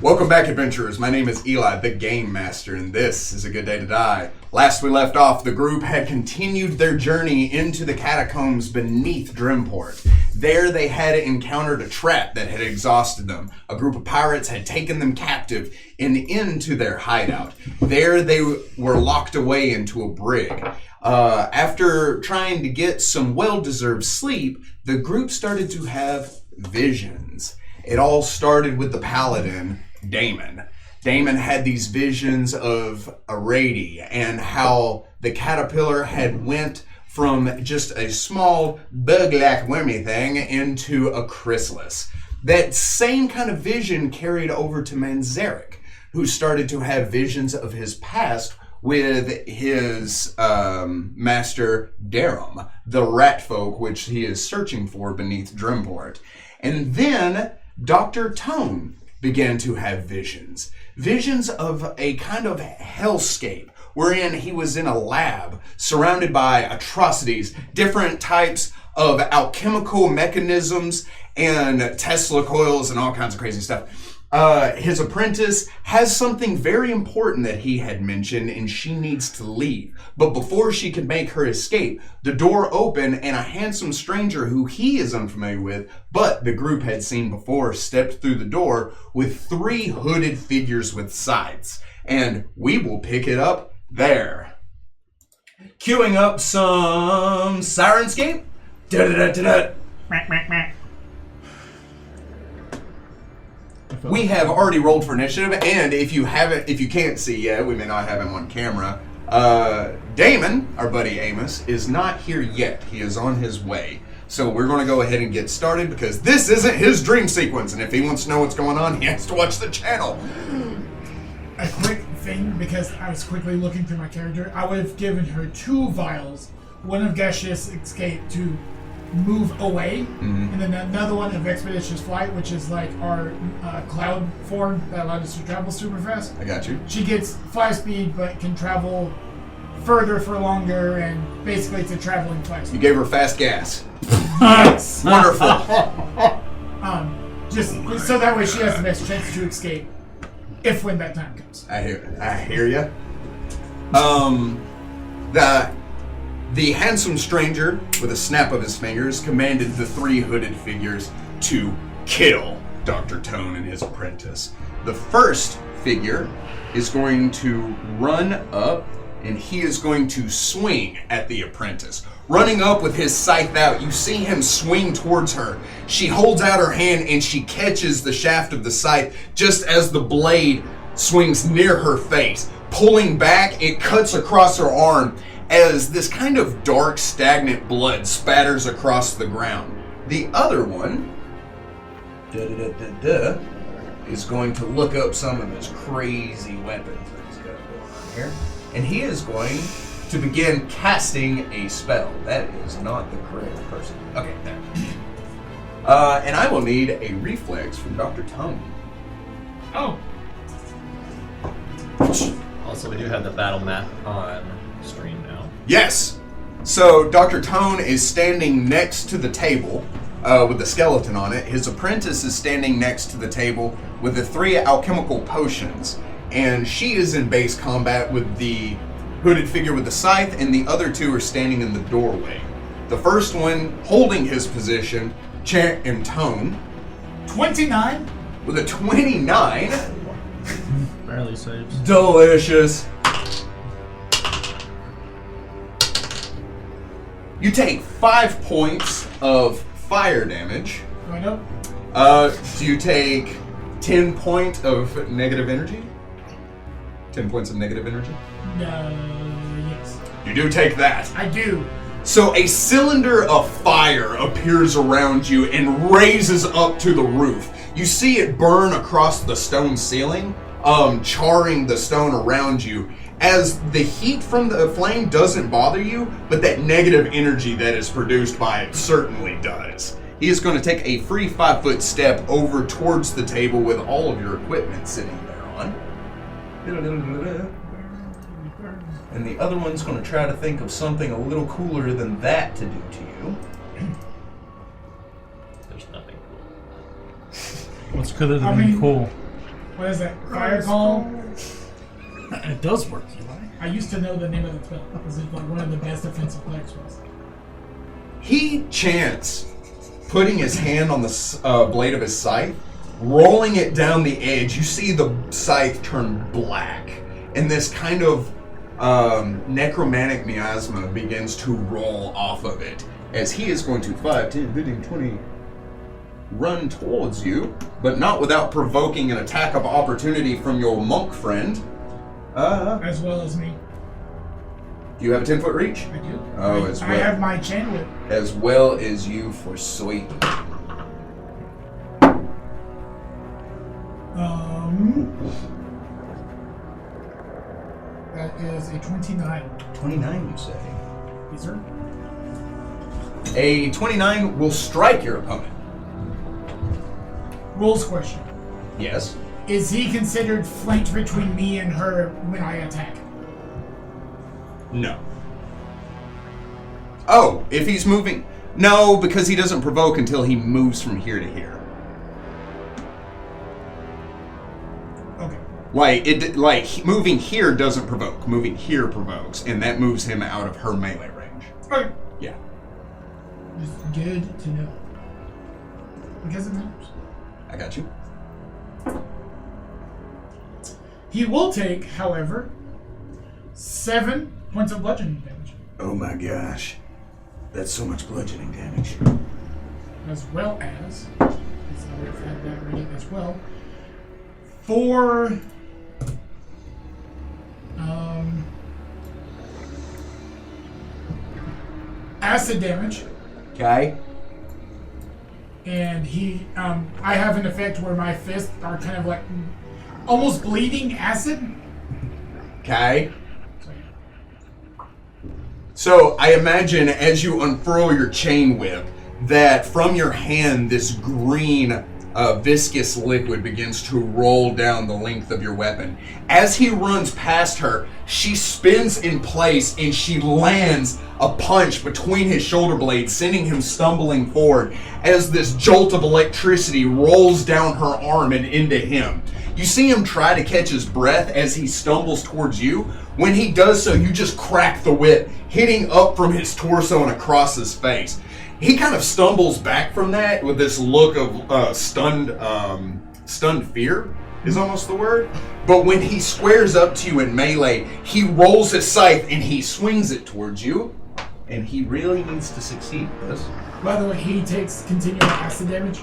Welcome back, adventurers. My name is Eli, the Game Master, and this is A Good Day to Die. Last we left off, the group had continued their journey into the catacombs beneath Drimport. There they had encountered a trap that had exhausted them. A group of pirates had taken them captive and into their hideout. There they were locked away into a brig. After trying to get some well-deserved sleep, the group started to have visions. It all started with the paladin, Damon. Damon had these visions of Arady and how the caterpillar had went from just a small bug-like wormy thing into a chrysalis. That same kind of vision carried over to Manzarek, who started to have visions of his past with his master Darum, the rat folk which he is searching for beneath Drimport. And then Dr. Tone began to have visions. Visions of a kind of hellscape wherein he was in a lab surrounded by atrocities, different types of alchemical mechanisms and Tesla coils and all kinds of crazy stuff. His apprentice has something very important that he had mentioned, and she needs to leave. But before she could make her escape, the door opened and a handsome stranger who he is unfamiliar with, but the group had seen before, stepped through the door with 3 hooded figures with scythes. And we will pick it up there. Queuing up some Sirenscape. Da-da-da-da-da. We have already rolled for initiative, and if you can't see yet, we may not have him on camera. Damon, our buddy Amos, is not here yet. He is on his way. So we're going to go ahead and get started because this isn't his dream sequence, and if he wants to know what's going on, he has to watch the channel. A quick thing, because I was quickly looking through my character, I would have given her 2 vials, one of gaseous escape to move away, and then another one of expeditious flight, which is like our cloud form that allowed us to travel super fast. I got you. She gets 5 speed, but can travel further for longer, and basically it's a traveling 5 speed. You gave her fast gas. Yes. Wonderful. Just so that way she has the best chance to escape, if when that time comes. I hear you. The handsome stranger, with a snap of his fingers, commanded the 3 hooded figures to kill Dr. Tone and his apprentice. The first figure is going to run up, and he is going to swing at the apprentice. Running up with his scythe out, you see him swing towards her. She holds out her hand, and she catches the shaft of the scythe just as the blade swings near her face. Pulling back, it cuts across her arm, as this kind of dark, stagnant blood spatters across the ground. The other one is going to look up some of his crazy weapons that he's got going on here, and he is going to begin casting a spell. That is not the correct person. Okay, there. And I will need a reflex from Dr. Tone. Oh. Also, we do have the battle map on stream now. Yes! So Dr. Tone is standing next to the table with the skeleton on it. His apprentice is standing next to the table with the 3 alchemical potions. And she is in base combat with the hooded figure with the scythe, and the other 2 are standing in the doorway. The first one holding his position, Chant and Tone. 29? With a 29. Barely saves. Delicious. You take 5 points of fire damage. Right up. Do you take 10 points of negative energy? 10 points of negative energy? Yes. You do take that. I do. So a cylinder of fire appears around you and raises up to the roof. You see it burn across the stone ceiling, charring the stone around you. As the heat from the flame doesn't bother you, but that negative energy that is produced by it certainly does. He is going to take a free 5-foot step over towards the table with all of your equipment sitting there on. And the other one's going to try to think of something a little cooler than that to do to you. There's nothing cool. What's cooler than being cool? What is that? Fire call? It does work, Eli. I used to know the name of the spell. It was like one of the best offensive player spells. He chants, putting his hand on the blade of his scythe, rolling it down the edge. You see the scythe turn black, and this kind of necromantic miasma begins to roll off of it as he is going to 5, 10, 15, 20 run towards you, but not without provoking an attack of opportunity from your monk friend. As well as me. You have a 10-foot reach? I do. Oh, as well. I have my chain whip. As well as you for sweet. That is a 29. 29, you say? Yes, sir. A 29 will strike your opponent. Rules question. Yes. Is he considered flanked between me and her when I attack? No. Oh, if he's moving... No, because he doesn't provoke until he moves from here to here. Okay. Moving here doesn't provoke. Moving here provokes, and that moves him out of her melee range. Okay. Yeah. Just good to know. Because it matters. I got you. He will take, however, 7 points of bludgeoning damage. Oh my gosh. That's so much bludgeoning damage. As well as I would have had that ready as well, 4 acid damage. Okay. And he, I have an effect where my fists are kind of like almost bleeding acid. Okay. So I imagine as you unfurl your chain whip that from your hand this green viscous liquid begins to roll down the length of your weapon. As he runs past her, she spins in place and she lands a punch between his shoulder blades, sending him stumbling forward as this jolt of electricity rolls down her arm and into him. You see him try to catch his breath as he stumbles towards you. When he does so, you just crack the whip, hitting up from his torso and across his face. He kind of stumbles back from that with this look of stunned fear is almost the word. But when he squares up to you in melee, he rolls his scythe and he swings it towards you. And he really needs to succeed this. By the way, he takes continual acid damage.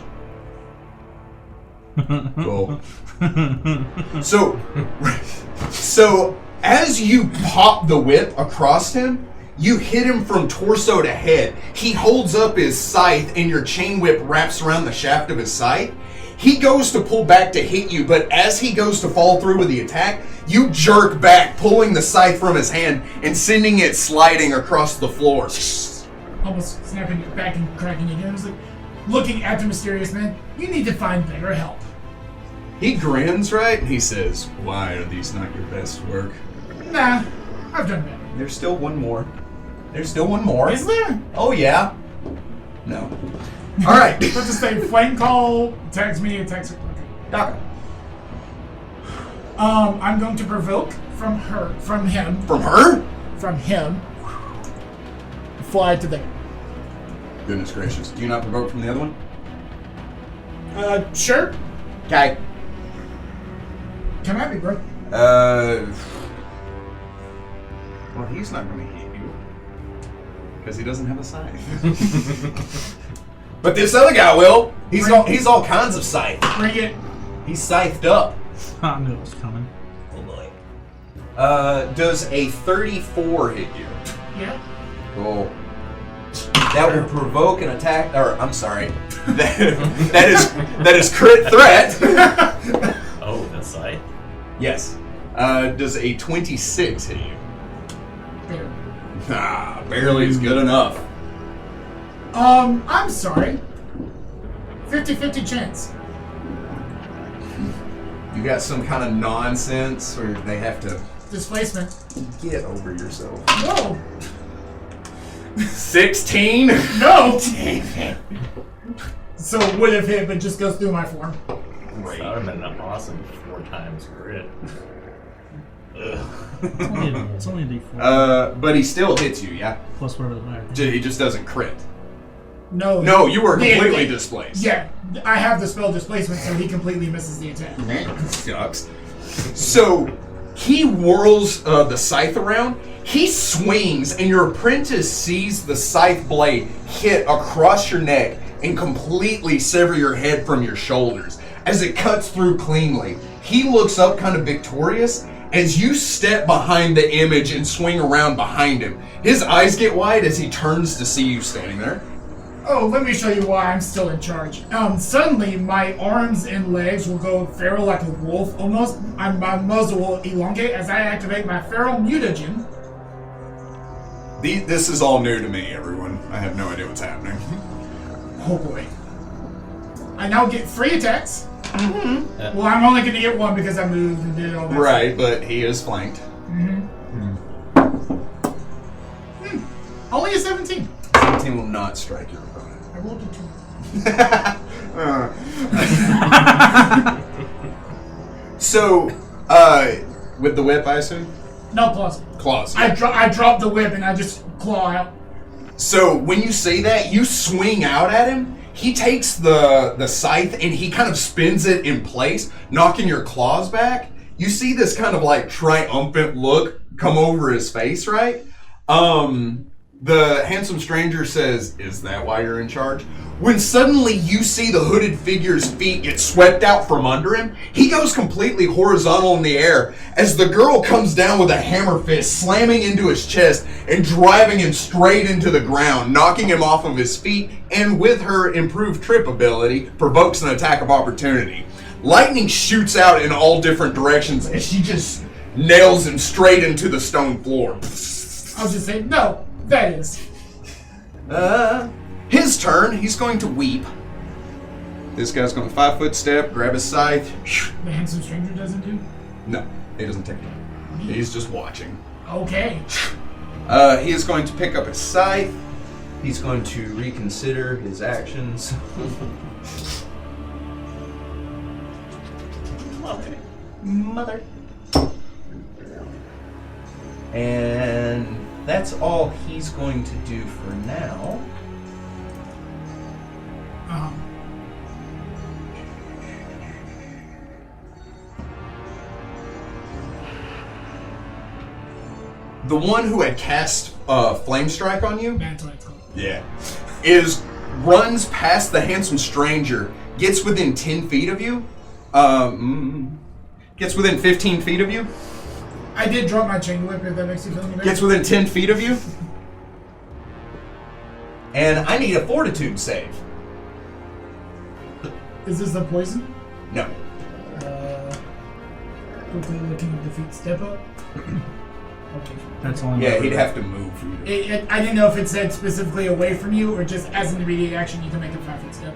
Cool. So as you pop the whip across him, you hit him from torso to head. He holds up his scythe and your chain whip wraps around the shaft of his scythe. He goes to pull back to hit you, but as he goes to fall through with the attack, you jerk back, pulling the scythe from his hand and sending it sliding across the floor. Almost snapping it back and cracking it again. I was like, looking at the mysterious man, you need to find better help. He grins, right? And he says, "Why are these not your best work?" Nah, I've done better. There's still one more. There's still one more. Is there? Oh, yeah. No. All right. Let's just say flame call, attacks me, attacks her. Okay. Okay. I'm going to provoke from him. From her? From him. Fly to there. Goodness gracious. Do you not provoke from the other one? Sure. Okay. Come at me, bro. Well, he's not going to hit you. Because he doesn't have a scythe. But this other guy will. He's all kinds of scythe. Bring it. He's scythed up. I knew it was coming. Oh boy. Does a 34 hit you? Yeah. Cool. That will provoke an attack, or I'm sorry. That is crit threat. Oh, that's scythe? Yes. Does a 26 hit you? Barely. Barely is good enough. I'm sorry. 50-50 chance. You got some kind of nonsense where they have to Displacement. get over yourself. No. 16? No. So would have hit, but just goes through my form. That would have been an awesome 4 times crit. It's only a D4. But he still hits you, yeah? Plus whatever the matter. He just doesn't crit. No. No, you were completely displaced. Yeah, I have the spell displacement, so he completely misses the attack. Sucks. So he whirls the scythe around. He swings, and your apprentice sees the scythe blade hit across your neck and completely sever your head from your shoulders as it cuts through cleanly. He looks up kind of victorious as you step behind the image and swing around behind him. His eyes get wide as he turns to see you standing there. Oh, let me show you why I'm still in charge. Suddenly, my arms and legs will go feral like a wolf, almost. My muzzle will elongate as I activate my feral mutagen. This is all new to me, everyone. I have no idea what's happening. Oh boy. I now get 3 attacks. Mm-hmm. Well, I'm only going to get 1 because I moved and did all that. Right, but he is flanked. Only a 17. 17 will not strike your opponent. I rolled a 2. So, with the whip, I assume? No, claws. Claws. I drop the whip and I just claw out. So, when you say that, you swing out at him. He takes the scythe and he kind of spins it in place, knocking your claws back. You see this kind of like triumphant look come over his face, right? The handsome stranger says, "Is that why you're in charge?" When suddenly you see the hooded figure's feet get swept out from under him, he goes completely horizontal in the air as the girl comes down with a hammer fist, slamming into his chest and driving him straight into the ground, knocking him off of his feet, and with her improved trip ability, provokes an attack of opportunity. Lightning shoots out in all different directions as she just nails him straight into the stone floor. I'll just say, no, that is. His turn, he's going to weep. This guy's going to 5-foot step, grab his scythe. The handsome stranger doesn't do? No, he doesn't take it. He's just watching. Okay. He is going to pick up his scythe. He's going to reconsider his actions. Mother. And that's all he's going to do for now. The one who had cast Flame Strike on you, That's what it's called. runs past the handsome stranger, gets within 10 feet of you, gets within 15 feet of you, I did drop my chain whip, if that makes you feel any better. gets within 10 feet of you, and I need a fortitude save. Is this the poison? No. Quickly looking at defeat step up. Okay. That's only. Yeah, he'd have to move for you to... I didn't know if it said specifically away from you or just as an immediate action you can make a 5-foot step.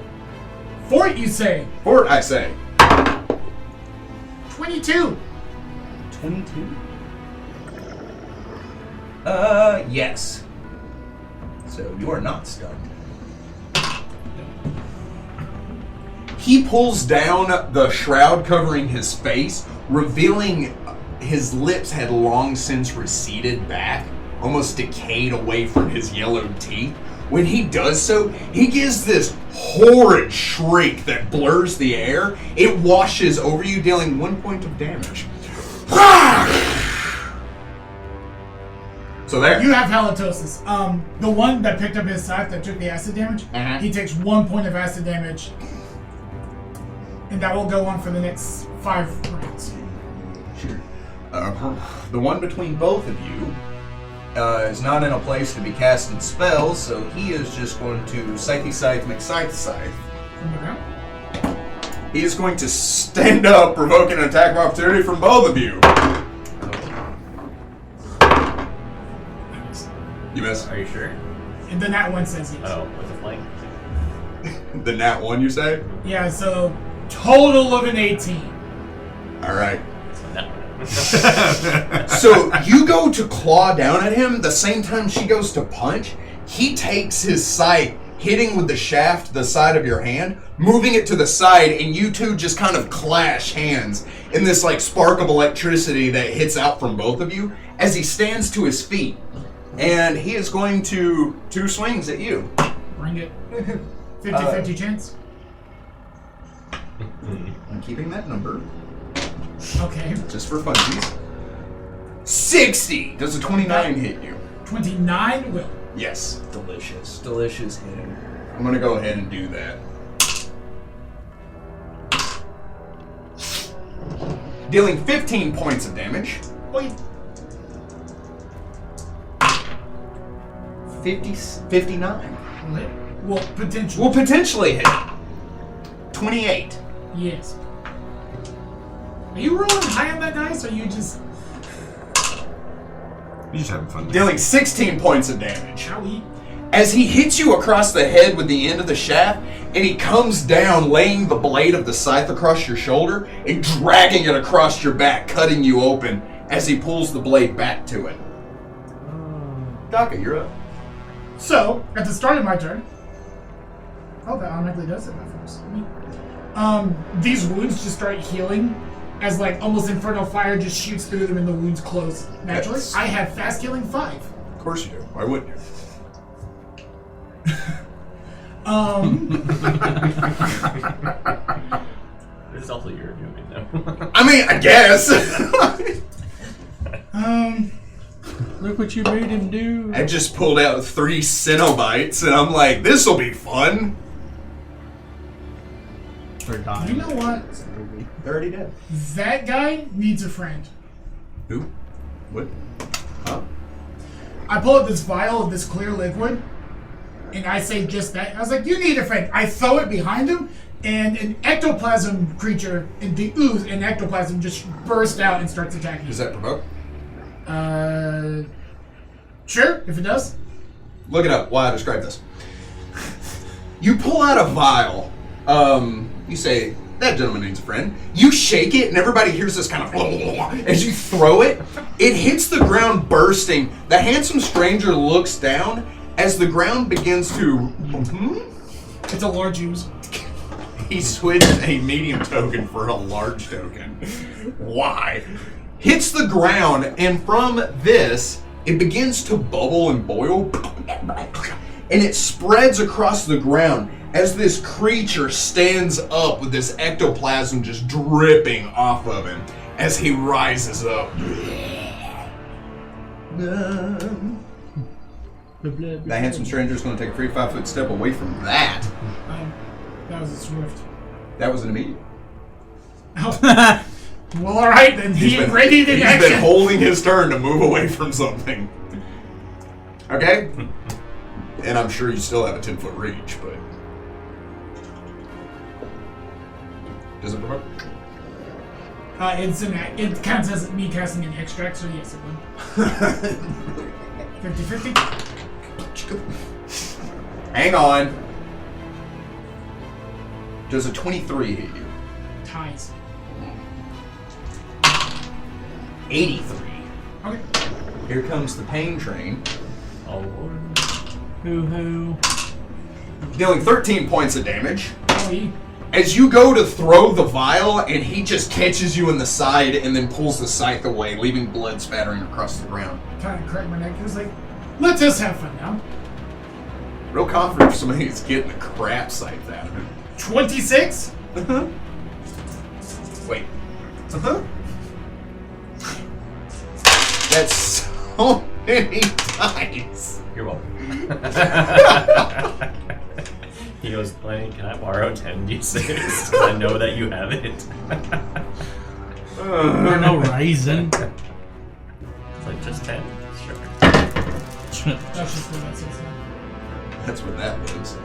Fort, you say? Fort, I say. 22. 22? Yes. So you are not stunned. He pulls down the shroud covering his face, revealing his lips had long since receded back, almost decayed away from his yellowed teeth. When he does so, he gives this horrid shriek that blurs the air. It washes over you, dealing 1 point of damage. So there. You have halitosis. The one that picked up his scythe that took the acid damage, he takes 1 point of acid damage. And that will go on for the next 5 rounds. Sure. The one between both of you is not in a place to be casting spells, so he is just going to Scythe Scythe McScythe Scythe. From the ground? He is going to stand up, provoking an attack of opportunity from both of you. You miss. Are you sure? And then that one says yes. Oh, with the flank? The nat 1, you say? Yeah, so total of an 18. Alright. So no. So you go to claw down at him the same time she goes to punch. He takes his scythe hitting with the shaft the side of your hand, moving it to the side, and you two just kind of clash hands in this like spark of electricity that hits out from both of you as he stands to his feet. And he is going to 2 swings at you. Bring it. 50-50 chance. I'm keeping that number. Okay. Just for funsies. 60! Does a 29 hit you? 29 will. Yes. Delicious. Delicious hitter. I'm gonna go ahead and do that. Dealing 15 points of damage. Wait. 59. Well, potentially. Will potentially hit. 28. Yes. Are you rolling high on that dice, or you just... You're just having fun. Dealing 16 points of damage. Owie. As he hits you across the head with the end of the shaft, and he comes down, laying the blade of the scythe across your shoulder and dragging it across your back, cutting you open as he pulls the blade back to it. Daka, you're up. So, at the start of my turn... Oh, that automatically does it my first. These wounds just start healing as like almost infernal fire just shoots through them and the wounds close naturally. Yes. I have fast healing 5. Of course you do. Why wouldn't you? It's also your doing, though. I mean, I guess. Look what you made him do. I just pulled out 3 Cenobites, and I'm like, this'll be fun. They're dying. You know what? They're already dead. That guy needs a friend. Who? What? Huh? I pull out this vial of this clear liquid, and I say just that. I was like, you need a friend. I throw it behind him, and an ectoplasm creature in the ooze and ectoplasm just burst out and starts attacking. Does that provoke? Sure, if it does. Look it up while I describe this. You pull out a vial. You say, that gentleman needs a friend. You shake it, and everybody hears this kind of as you throw it. It hits the ground bursting. The handsome stranger looks down as the ground begins to... It's a large ooze. He switched a medium token for a large token. Why? Hits the ground, and from this, it begins to bubble and boil, and it spreads across the ground as this creature stands up with this ectoplasm just dripping off of him as he rises up. That handsome stranger is going to take a free 5-foot step away from that. That was a swift. That was an immediate. Well, all right then. He's ready to action. He's been holding his turn to move away from something. Okay? And I'm sure you still have a 10-foot reach, but... Does it provoke? It counts as me casting an extract, so yes, it would. 50-50? Hang on. Does a 23 hit you? Ties. 83. Okay. Here comes the pain train. Oh, Lord. Hoo-hoo. Dealing 13 points of damage. Owie. As you go to throw the vial, and he just catches you in the side and then pulls the scythe away, leaving blood spattering across the ground. Kind of cracked my neck. It was like, let's just have fun now. Real confident for somebody who's getting the crap scythe out of him. 26? Uh-huh. Wait. Uh-huh. That's so many dice. You're welcome. He goes, Lenny, can I borrow 10d6? Because I know that you have it. Or no raisin. It's like, just 10? Sure. That's just what that says. That's where that lives.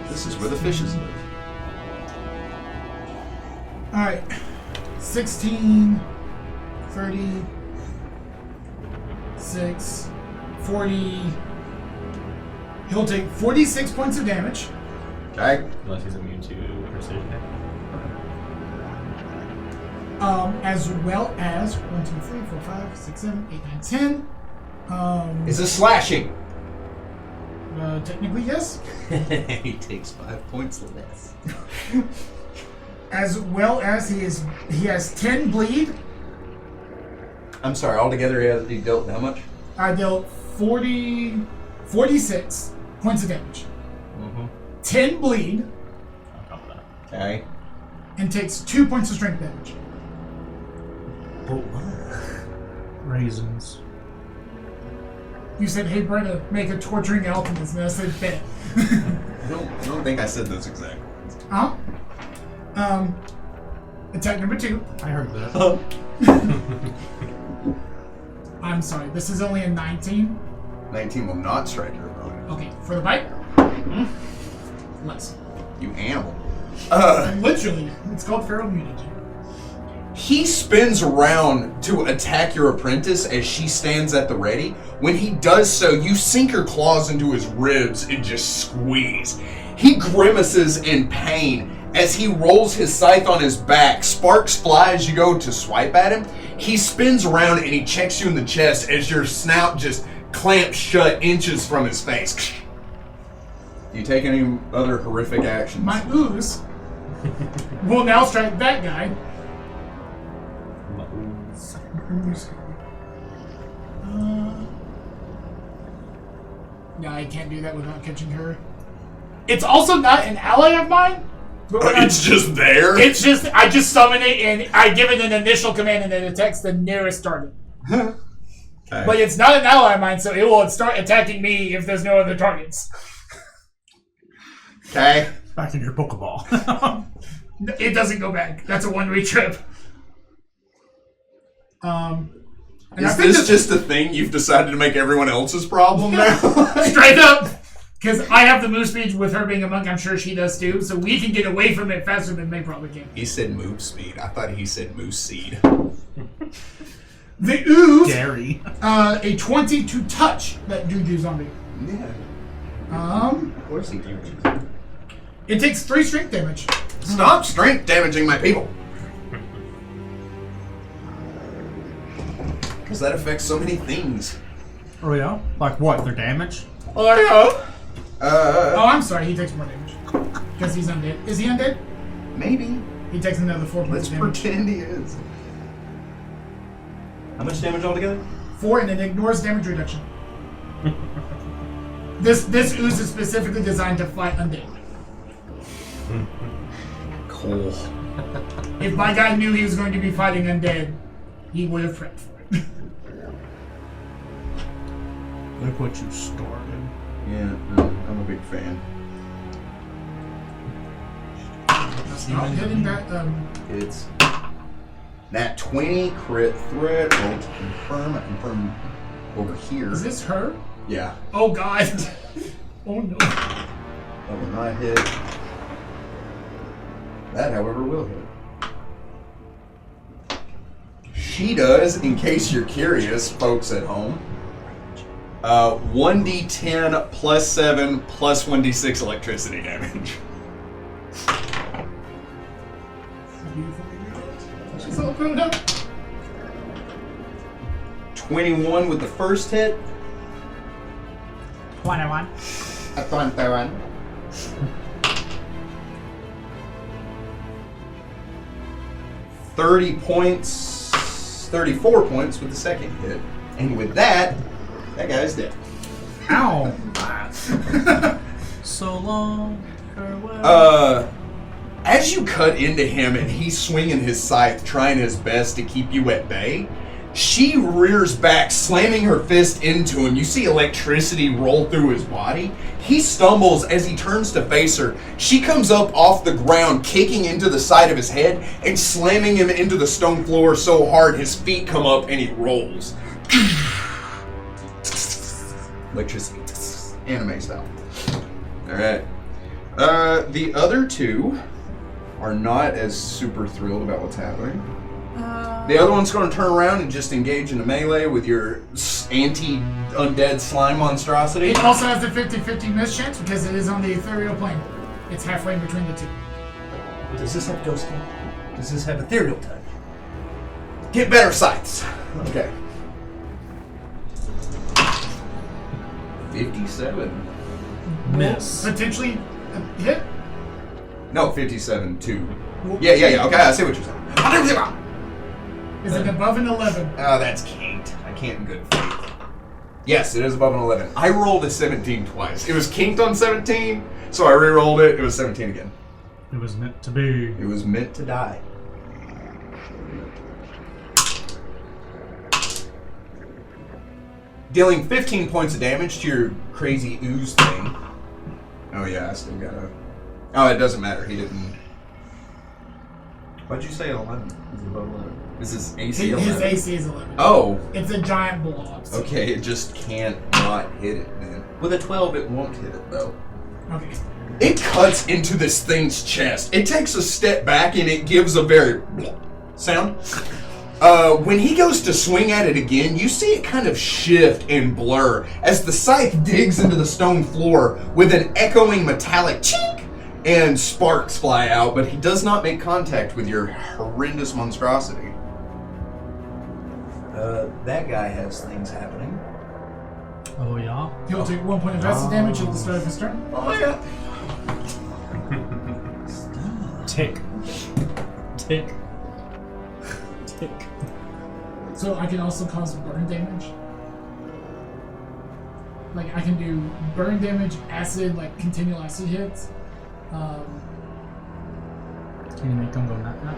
This is where the fishes live. Alright. 16, 30, 6, 40. He'll take 46 points of damage. Okay. Unless he's immune to precision. As well as 1, 2, 3, 4, 5, 6, 7, 8, 9, 10. Is this slashing? Technically, yes. He takes 5 points less. As well as he has 10 bleed. I'm sorry, altogether he dealt how much? I dealt 46 points of damage. 10 bleed. Okay. And takes 2 points of strength damage. But what? Raisins. You said, hey, Brenda, make a torturing alchemist. And I said, bet. I don't think I said those exact words. Attack number 2. I heard that. I'm sorry, this is only a 19. 19 will not strike your opponent. Okay, for the bite. Less. You animal. Literally, it's called feral mutagen. He spins around to attack your apprentice as she stands at the ready. When he does so, you sink your claws into his ribs and just squeeze. He grimaces in pain as he rolls his scythe on his back. Sparks fly as you go to swipe at him. He spins around and he checks you in the chest as your snout just clamps shut inches from his face. Do you take any other horrific actions? My ooze will now strike that guy. Ooze. No, I can't do that without catching her. It's also not an ally of mine. But when It's just there? It's just, I just summon it and I give it an initial command and it attacks the nearest target. Okay. But it's not an ally of mine, so it will start attacking me if there's no other targets. Okay. Back in your Pokeball. It doesn't go back. That's a one-way trip. And I Is think this just a thing you've decided to make everyone else's problem now? straight up? Because I have the move speed with her being a monk, I'm sure she does too, so we can get away from it faster than they probably can. He said move speed. I thought he said moose seed. The ooze, Gary. a 20 to touch that Juju zombie. Yeah. Of course he do. It takes 3 strength damage. Stop strength damaging my people. Because that affects so many things. Oh yeah? Like what? Their damage? Oh, I'm sorry, he takes more damage. Because he's undead. Is he undead? Maybe. He takes another 4 points Let's of damage. pretend he is. How much damage altogether? 4 and it ignores damage reduction. This ooze is specifically designed to fight undead. Cool. If my guy knew he was going to be fighting undead, he would have prepped for it. Look what you started. Yeah, no, I'm a big fan. Stop hitting that, It's Nat 20 crit threat. Roll to confirm. I confirm over here. Is this her? Yeah. Oh god. Oh no. That will not hit. That, however, will hit. She does, in case you're curious, folks at home. 1d10 plus 7 plus 1d6 electricity damage. She's all grown up. 21 with the first hit. 21. 30 points, 34 points with the second hit. And with that guy's dead. Ow! So long, farewell. As you cut into him and he's swinging his scythe, trying his best to keep you at bay, she rears back, slamming her fist into him. You see electricity roll through his body. He stumbles as he turns to face her. She comes up off the ground, kicking into the side of his head and slamming him into the stone floor so hard his feet come up and he rolls. Electricity. Anime style. Alright. The other two are not as super thrilled about what's happening. The other one's going to turn around and just engage in a melee with your anti-undead slime monstrosity. It also has a 50-50 miss chance because it is on the ethereal plane. It's halfway in between the two. Does this have ghost type? Does this have ethereal type? Get better sights. Okay. 57. Miss. Potentially a hit. No, 57, 2. Yeah. Okay, I see what you're saying. Is it above an 11? Oh, that's kinked. I can't in good faith. Yes, it is above an 11. I rolled a 17 twice. It was kinked on 17, so I re-rolled it. It was 17 again. It was meant to be. It was meant to die. Dealing 15 points of damage to your crazy ooze thing. Oh yeah, I still gotta... Oh, it doesn't matter. He didn't... What'd you say, 11? Is it above 11? Is his AC 11? His AC is 11. Oh. It's a giant blob. So. Okay, it just can't not hit it, man. With a 12, it won't hit it, though. Okay. It cuts into this thing's chest. It takes a step back, and it gives a very... sound. When he goes to swing at it again, you see it kind of shift and blur as the scythe digs into the stone floor with an echoing metallic chink, and sparks fly out, but he does not make contact with your horrendous monstrosity. That guy has things happening. Oh, yeah? He'll take 1 point of acid damage at the start of his turn. Oh, yeah. Tick. Tick. Tick. So I can also cause burn damage. Like I can do burn damage, acid, like continual acid hits. Can you make him go nut?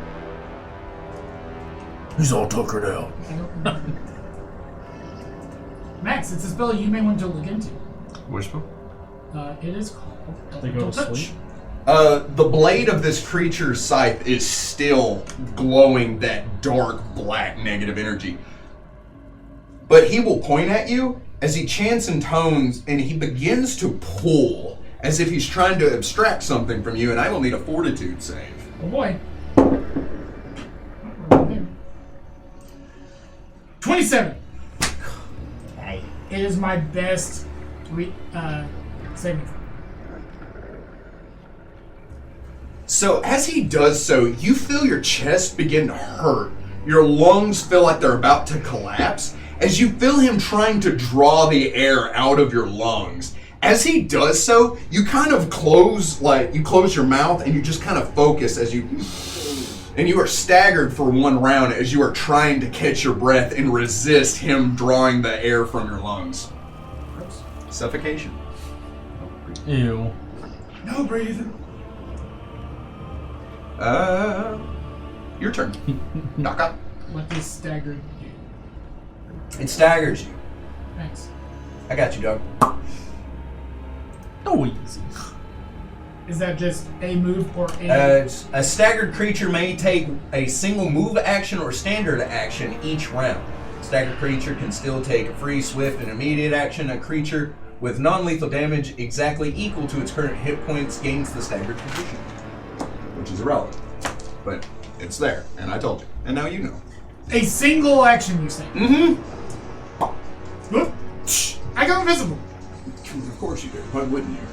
He's all tuckered out. I don't remember. Max, it's a spell you may want to look into. Which spell? It is called They go Elemental to Touch. sleep? The blade of this creature's scythe is still glowing that dark, black, negative energy. But he will point at you as he chants and tones, and he begins to pull as if he's trying to abstract something from you, and I will need a fortitude save. Oh boy. 27. Hey. It is my best saving throw. So as he does so, you feel your chest begin to hurt. Your lungs feel like they're about to collapse as you feel him trying to draw the air out of your lungs. As he does so, you kind of close your mouth and you just kind of focus and you are staggered for one round as you are trying to catch your breath and resist him drawing the air from your lungs. Suffocation. Ew. No breathing. Your turn. Naka. What does staggered do? It staggers you. Thanks. I got you, dog. Oh, easy. Is that just a move or a... A staggered creature may take a single move action or standard action each round. Staggered creature can still take a free, swift, and immediate action. A creature with non-lethal damage exactly equal to its current hit points gains the staggered condition. Which is irrelevant. But it's there, and I told you. And now you know. A single action, you say? Mm-hmm. Whoop. I go invisible. Of course you do. Why wouldn't you?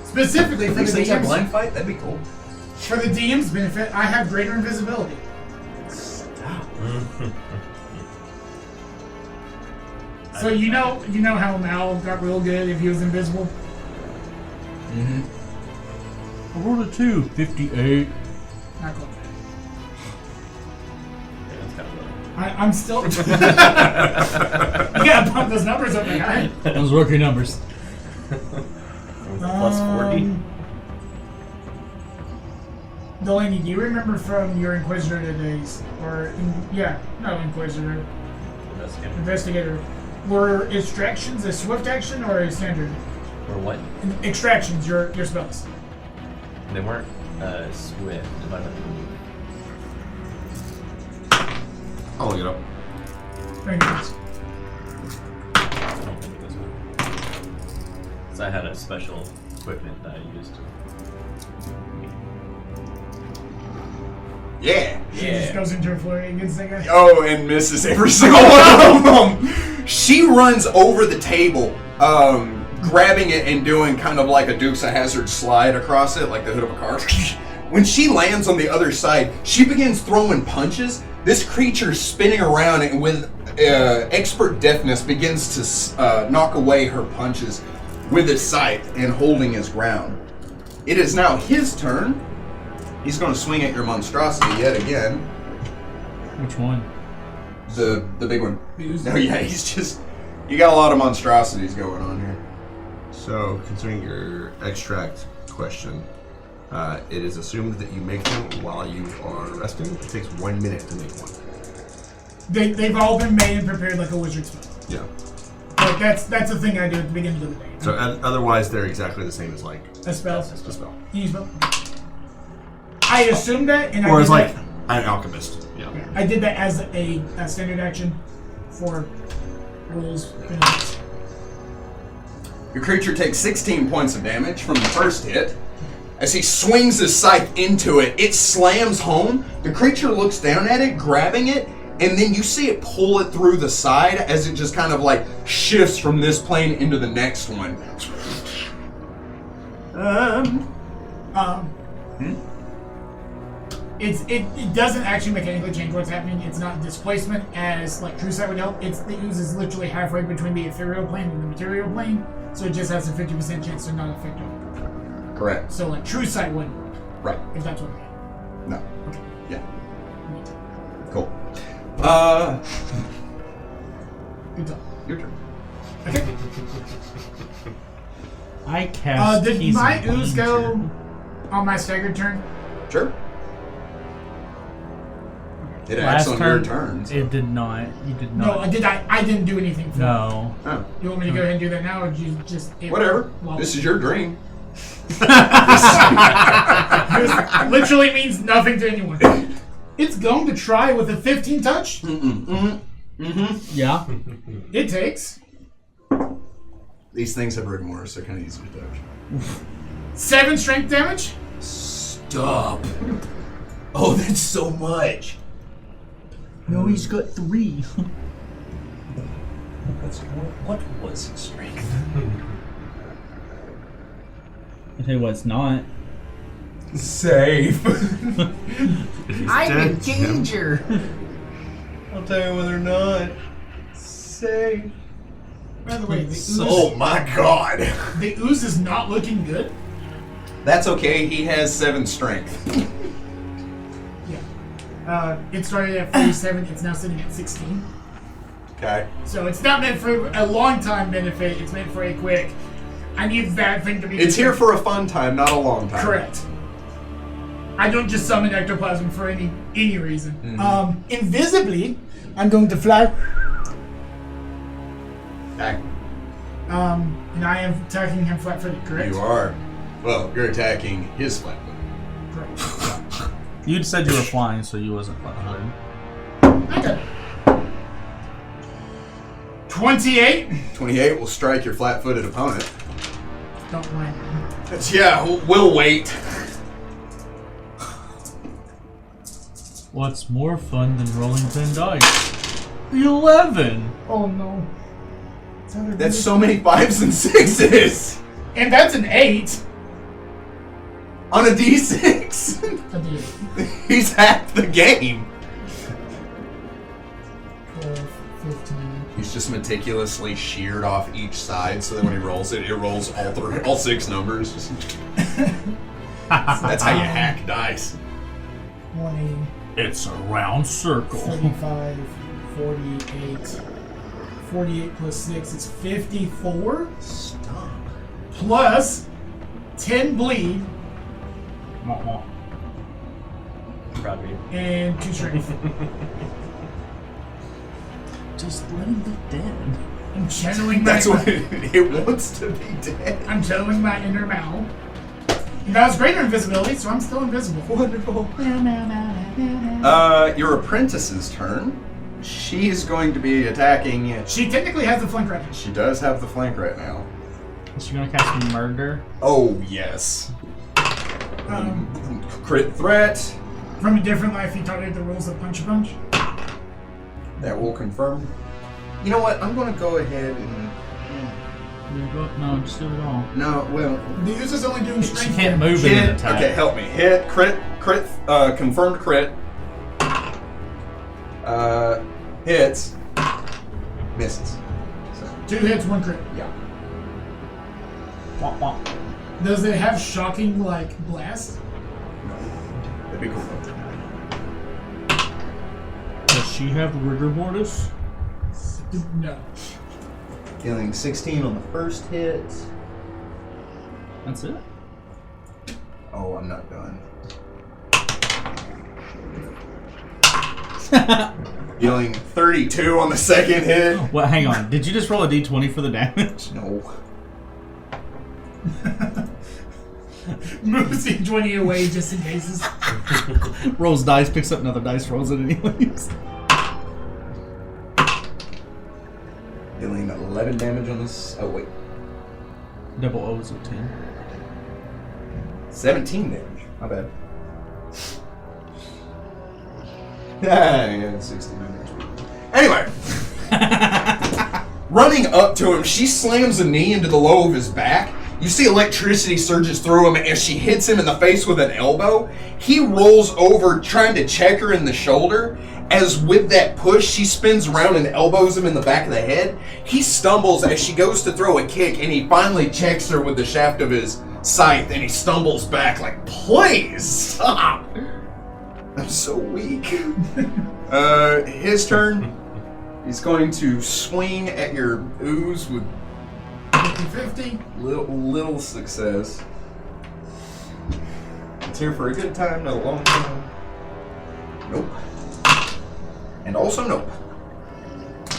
Specifically for the These things have DM's, blind fight? That'd be cool. for the DM's benefit, I have greater invisibility. Stop. So you know how Mal got real good if he was invisible? Mm-hmm. I rolled a 2. 58. Not quite. Yeah, that's kind of low. I'm still... you gotta pump those numbers up, my guy. Those rookie numbers. With plus 40? Delaney, do you remember from your Inquisitor days, Inquisitor, Investigator, were extractions a swift action or a standard? Or what? Extractions, your spells. They weren't swift. It might have been. I'll look it up. Very nice. I don't think it was one. So I had a special equipment that I used. Yeah. She just goes into a flurry against that guy. Oh, and misses every single one of them. She runs over the table, grabbing it and doing kind of like a Dukes of Hazzard slide across it, like the hood of a car. When she lands on the other side, she begins throwing punches. This creature spinning around and with expert deftness begins to knock away her punches with his scythe and holding his ground. It is now his turn. He's going to swing at your monstrosity yet again. Which one? The big one. Oh yeah, he's just... You got a lot of monstrosities going on here. So, considering your extract question, it is assumed that you make them while you are resting. It takes 1 minute to make one. They've all been made and prepared like a wizard spell. Yeah. But that's the thing I do at the beginning of the day. So otherwise, they're exactly the same as like A spell? a spell, You use spell? I assumed that, and or I as did like that. an alchemist. Yeah. Yeah, I did that as a standard action for rules benefits. Your creature takes 16 points of damage from the first hit. As he swings his scythe into it, it slams home. The creature looks down at it, grabbing it, and then you see it pull it through the side as it just kind of like shifts from this plane into the next one. It doesn't actually mechanically change what's happening. It's not displacement as like True Sight would help. It uses literally halfway between the ethereal plane and the material plane, so it just has a 50% chance to not affect it. Correct. So like True Sight wouldn't work, Right. if that's what I mean. No. Okay. Yeah. Me too. Cool. Good talk. Your turn. Okay. I cast. Did Keys my of ooze Danger. go on my staggered turn? Sure. It Last acts on turn, your turns. It did not. You did No, not. I didn't do anything for it. No. Oh, You want me to go ahead and do that now, or do you just... whatever. Well, This is your dream. this literally means nothing to anyone. It's going to try with a 15 touch. Yeah. It takes These things have rigmarole, so they're kind of easy to dodge. 7 strength damage. Stop. Oh, that's so much. No, he's got 3. What was his strength? I tell you what, it's not. Safe. I'm in danger. I'll tell you whether or not. Safe. By the way, the ooze, Oh my god. the ooze is not looking good. That's okay. He has 7 strength. Yeah. It started at 47. It's now sitting at 16. Okay. So it's not meant for a long time benefit. It's meant for a quick. I need that thing to be. It's here for a fun time, not a long time. Correct. I don't just summon ectoplasm for any reason. Invisibly, I'm going to fly. Back. And I am attacking him flat-footed. Correct. You are. Well, you're attacking his flat foot. Correct. You'd said you were flying, so you wasn't flying. Okay. 28. 28 will strike your flat-footed opponent. Don't mind. Yeah, we'll wait. What's more fun than rolling 10 dice? 11! Oh no. That's so many 5s and 6s And that's an 8. on a d6. I did. He's hacked the game. 12, 15. He's just meticulously sheared off each side, so that when he rolls it, it rolls all 6 numbers. That's how you hack dice. 20, It's a round circle. 35, 48. 48 plus 6 is 54. Stop. Plus 10 bleed Proud of you. and 2 strength. Just let him be dead. I'm channeling my. That's what it wants to be dead. I'm channeling my inner Mal. And that was greater invisibility, so I'm still invisible. Wonderful. Your apprentice's turn. She's going to be attacking. She technically has the flank right. She does have the flank right now. Is she gonna cast murder? Oh, yes. Crit threat. From a different life, he taught her the rules of punch a punch. That will confirm. You know what? I'm going to go ahead and... No, just do it all. No, well. The user's only doing She strength. can't damage. move in an Hit. attack. Okay, help me. Hit. Crit. Confirmed crit. Hits. Misses. So, 2 hits, 1 crit. yeah. Womp womp. Does it have shocking, like, blast? That'd be cool. Does she have rigor mortis? No. Dealing 16 on the first hit. That's it? Oh, I'm not done. Dealing 32 on the second hit. Well, hang on. Did you just roll a d20 for the damage? No. Moves the 20 away just in cases. Rolls dice, picks up another dice, rolls it anyways. Dealing 11 damage on this. Oh, wait. Double O's of 10. 17 damage. My bad. Yeah, 16 damage. Anyway. Running up to him, she slams a knee into the low of his back. You see electricity surges through him as she hits him in the face with an elbow. He rolls over, trying to check her in the shoulder. As with that push, she spins around and elbows him in the back of the head. He stumbles as she goes to throw a kick, and he finally checks her with the shaft of his scythe, and he stumbles back like, please, stop! I'm so weak. His turn. He's going to swing at your ooze with 50-50. little success. It's here for a good time, not a long time. Nope. And also nope.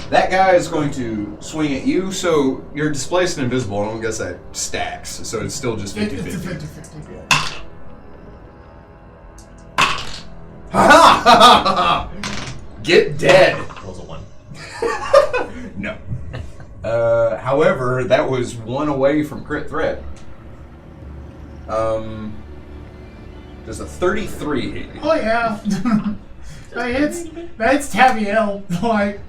That guy is going to swing at you, so you're displaced and invisible. I don't guess that stacks, so it's still just 50-50. It's a 50-50. Ha! Get dead. Rolls a 1. No. However, that was 1 away from crit threat. Does a 33 hit you? Oh, yeah. That's Taviel. Like,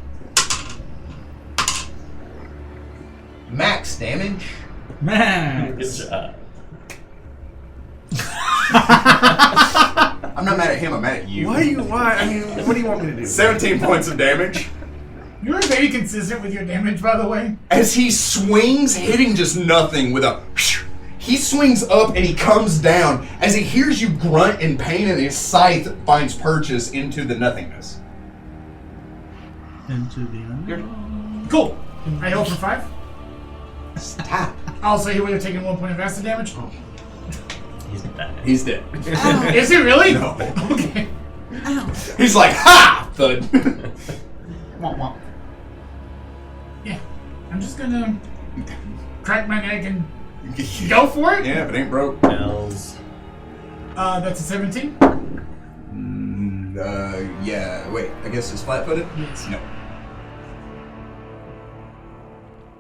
Max damage. Man! Good job. I'm not mad at him, I'm mad at you. Why? I mean, what do you want me to do? 17 points of damage. you were very consistent with your damage, by the way. As he swings, hitting just nothing with a... He swings up and he comes down as he hears you grunt in pain and his scythe finds purchase into the nothingness. Into the unknown. Cool. I heal for 5. Stop. Also, he would have taken 1 point of acid damage. He's dead. He's dead. Is he really? No. Okay. He's like, ha! Thud. Womp womp. Yeah. I'm just gonna crack my neck and go for it. Yeah, if it ain't broke. Bells. That's a 17. Yeah, wait, I guess it's flat-footed? Yes. No.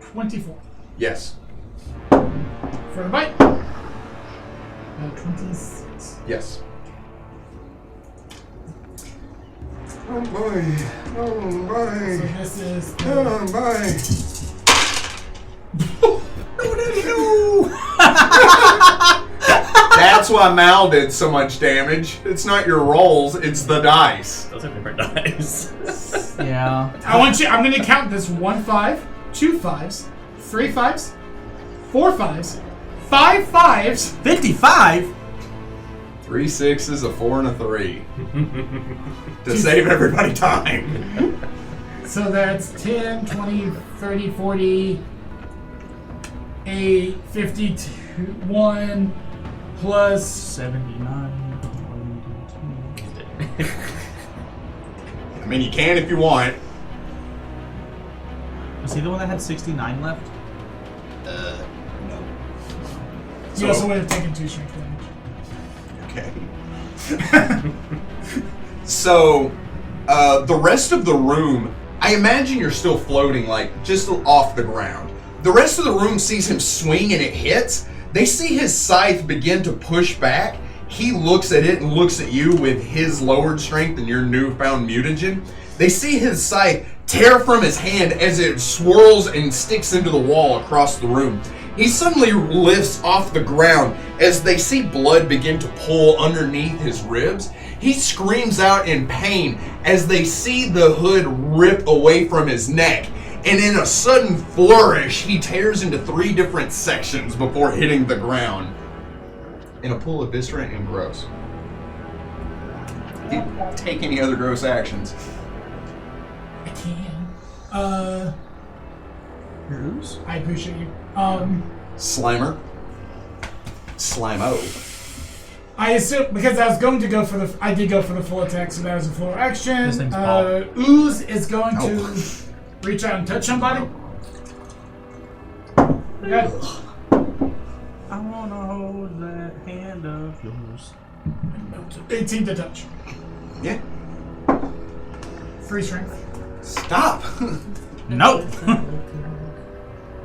24. Yes. For the bite. 26. Yes. Oh boy. Oh So boy. this is. Oh boy. That's why Mal did so much damage. It's not your rolls, it's the dice. Those are different dice. Yeah. I'm gonna count this 1 5, 2 5s, 3 5s, 4 5s, 5 5s. 55? 3 6s, a 4, and a 3. To save everybody time. So that's 10, 20, 30, 40, 8, 51, plus 79. I mean, you can if you want. Was he the one that had 69 left? No. You also would have taken 2 strength damage. Okay. So, the rest of the room, I imagine you're still floating, like, just off the ground. The rest of the room sees him swing and it hits. They see his scythe begin to push back. He looks at it and looks at you with his lowered strength and your newfound mutagen. They see his scythe tear from his hand as it swirls and sticks into the wall across the room. He suddenly lifts off the ground as they see blood begin to pool underneath his ribs. He screams out in pain as they see the hood rip away from his neck. And in a sudden flourish, he tears into 3 different sections before hitting the ground in a pool of viscera and gross. Do you take any other gross actions? I can. Yours? I appreciate you. Slimer. Slimo. I assume, because I was going to go for the, I did go for the full attack, so that was a full action. This thing's Paul. Ooze is going to reach out and touch somebody. Yeah. I wanna hold that hand of yours. 18 to touch. Yeah. Free strength. Stop. Nope.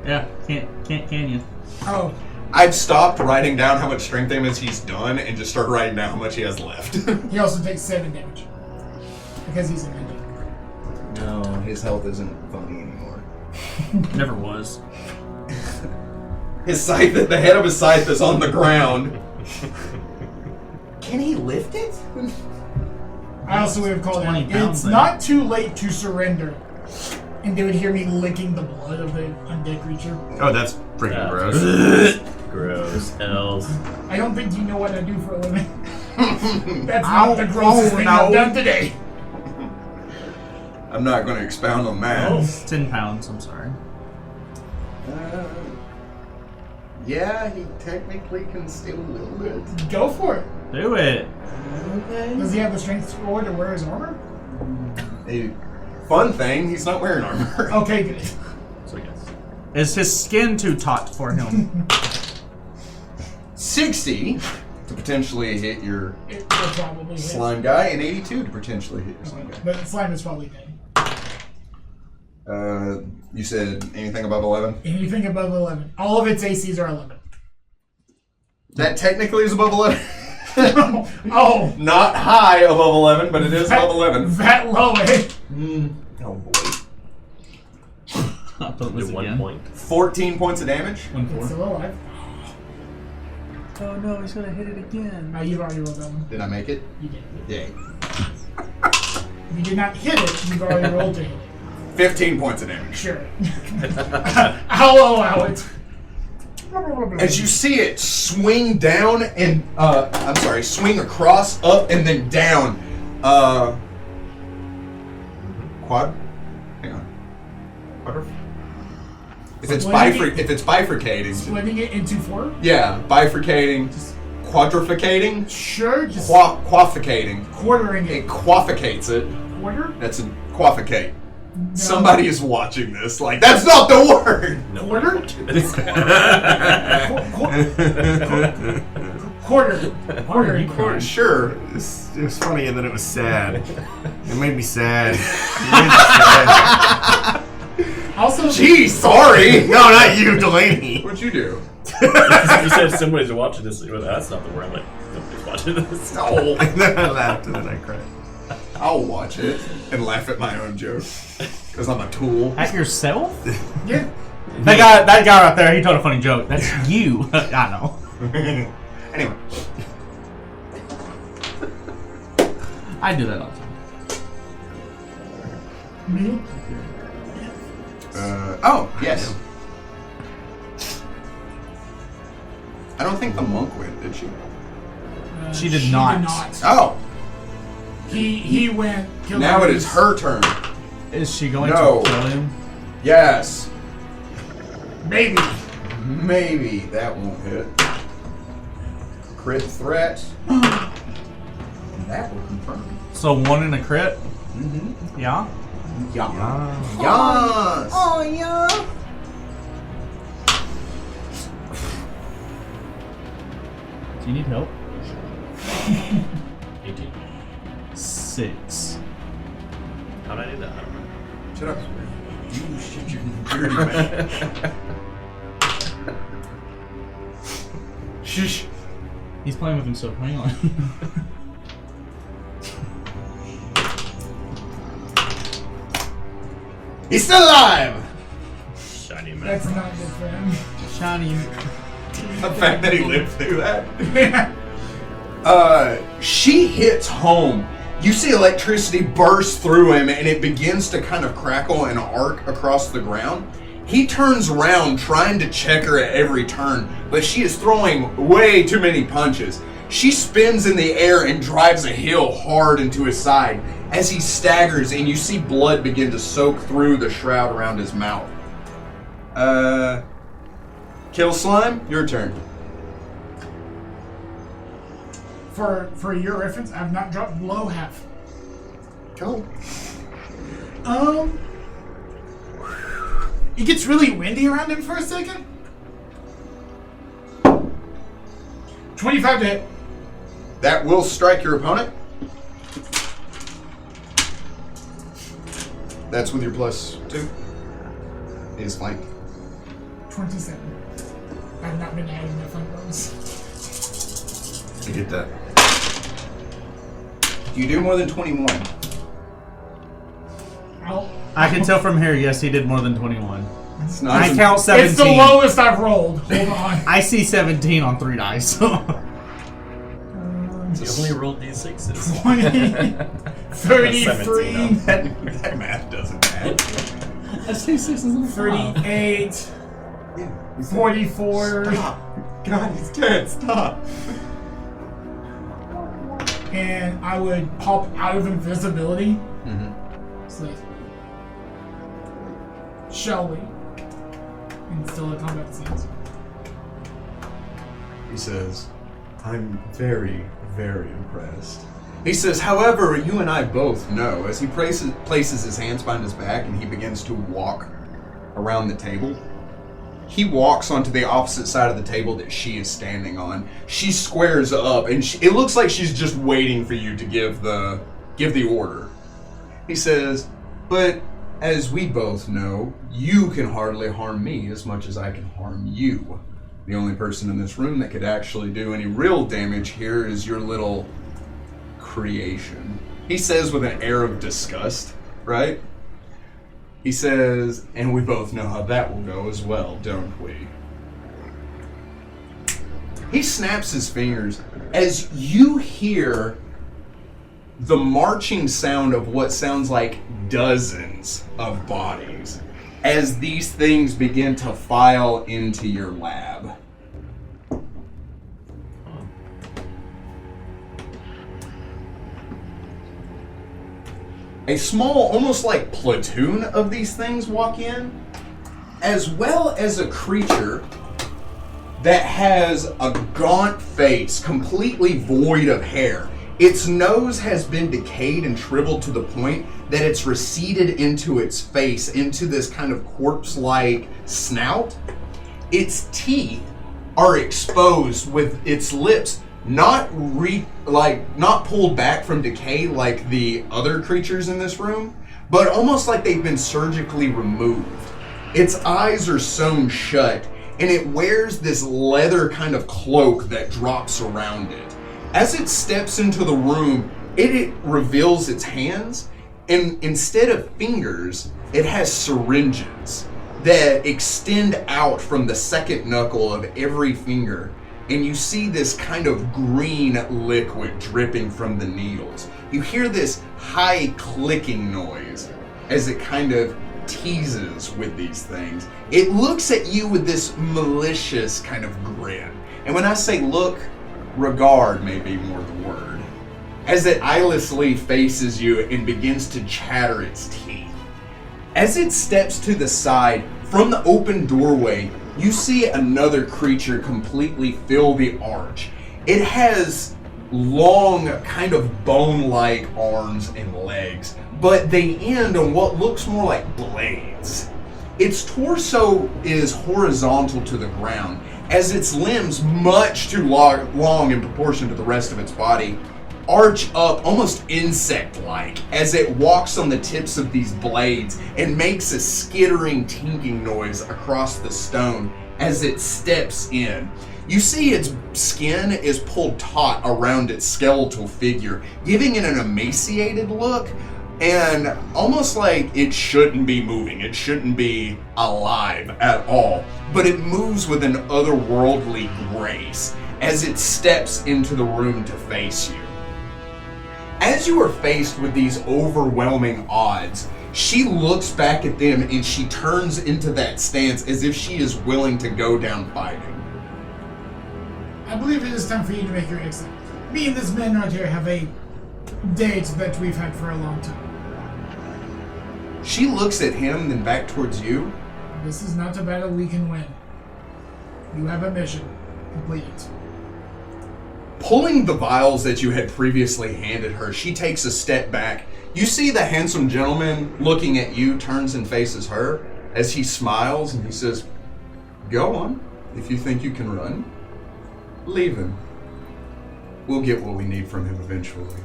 Yeah, can you? Oh, I've stopped writing down how much strength damage he's done and just started writing down how much he has left. he also takes 7 damage. Because he's a ninja. No, his health isn't funny anymore. Never was. His scythe, the head of his scythe is on the ground. Can he lift it? I also would have called 20 it. pounds It's then. not too late to surrender. And they would hear me licking the blood of the undead creature. Oh, that's freaking Yeah. gross. Gross. Hells. I don't think you know what I do for a living. That's not the grossest thing I've done today. I'm not going to expound on that. Oh. 10 pounds, I'm sorry. Yeah, he technically can still little bit. Go for it. Do it. Does he have the strength score to wear his armor? A fun thing, he's not wearing armor. Okay, good. So yes. Is his skin too taut for him? 60 to potentially hit your It will probably hit. slime guy, and 82 to potentially hit your slime guy. But slime is probably dead. You said anything above 11? Anything above 11. All of its ACs are 11. That technically is above 11. Oh! Not high above 11, but it is above 11. That low, eh? Oh boy. I'll put this Do 1 again. point. 14 points of damage. It's still alive. Oh no, he's gonna hit it again. You've already rolled that one. Did I make it? You did. Yay. If you did not hit it, you've already rolled to hit it. 15 points of damage. Sure. I'll allow it. As you see it swing down and, swing across, up, and then down. Quad? Hang on. Quadrif? If it's bifurcating. Splitting it into 4? Yeah, bifurcating. Quadrificating. Sure, just Quaficating. quartering It it. quaficates it. Quarter? That's a quaficate. No. Somebody is watching this. Like, that's not the word! No. Quarter? Quarter. Sure. It was funny, and then it was sad. It made me sad. Also, Gee, sorry! No, not you, Delaney. What'd you do? You said somebody's watching this. Well, that's not the word. I'm like, nobody's watching this. No. And then I laughed, and then I cried. I'll watch it and laugh at my own joke. Because I'm a tool. At yourself? yeah. That guy right there, he told a funny joke. That's you. I know. Anyway. I do that all the time. Me? Yes. I don't think the monk went, did she? She did not. Oh, He went. Killed now it him. is her turn. Is she going No. to kill him? Yes. Maybe. Maybe that won't hit. Crit threat. And that will confirm. So 1 in a crit? Mm-hmm. Yeah? Yeah. Yes. Oh, yeah. Do you need help? 18. 6. How'd I do that? I don't know. Shut up. You shit your dirty man. Shush. He's playing with himself. Hang on. He's still alive! Shiny man. That's not good for him. Shiny. The fact that he lived through that. She hits home. You see electricity burst through him and it begins to kind of crackle and arc across the ground. He turns around trying to check her at every turn, but she is throwing way too many punches. She spins in the air and drives a heel hard into his side as he staggers, and you see blood begin to soak through the shroud around his mouth. Kill Slime, your turn. For your reference, I've not dropped below half. Cool. It gets really windy around him for a second. 25 to hit. That will strike your opponent. That's with your +2. It is flank. 27. I've not been adding my flank bonus. I get that. Do you do more than 21? I can tell from here, yes, he did more than 21. It's not. I count 17. It's the lowest I've rolled. Hold on. I see 17 on 3 dice. You only rolled d6s. 20, 33, That math doesn't add. I see 6 and 38, 44, Stop. God, he's dead. Stop. and I would pop out of invisibility. It's like, shall we? And still a combat stance. He says, I'm very, very impressed. He says, however, you and I both know, as he places his hands behind his back and he begins to walk around the table, he walks onto the opposite side of the table that she is standing on. She squares up, and it looks like she's just waiting for you to give the order. He says, but as we both know, you can hardly harm me as much as I can harm you. The only person in this room that could actually do any real damage here is your little creation. He says with an air of disgust, right? He says, and we both know how that will go as well, don't we? He snaps his fingers as you hear the marching sound of what sounds like dozens of bodies as these things begin to file into your lab. A small, almost like platoon of these things walk in, as well as a creature that has a gaunt face, completely void of hair. Its nose has been decayed and shriveled to the point that it's receded into its face, into this kind of corpse-like snout. Its teeth are exposed with its lips not pulled back from decay like the other creatures in this room, but almost like they've been surgically removed. Its eyes are sewn shut, and it wears this leather kind of cloak that drops around it. As it steps into the room, it reveals its hands, and instead of fingers, it has syringes that extend out from the second knuckle of every finger, and you see this kind of green liquid dripping from the needles. You hear this high clicking noise as it kind of teases with these things. It looks at you with this malicious kind of grin. And when I say look, regard may be more the word. As it eyelessly faces you and begins to chatter its teeth. As it steps to the side, from the open doorway, you see another creature completely fill the arch. It has long, kind of bone-like arms and legs, but they end on what looks more like blades. Its torso is horizontal to the ground, as its limbs, much too long in proportion to the rest of its body, arch up almost insect-like as it walks on the tips of these blades and makes a skittering, tinking noise across the stone as it steps in. You see its skin is pulled taut around its skeletal figure, giving it an emaciated look, and almost like it shouldn't be moving. It shouldn't be alive at all. But it moves with an otherworldly grace as it steps into the room to face you. As you are faced with these overwhelming odds, she looks back at them and she turns into that stance as if she is willing to go down fighting. I believe it is time for you to make your exit. Me and this man right here have a date that we've had for a long time. She looks at him, then back towards you. This is not a battle we can win. You have a mission. Complete it. Pulling the vials that you had previously handed her, she takes a step back. You see the handsome gentleman looking at you, turns and faces her as he smiles and he says, "Go on. If you think you can run, leave him. We'll get what we need from him eventually."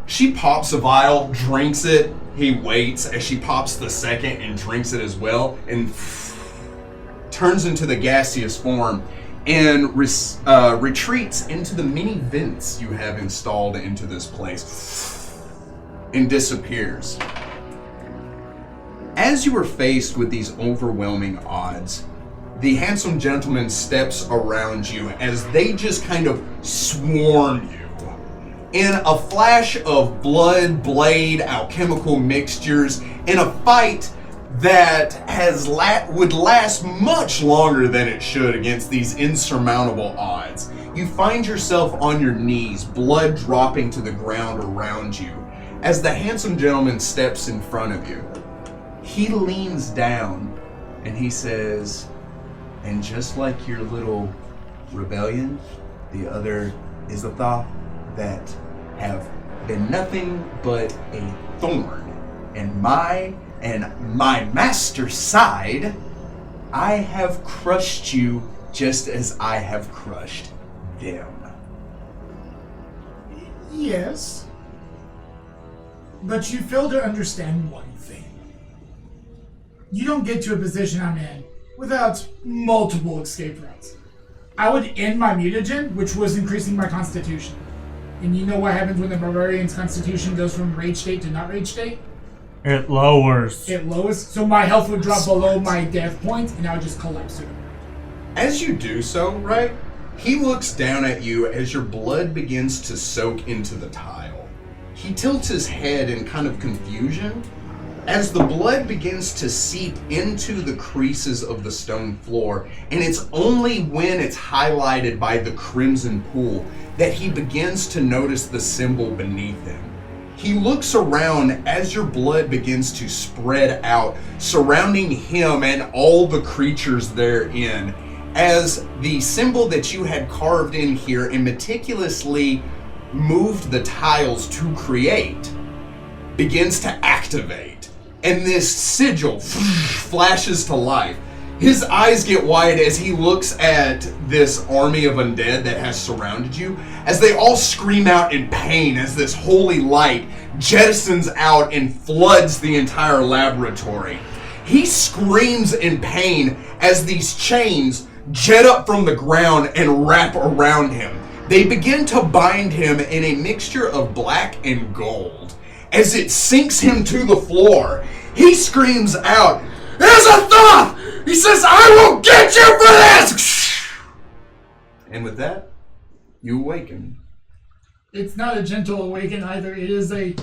She pops a vial, drinks it. He waits as she pops the second and drinks it as well, and turns into the gaseous form and retreats into the many vents you have installed into this place and disappears. As you are faced with these overwhelming odds, the handsome gentleman steps around you as they just kind of swarm you. In a flash of blood, blade, alchemical mixtures, in a fight that would last much longer than it should against these insurmountable odds, you find yourself on your knees, blood dropping to the ground around you, as the handsome gentleman steps in front of you. He leans down and he says, "And just like your little rebellion, the other Izatha that have been nothing but a thorn in my master's side, I have crushed you just as I have crushed them." Yes. But you fail to understand one thing. You don't get to a position I'm in without multiple escape routes. I would end my mutagen, which was increasing my constitution. And you know what happens when the barbarian's constitution goes from rage state to not rage state? It lowers. It lowers, so my health would drop below my death point, and I would just collapse to it. As you do so, right, he looks down at you as your blood begins to soak into the tile. He tilts his head in kind of confusion as the blood begins to seep into the creases of the stone floor, and it's only when it's highlighted by the crimson pool that he begins to notice the symbol beneath him. He looks around as your blood begins to spread out, surrounding him and all the creatures therein, as the symbol that you had carved in here and meticulously moved the tiles to create begins to activate. And this sigil flashes to life. His eyes get wide as he looks at this army of undead that has surrounded you, as they all scream out in pain as this holy light jettisons out and floods the entire laboratory. He screams in pain as these chains jet up from the ground and wrap around him. They begin to bind him in a mixture of black and gold. As it sinks him to the floor, he screams out, "There's a thought!" He says, "I will get you for this!" And with that, you awaken. It's not a gentle awaken either. It is a...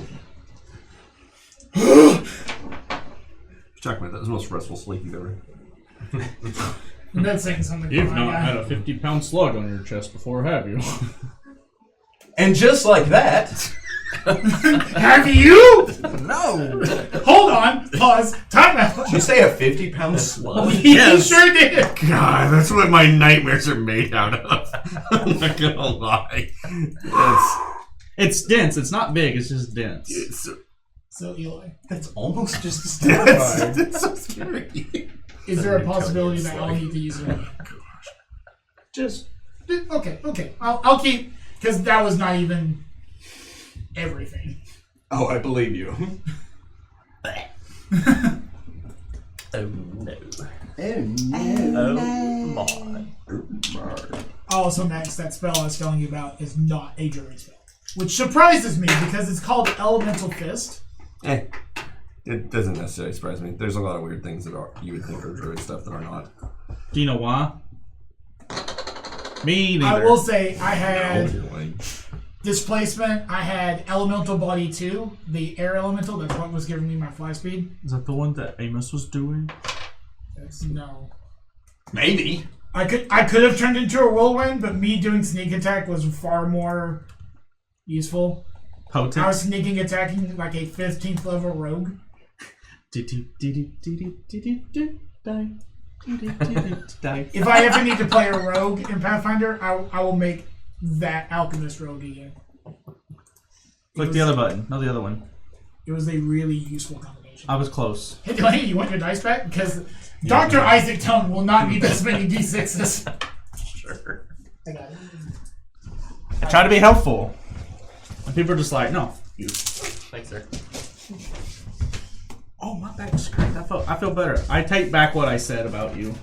Talk about that. That was the most restful sleep you've ever. And that's saying something. You've not had a 50-pound slug on your chest before, have you? And just like that... Have you? No! Hold on. Pause. Time out. Did you say a 50-pound slug? He sure did. God, that's what my nightmares are made out of. I'm not gonna lie. It's dense. It's not big. It's just dense. So, Eli, That's almost just as terrifying. That's so scary. is there a possibility that I'll need to use it? Just... Okay. I'll keep, because that was not even everything. Oh, I believe you. Oh no. Oh, my. Also, Max, that spell I was telling you about is not a druid spell. Which surprises me because it's called Elemental Fist. It doesn't necessarily surprise me. There's a lot of weird things that are you would think are druid stuff that are not. Do you know why? Me neither. I will say I had Like, displacement. I had Elemental Body 2, the air elemental. That's what was giving me my fly speed. Is that the one that Amos was doing? No. Maybe. I could have turned into a whirlwind, but me doing sneak attack was far more useful. Potent. I was sneaking attacking like a 15th level rogue. If I ever need to play a rogue in Pathfinder, I will make that alchemist rogue again. Click the other button. No, the other one. It was a really useful combination. I was close. Hey, Delaney, you want your dice back? Because Dr. Isaac Tongue will not need this many d6s. Sure. I got it. I try to be helpful. And people are just like, no. You. Thanks, sir. Oh, my back's cracked. I feel better. I take back what I said about you.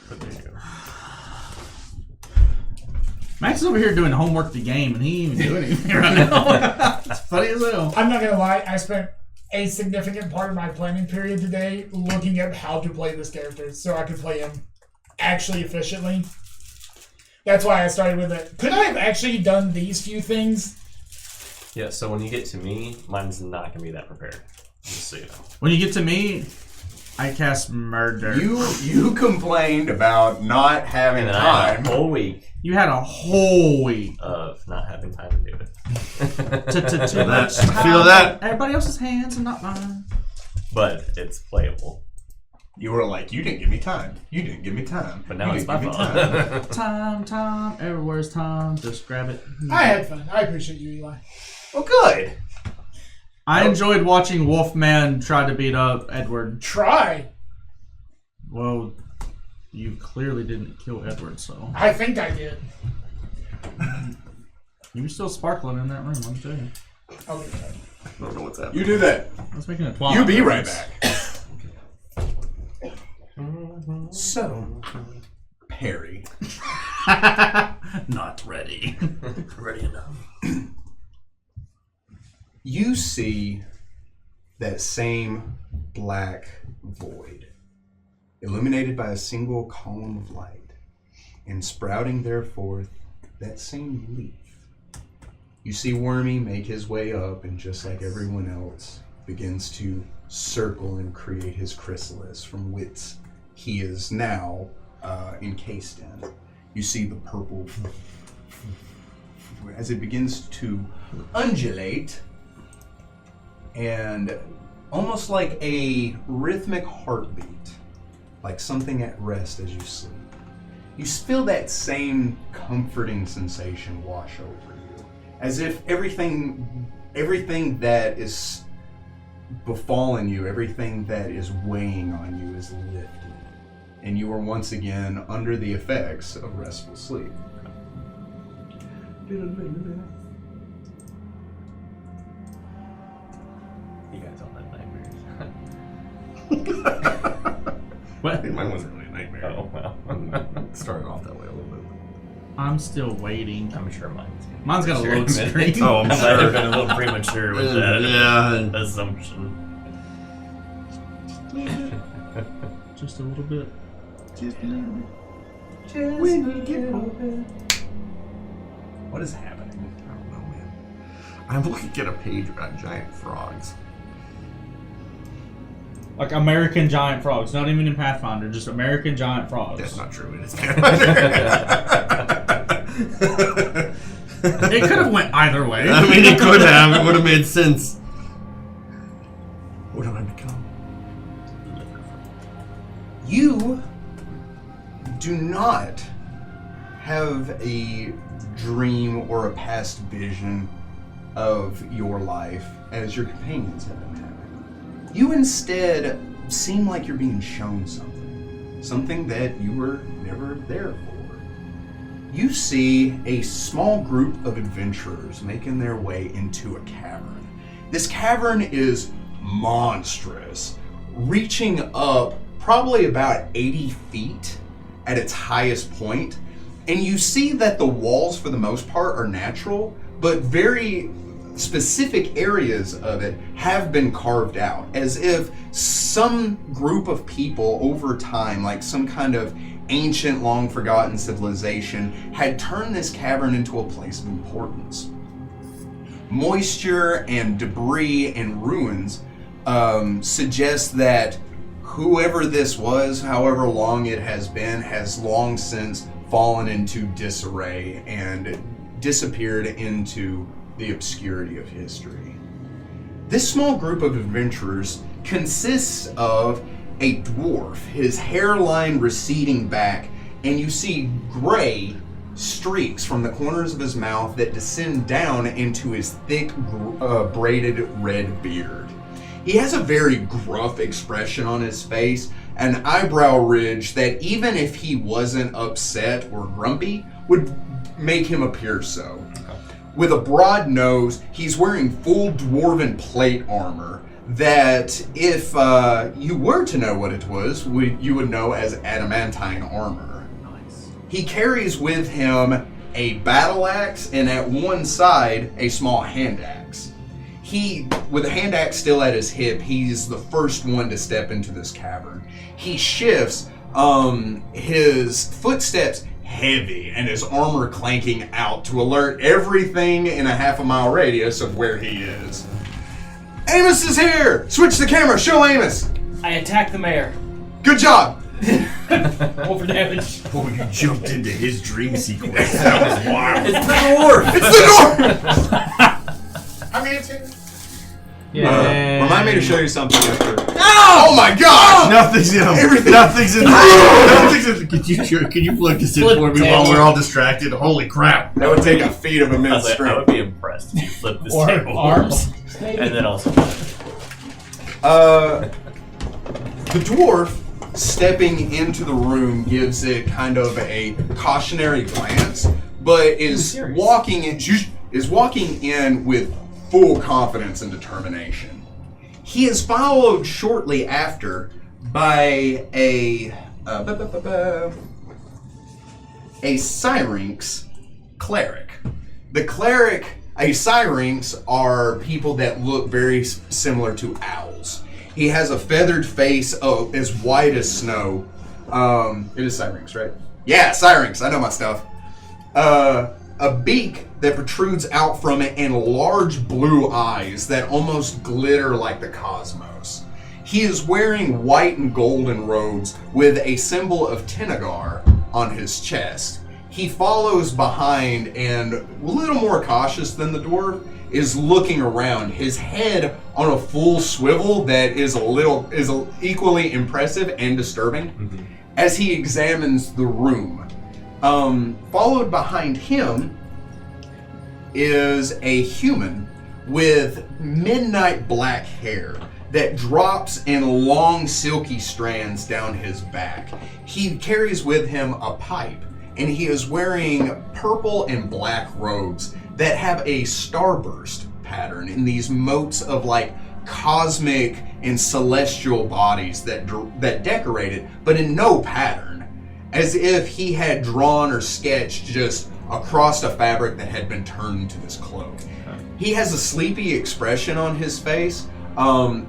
But there you go. Max is over here doing homework the game, and he ain't even doing anything right now. It's funny as hell. I'm not going to lie, I spent a significant part of my planning period today looking at how to play this character so I could play him actually efficiently. That's why I started with it. Could I have actually done these few things? Yeah, so when you get to me, mine's not going to be that prepared. Just so you know. When you get to me, I cast murder. You complained about not having And then I had time. a whole week You had a whole week. of not having time to do it. Feel that? Everybody else's hands and not mine. But it's playable. You were like, you didn't give me time. You didn't give me time. But now You it's my didn't give me fault. Time, everywhere's time. Just grab it. I had fun. I appreciate you, Eli. Well, good. I enjoyed watching Wolfman try to beat up Edward. Try. Well, you clearly didn't kill Edward, so. I think I did. You were still sparkling in that room, let me tell you. Okay. I don't know what's happening. You do that. I was making a twat. You be right back. So, Perry. Not ready. Ready enough. You see that same black void, illuminated by a single column of light, and sprouting thereforth that same leaf. You see Wormy make his way up, and just like everyone else, begins to circle and create his chrysalis from which he is now encased in. You see the purple as it begins to undulate, and almost like a rhythmic heartbeat, like something at rest as you sleep. You feel that same comforting sensation wash over you, as if everything that is befallen you, everything that is weighing on you is lifted, and you are once again under the effects of restful sleep. You guys all had nightmares. What? I think mine wasn't really a nightmare. Oh, well. It started off that way a little bit. I'm still waiting. I'm sure mine's Mine's got a load screen. Oh, I'm I might sure. have been a little premature with that Yeah. assumption. Just a little bit. What is happening? I don't know, man. I'm looking at a page about giant frogs. Like American giant frogs. Not even in Pathfinder, just American giant frogs. That's not true. It is. It could have went either way. I mean, it could have. It would have made sense. What do I become? You do not have a dream or a past vision of your life as your companions have been having. You instead seem like you're being shown something that you were never there for. You see a small group of adventurers making their way into a cavern. This cavern is monstrous, reaching up probably about 80 feet at its highest point. And you see that the walls, for the most part, are natural, but very specific areas of it have been carved out, as if some group of people over time, like some kind of ancient, long-forgotten civilization, had turned this cavern into a place of importance. Moisture and debris and ruins suggest that whoever this was, however long it has been, has long since fallen into disarray and disappeared into the obscurity of history. This small group of adventurers consists of a dwarf, his hairline receding back, and you see gray streaks from the corners of his mouth that descend down into his thick, braided red beard. He has a very gruff expression on his face, an eyebrow ridge that even if he wasn't upset or grumpy, would make him appear so. With a broad nose, he's wearing full dwarven plate armor that, if you were to know what it was, you would know as adamantine armor. Nice. He carries with him a battle axe and at one side a small hand axe. With a hand axe still at his hip, he's the first one to step into this cavern. He shifts, his footsteps heavy and his armor clanking out to alert everything in a half-a-mile radius of where he is. Amos is here! Switch the camera, show Amos! I attacked the mayor. Good job! Roll for damage. Oh, you jumped into his dream sequence. That was wild. It's the dwarf. It's the dwarf! I'm answering. Remind me to show you something after. Oh my gosh! Nothing's in him. Everything. Nothing's in him. Can you plug this in Flip for me table. while we're all distracted? Holy crap. That would take a feat of I immense was like, I would strength. be impressed if you flipped this Or table. arms. And then also. The dwarf stepping into the room gives it kind of a cautionary glance, but is walking in with full confidence and determination. He is followed shortly after by a Syrinx cleric. Syrinx are people that look very similar to owls. He has a feathered face as white as snow. It is Syrinx, right? Yeah, Syrinx. I know my stuff. A beak that protrudes out from it and large blue eyes that almost glitter like the cosmos. He is wearing white and golden robes with a symbol of Tenagar on his chest. He follows behind and, a little more cautious than the dwarf, is looking around, his head on a full swivel that is equally impressive and disturbing as he examines the room. Followed behind him is a human with midnight black hair that drops in long silky strands down his back. He carries with him a pipe, and he is wearing purple and black robes that have a starburst pattern in these motes of like cosmic and celestial bodies that decorate it, but in no pattern, as if he had drawn or sketched just across a fabric that had been turned into this cloak. He has a sleepy expression on his face,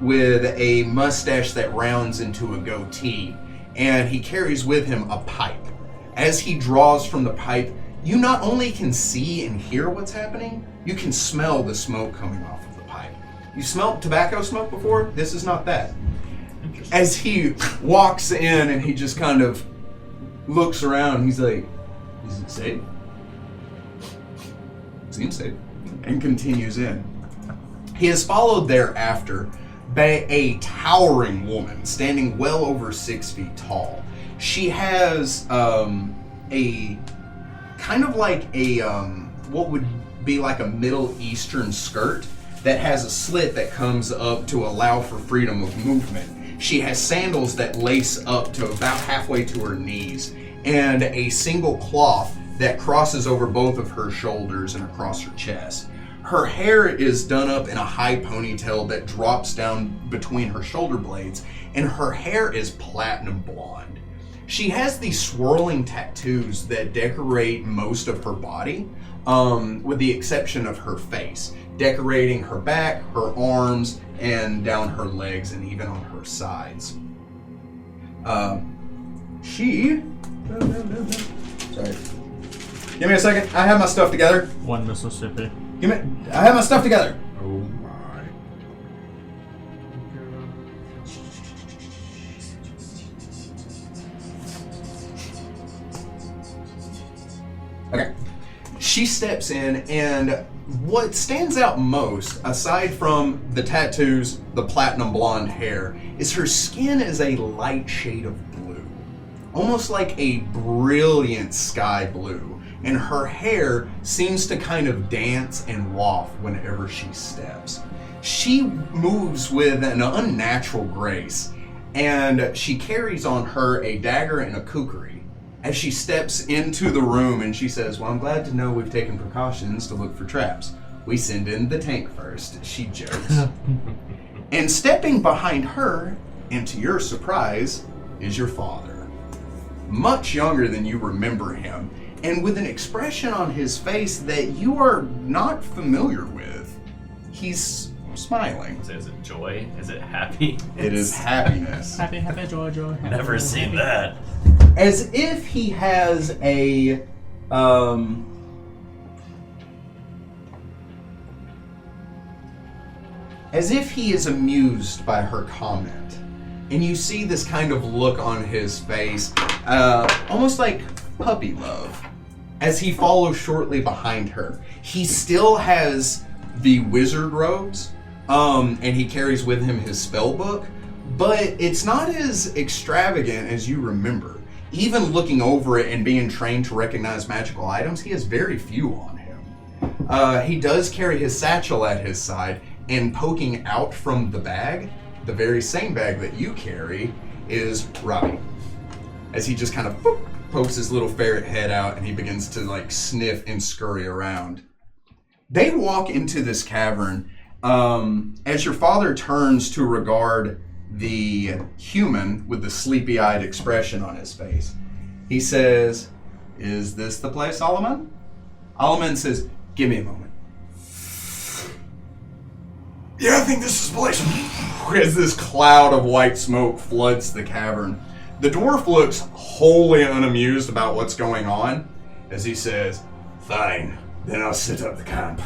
with a mustache that rounds into a goatee, and he carries with him a pipe. As he draws from the pipe, you not only can see and hear what's happening, you can smell the smoke coming off of the pipe. You smelled tobacco smoke before? This is not that. As he walks in and he just kind of looks around, he's like, is it safe? Seems safe. And continues in. He is followed thereafter by a towering woman standing well over 6 feet tall. She has a kind of like a what would be like a Middle Eastern skirt that has a slit that comes up to allow for freedom of movement. She has sandals that lace up to about halfway to her knees, and a single cloth that crosses over both of her shoulders and across her chest. Her hair is done up in a high ponytail that drops down between her shoulder blades, and her hair is platinum blonde. She has these swirling tattoos that decorate most of her body, with the exception of her face, decorating her back, her arms, and down her legs, and even on her sides. Sorry. Give me a second. I have my stuff together. One Mississippi. I have my stuff together. Oh my. Okay. She steps in, and what stands out most, aside from the tattoos, the platinum blonde hair, is her skin is a light shade of blue. Almost like a brilliant sky blue. And her hair seems to kind of dance and waft whenever she steps. She moves with an unnatural grace, and she carries on her a dagger and a kukri. As she steps into the room and she says, "Well, I'm glad to know we've taken precautions to look for traps. We send in the tank first," she jokes. And stepping behind her, and to your surprise, is your father. Much younger than you remember him, and with an expression on his face that you are not familiar with. He's smiling. So is it joy? Is it happy? It is happiness. Happy, joy. Never seen that. As if he has a as if he is amused by her comment. And you see this kind of look on his face, almost like puppy love, as he follows shortly behind her. He still has the wizard robes, and he carries with him his spell book, but it's not as extravagant as you remember. Even looking over it and being trained to recognize magical items, he has very few on him. He does carry his satchel at his side, and poking out from the bag, the very same bag that you carry, is Robbie. As he just kind of pokes his little ferret head out, and he begins to like sniff and scurry around. They walk into this cavern. As your father turns to regard the human with the sleepy-eyed expression on his face, he says, "Is this the place, Alaman?" Alaman says, "Give me a moment." "Yeah, I think this is the place." As this cloud of white smoke floods the cavern, the dwarf looks wholly unamused about what's going on, as he says, "Fine, then I'll set up the camp."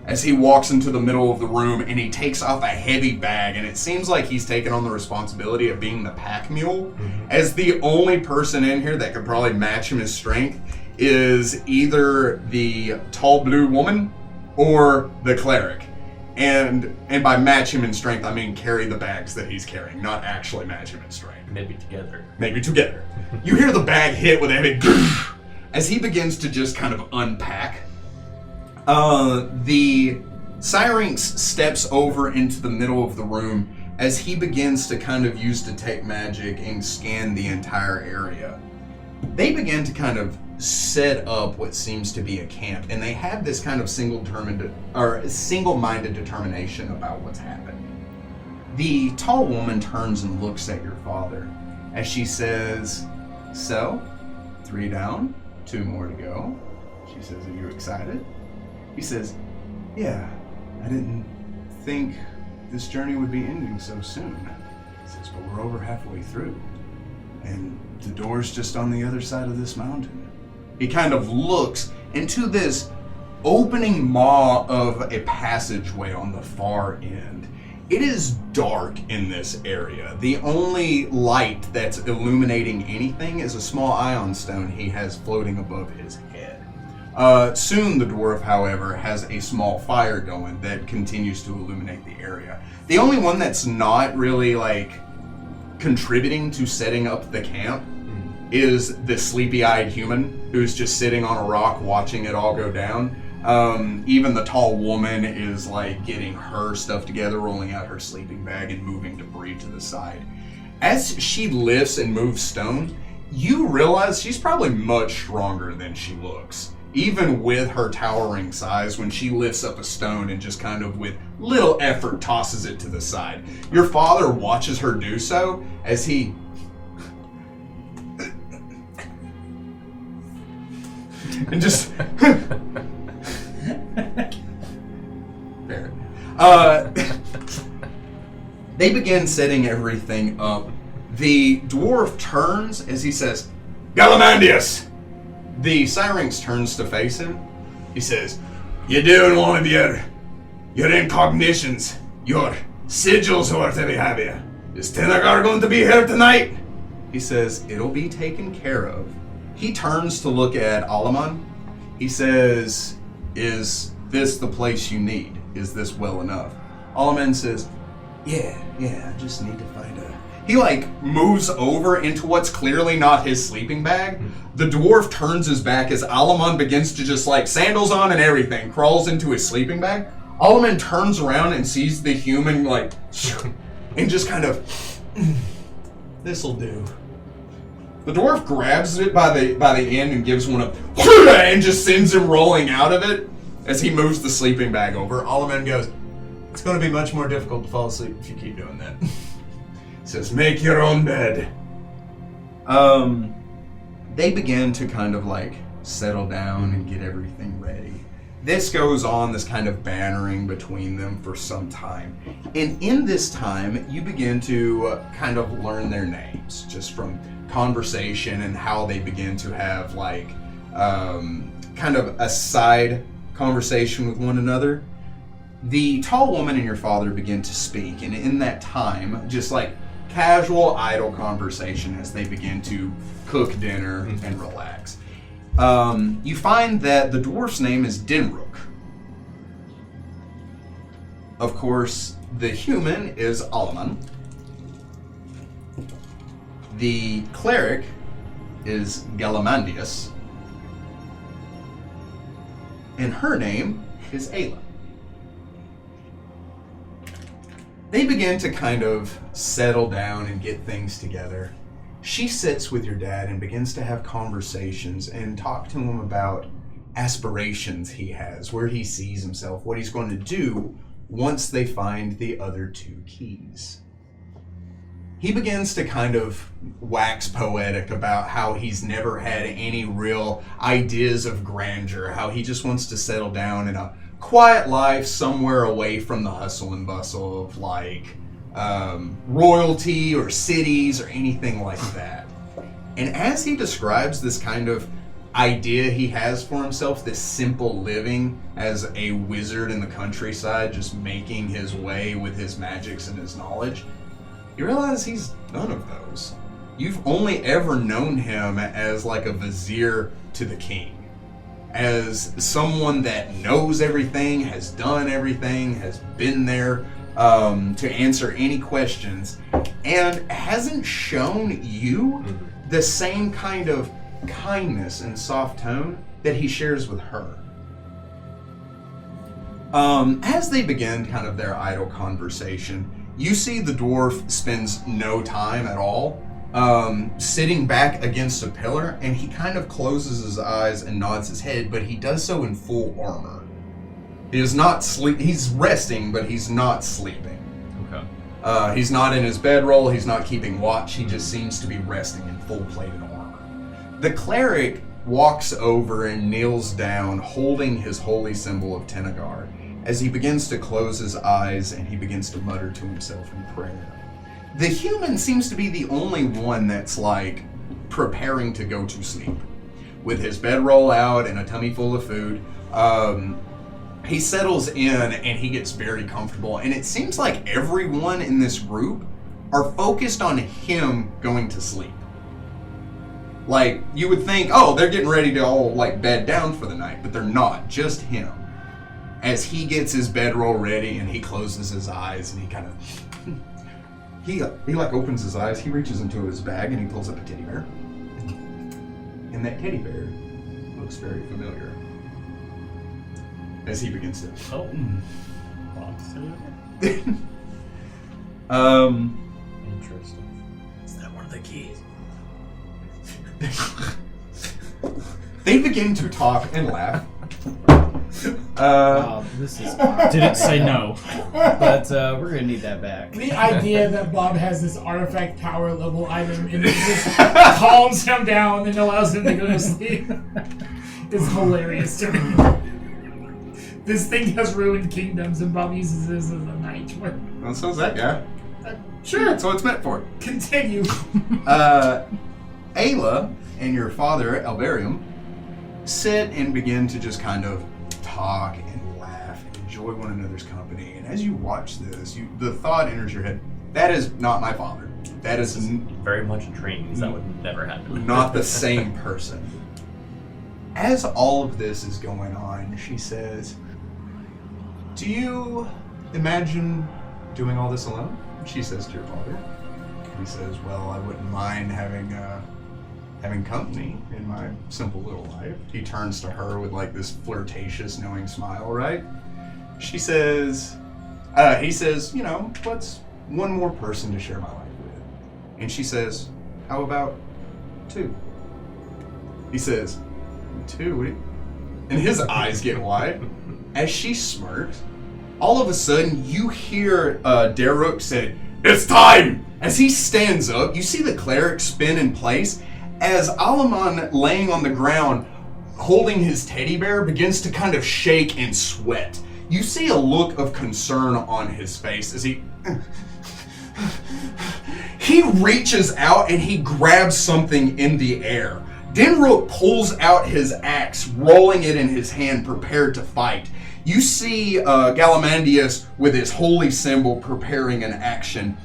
As he walks into the middle of the room and he takes off a heavy bag, and it seems like he's taken on the responsibility of being the pack mule, as the only person in here that could probably match him in strength is either the tall blue woman or the cleric. And by match him in strength, I mean carry the bags that he's carrying, not actually match him in strength. Maybe together. Maybe together. You hear the bag hit with a heavy as he begins to just kind of unpack. The Syrinx steps over into the middle of the room as he begins to kind of use detect magic and scan the entire area. They begin to kind of set up what seems to be a camp, and they have this kind of single-minded determination about what's happening. The tall woman turns and looks at your father as she says, "So, 3 down, 2 more to go." She says, "Are you excited?" He says, "Yeah, I didn't think this journey would be ending so soon." He says, "But we're over halfway through, and the door's just on the other side of this mountain." He kind of looks into this opening maw of a passageway on the far end. It is dark in this area. The only light that's illuminating anything is a small ion stone he has floating above his head. Soon the dwarf, however, has a small fire going that continues to illuminate the area. The only one that's not really contributing to setting up the camp is the sleepy-eyed human who's just sitting on a rock watching it all go down. Even the tall woman is getting her stuff together, rolling out her sleeping bag and moving debris to the side. As she lifts and moves stone, you realize she's probably much stronger than she looks. even with her towering size, when she lifts up a stone and just kind of with little effort tosses it to the side. Your father watches her do so as he... and just... Fair. They begin setting everything up. The dwarf turns as he says, Galamandius! The Syrinx turns to face him. He says, you're doing one of your incognitions, your sigils, or whatever you have here. Is Tenagar going to be here tonight? He says, it'll be taken care of. He turns to look at Alaman. He says, is this the place you need? Is this well enough? Alaman says, yeah, I just need to find a... He, moves over into what's clearly not his sleeping bag. The dwarf turns his back as Alaman begins to just, sandals on and everything, crawls into his sleeping bag. Alaman turns around and sees the human, and just kind of, this'll do. The dwarf grabs it by the end and gives one a, and just sends him rolling out of it as he moves the sleeping bag over. Alaman goes, it's going to be much more difficult to fall asleep if you keep doing that. Says, make your own bed. They begin to kind of settle down and get everything ready. This goes on, this kind of bantering between them for some time. And in this time, you begin to kind of learn their names, just from conversation and how they begin to have kind of a side conversation with one another. The tall woman and your father begin to speak, and in that time, just casual, idle conversation as they begin to cook dinner and relax. You find that the dwarf's name is Dinrook. Of course, the human is Alaman. The cleric is Galamandius. And her name is Ayla. They begin to kind of settle down and get things together. She sits with your dad and begins to have conversations and talk to him about aspirations he has, where he sees himself, what he's going to do once they find the other two keys. He begins to kind of wax poetic about how he's never had any real ideas of grandeur, how he just wants to settle down in a quiet life somewhere away from the hustle and bustle of royalty or cities or anything like that. And as he describes this kind of idea he has for himself, this simple living as a wizard in the countryside, just making his way with his magics and his knowledge, you realize he's none of those. You've only ever known him as a vizier to the king. As someone that knows everything, has done everything, has been there to answer any questions, and hasn't shown you the same kind of kindness and soft tone that he shares with her. As they begin kind of their idle conversation, you see the dwarf spends no time at all sitting back against a pillar, and he kind of closes his eyes and nods his head, but he does so in full armor. He is not sleep. He's resting, but he's not sleeping. Okay. He's not in his bedroll. He's not keeping watch. He just seems to be resting in full plated armor. The cleric walks over and kneels down, holding his holy symbol of Tenagar, as he begins to close his eyes and he begins to mutter to himself in prayer. The human seems to be the only one that's preparing to go to sleep. With his bedroll out and a tummy full of food, he settles in and he gets very comfortable. And it seems like everyone in this group are focused on him going to sleep. You would think, oh, they're getting ready to all bed down for the night, but they're not, just him. As he gets his bedroll ready and he closes his eyes and he kind of... He opens his eyes, he reaches into his bag, and he pulls up a teddy bear. And that teddy bear looks very familiar. As he begins to... Oh. Interesting. Is that one of the keys? They begin to talk and laugh. This is. Didn't say no. But we're gonna need that back. The idea that Bob has this artifact power level item and it just calms him down and allows him to go to sleep is hilarious to me. This thing has ruined kingdoms and Bob uses this as a night. Well, so's that guy. Sure, That's what it's meant for. continue. Ayla and your father, Alberium, sit and begin to just kind of talk and laugh and enjoy one another's company. And as you watch this, the thought enters your head, that is not my father. That is Very much in dreams. That would never happen. not the same person. As all of this is going on, she says, do you imagine doing all this alone? She says to your father. He says, well, I wouldn't mind having company in my simple little life. He turns to her with like this flirtatious, knowing smile, right? He says, you know, what's one more person to share my life with? And she says, how about 2? He says, 2? What do you... And his eyes get wide. As she smirks, all of a sudden you hear Daruk say, it's time! As he stands up, you see the cleric spin in place as Alaman, laying on the ground, holding his teddy bear, begins to kind of shake and sweat. You see a look of concern on his face as he reaches out and he grabs something in the air. Denrook pulls out his axe, rolling it in his hand, prepared to fight. You see Galamandius with his holy symbol preparing an action.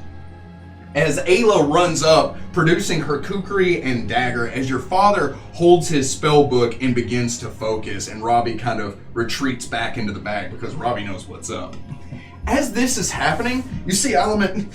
As Ayla runs up, producing her kukri and dagger, as your father holds his spell book and begins to focus, and Robbie kind of retreats back into the bag because Robbie knows what's up. As this is happening, you see Element...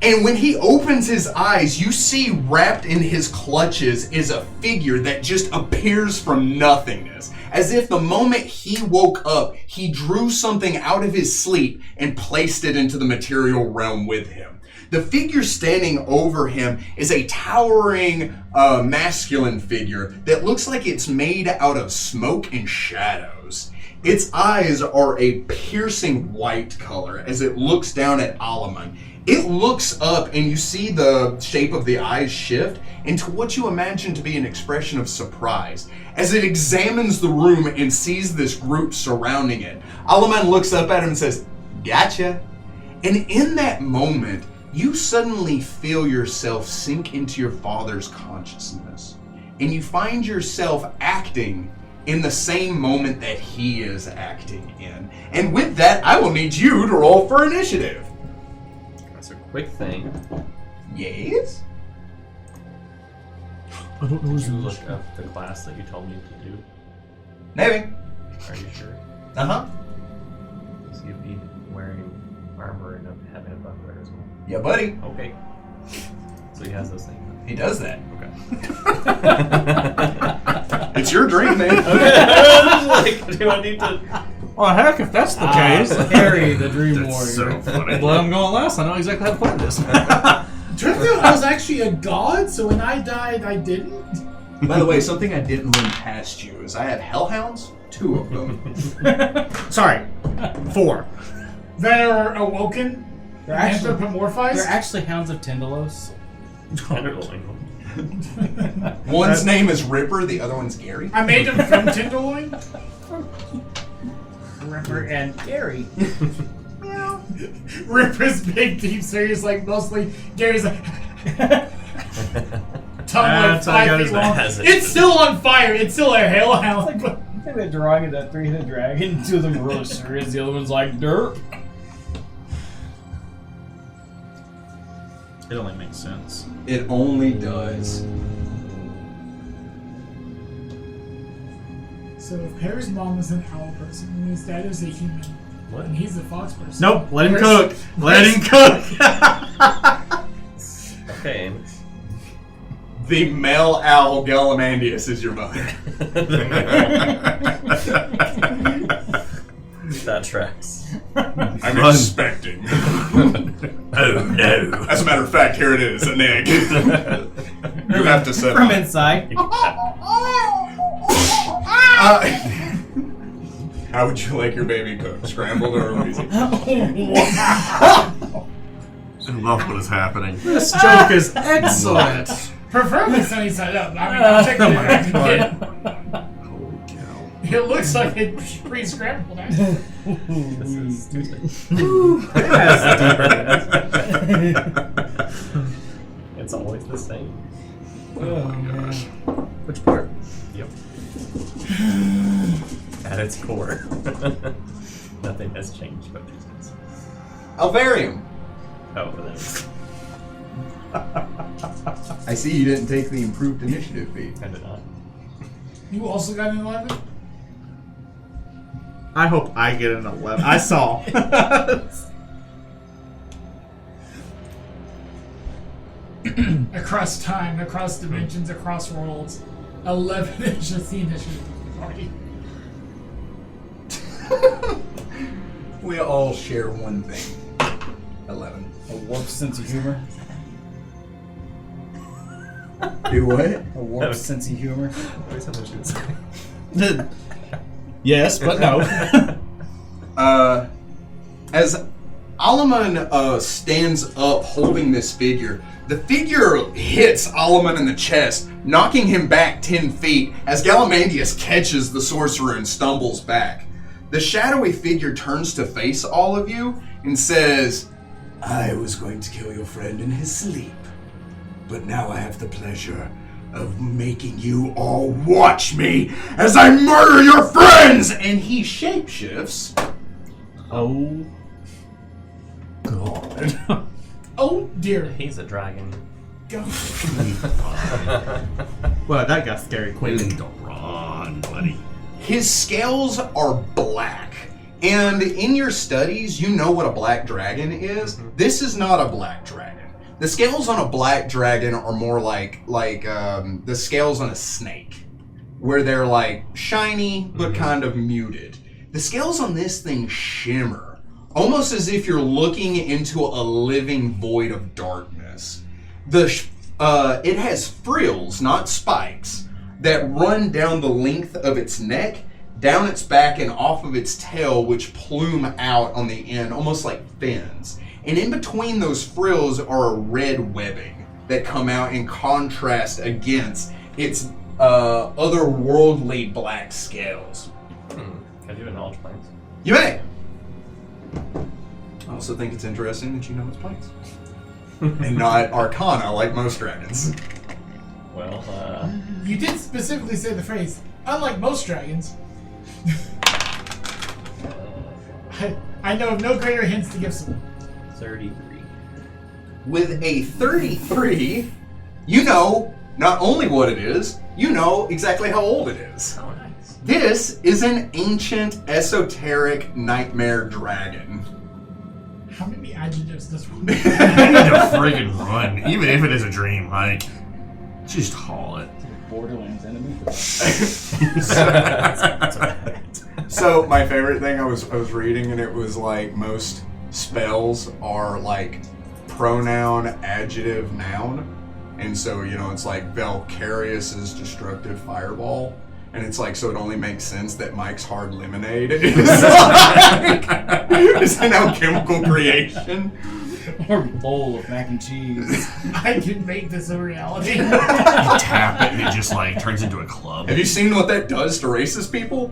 And when he opens his eyes, you see wrapped in his clutches is a figure that just appears from nothingness. As if the moment he woke up, he drew something out of his sleep and placed it into the material realm with him. The figure standing over him is a towering masculine figure that looks like it's made out of smoke and shadows. Its eyes are a piercing white color as it looks down at Alaman. It looks up and you see the shape of the eyes shift into what you imagine to be an expression of surprise. As it examines the room and sees this group surrounding it, Alaman looks up at him and says, gotcha. And in that moment, you suddenly feel yourself sink into your father's consciousness. And you find yourself acting in the same moment that he is acting in. And with that, I will need you to roll for initiative. That's a quick thing. Yes? I don't know Did you look up the class that you told me to do? Maybe. Are you sure? Uh-huh. Is he be wearing armor and having a buckler as well? Yeah, buddy. Okay. So he has those things. He does that. Okay. It's your dream, man. Like, do I need to? Well, heck, if that's the case. Harry, the Dream Warrior. So funny. Well, I'm going last. I know exactly how to play this. Turns out I was actually a god, so when I died, I didn't. By the way, something I didn't run past you is I have hellhounds, 2 of them. Sorry, 4. That are awoken, They're actually, anthropomorphized. they're actually Hounds of Tindalos. One's name is Ripper, the other one's Gary. I made them from Tenderloin. Ripper and Gary. Ripper's big, deep, serious, like mostly. Gary's like tongue like That's how I 5 got feet his long. ass. It's still on fire. It's still a hellhound. I think they're drawing it that 3-headed dragon. 2 of them are really serious. The other one's like dirt. It only makes sense. It only does. So if Perry's mom is an owl person and his dad is a human, What? and he's a fox person. Nope, let him where's- cook. Let him cook. Okay. The male owl Galamandius is your mother. That tracks. I'm expecting. Oh no. As a matter of fact, here it is, an egg. You have to set from up. inside. How would you like your baby cooked? Scrambled or easy? I love what is happening. This joke is excellent. Preferably sunny side up. I mean, I'll take it. Holy cow. It looks like it's pre-scrambled. This is stupid. It's always the same. Oh man. Which part? Yep. At its core. Nothing has changed but distance. Alvarium. Oh, but then I see you didn't take the improved initiative feat. I did not. You also got an 11? I hope I get an 11. I saw. Across time, across dimensions, across worlds. 11 is just the initiative party. We all share one thing. 11. A warped sense of humor. Do what? A warped sense of humor. Always have what you would say. Yes, but no. As Alaman stands up holding this figure, the figure hits Alaman in the chest, knocking him back 10 feet as Galamandius catches the sorcerer and stumbles back. The shadowy figure turns to face all of you and says, I was going to kill your friend in his sleep, but now I have the pleasure of making you all watch me as I murder your friends! And he shapeshifts. Oh. God. Oh dear. He's a dragon. Go. Well, that got scary quick. Don't run, buddy. His scales are black. And in your studies, you know what a black dragon is. This is not a black dragon. The scales on a black dragon are more like the scales on a snake, where they're like shiny but kind of muted. The scales on this thing shimmer, almost as if you're looking into a living void of darkness. It has frills, not spikes, that run down the length of its neck, down its back, and off of its tail, which plume out on the end, almost like fins. And in between those frills are a red webbing that come out in contrast against its otherworldly black scales. Can I do a knowledge plans? You may! I also think it's interesting that you know it's planes. And not arcana like most dragons. Well, You did specifically say the phrase, unlike most dragons. I know of no greater hints to give someone. 33. With a 33, you know not only what it is, you know exactly how old it is. Oh, nice. This is an ancient, esoteric nightmare dragon. How many adjectives does one? You need to friggin' run, even if it is a dream. Like, just haul it. Borderlands enemy. So my favorite thing I was reading, and it was like most spells are like pronoun, adjective, noun, and so it's like Valkyrius's destructive fireball, and it's like so it only makes sense that Mike's hard lemonade is like is an alchemical creation. Or bowl of mac and cheese. I can make this a reality. You tap it and it just like turns into a club. Have you seen what that does to racist people?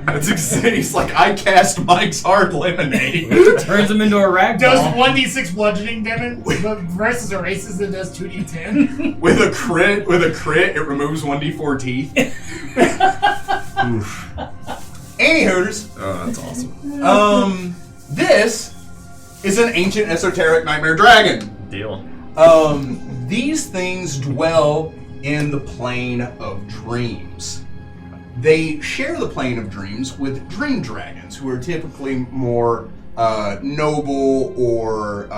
That's exactly. He's like, I cast Mike's hard lemonade. Turns him into a rag Does doll. 1d6 bludgeoning damage, but versus a racist it does 2d10. With a crit, it removes 1d4 teeth. Oof. Anyhooters, Oh, that's awesome. this is an ancient esoteric nightmare dragon. Deal. These things dwell in the plane of dreams. They share the plane of dreams with dream dragons, who are typically more noble or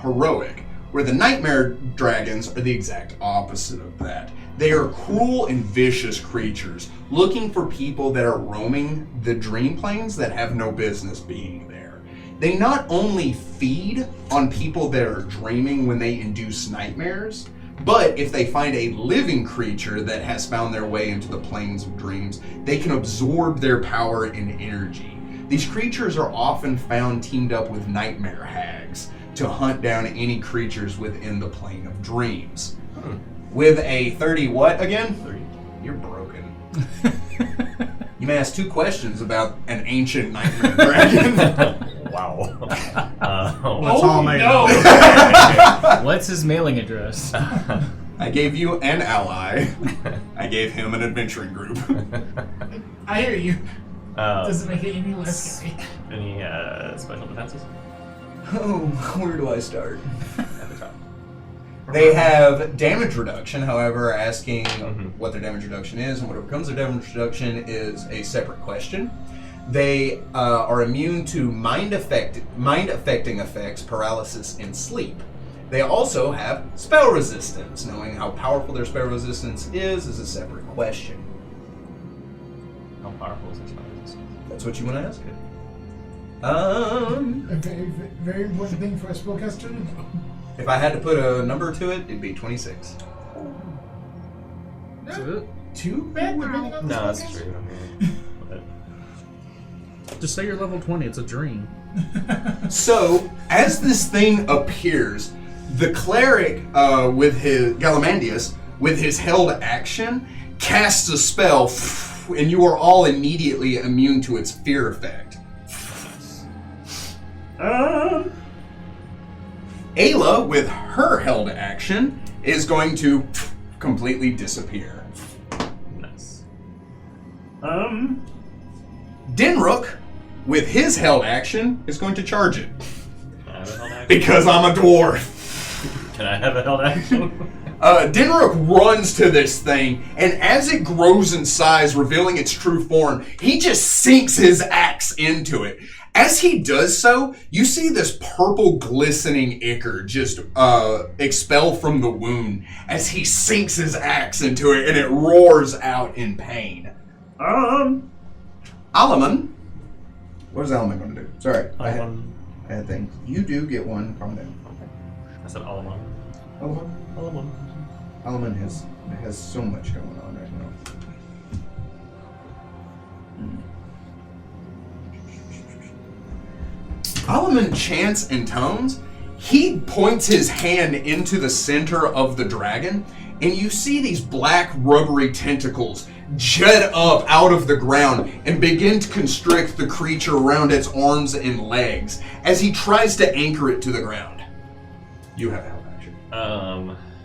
heroic, where the nightmare dragons are the exact opposite of that. They are cruel and vicious creatures, looking for people that are roaming the dream planes that have no business being there. They not only feed on people that are dreaming when they induce nightmares, but if they find a living creature that has found their way into the planes of dreams, they can absorb their power and energy. These creatures are often found teamed up with nightmare hags to hunt down any creatures within the plane of dreams. With a 30 what again? 30. You're broken. You may ask 2 questions about an ancient nightmare dragon. Wow. That's all made no. What's his mailing address? I gave you an ally. I gave him an adventuring group. I hear you. Doesn't make it any less scary. Any special defenses? Oh, where do I start? At the top. They have damage reduction, however, asking what their damage reduction is and what becomes their damage reduction is a separate question. They are immune to mind-affecting effects, paralysis, and sleep. They also have spell resistance. Knowing how powerful their spell resistance is a separate question. How powerful is this spell resistance? That's what you want to ask it. A very, very important thing for a spellcaster to know. If I had to put a number to it, it'd be 26. That's it. Too bad, depending on the No, that's spellcaster. true. But Just say you're level 20. It's a dream. So, as this thing appears, the cleric with his Galamandius, with his held action, casts a spell, and you are all immediately immune to its fear effect. Ayla, with her held action, is going to completely disappear. nice. Dinrook, with his held action, is going to charge it. Can I have a held action? Because I'm a dwarf. Can I have a held action? Dinrook runs to this thing, and as it grows in size, revealing its true form, he just sinks his axe into it. As he does so, you see this purple glistening ichor just expel from the wound as he sinks his axe into it, and it roars out in pain. Alaman. What is Alaman going to do? Sorry, I had things. You do get one. Calm down. I said Alaman. Alaman has so much going on right now. Alaman chants and tones. He points his hand into the center of the dragon, and you see these black rubbery tentacles jet up out of the ground and begin to constrict the creature around its arms and legs as he tries to anchor it to the ground. You have a held action.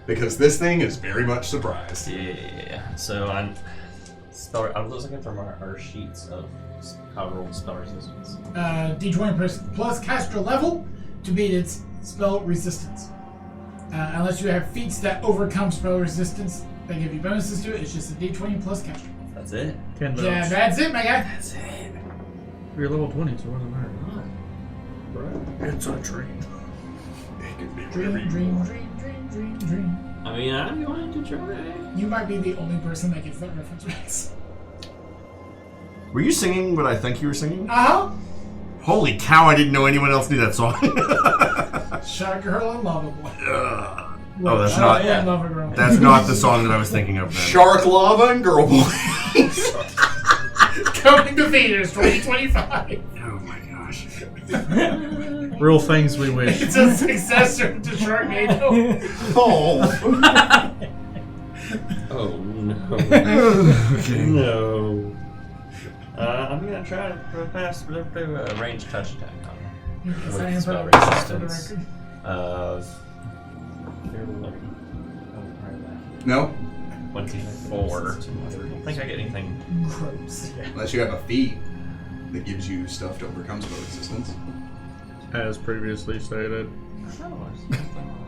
Because this thing is very much surprised. Yeah. So I was looking for our sheets of how to roll spell resistance. D20 plus caster level to beat its spell resistance. Unless you have feats that overcome spell resistance that give you bonuses to it, it's just a D20 plus caster. That's it. 10 votes. Yeah, that's it, my guy. That's it. You're level 20, so it doesn't matter. Right. It's a dream. Dream. I mean, I'm going to try. You might be the only person that gets that reference right. Were you singing what I think you were singing? Uh-huh. Holy cow, I didn't know anyone else knew that song. Shark Girl and Lava Boy. Oh, that's not and Lava Girl. that's not the song that I was thinking of then. Shark Lava and Girl Boy. Coming to theaters 2025. Oh my gosh. Real things we wish. It's a successor to Sharknado. Oh. Oh no. Okay. No. I'm gonna try to pass through a ranged touch attack on her. Yes, With I am spell for the resistance. record. Of. No? 24. I don't think I get anything. Gross. Unless you have a feat that gives you stuff to overcome spell resistance. As previously stated.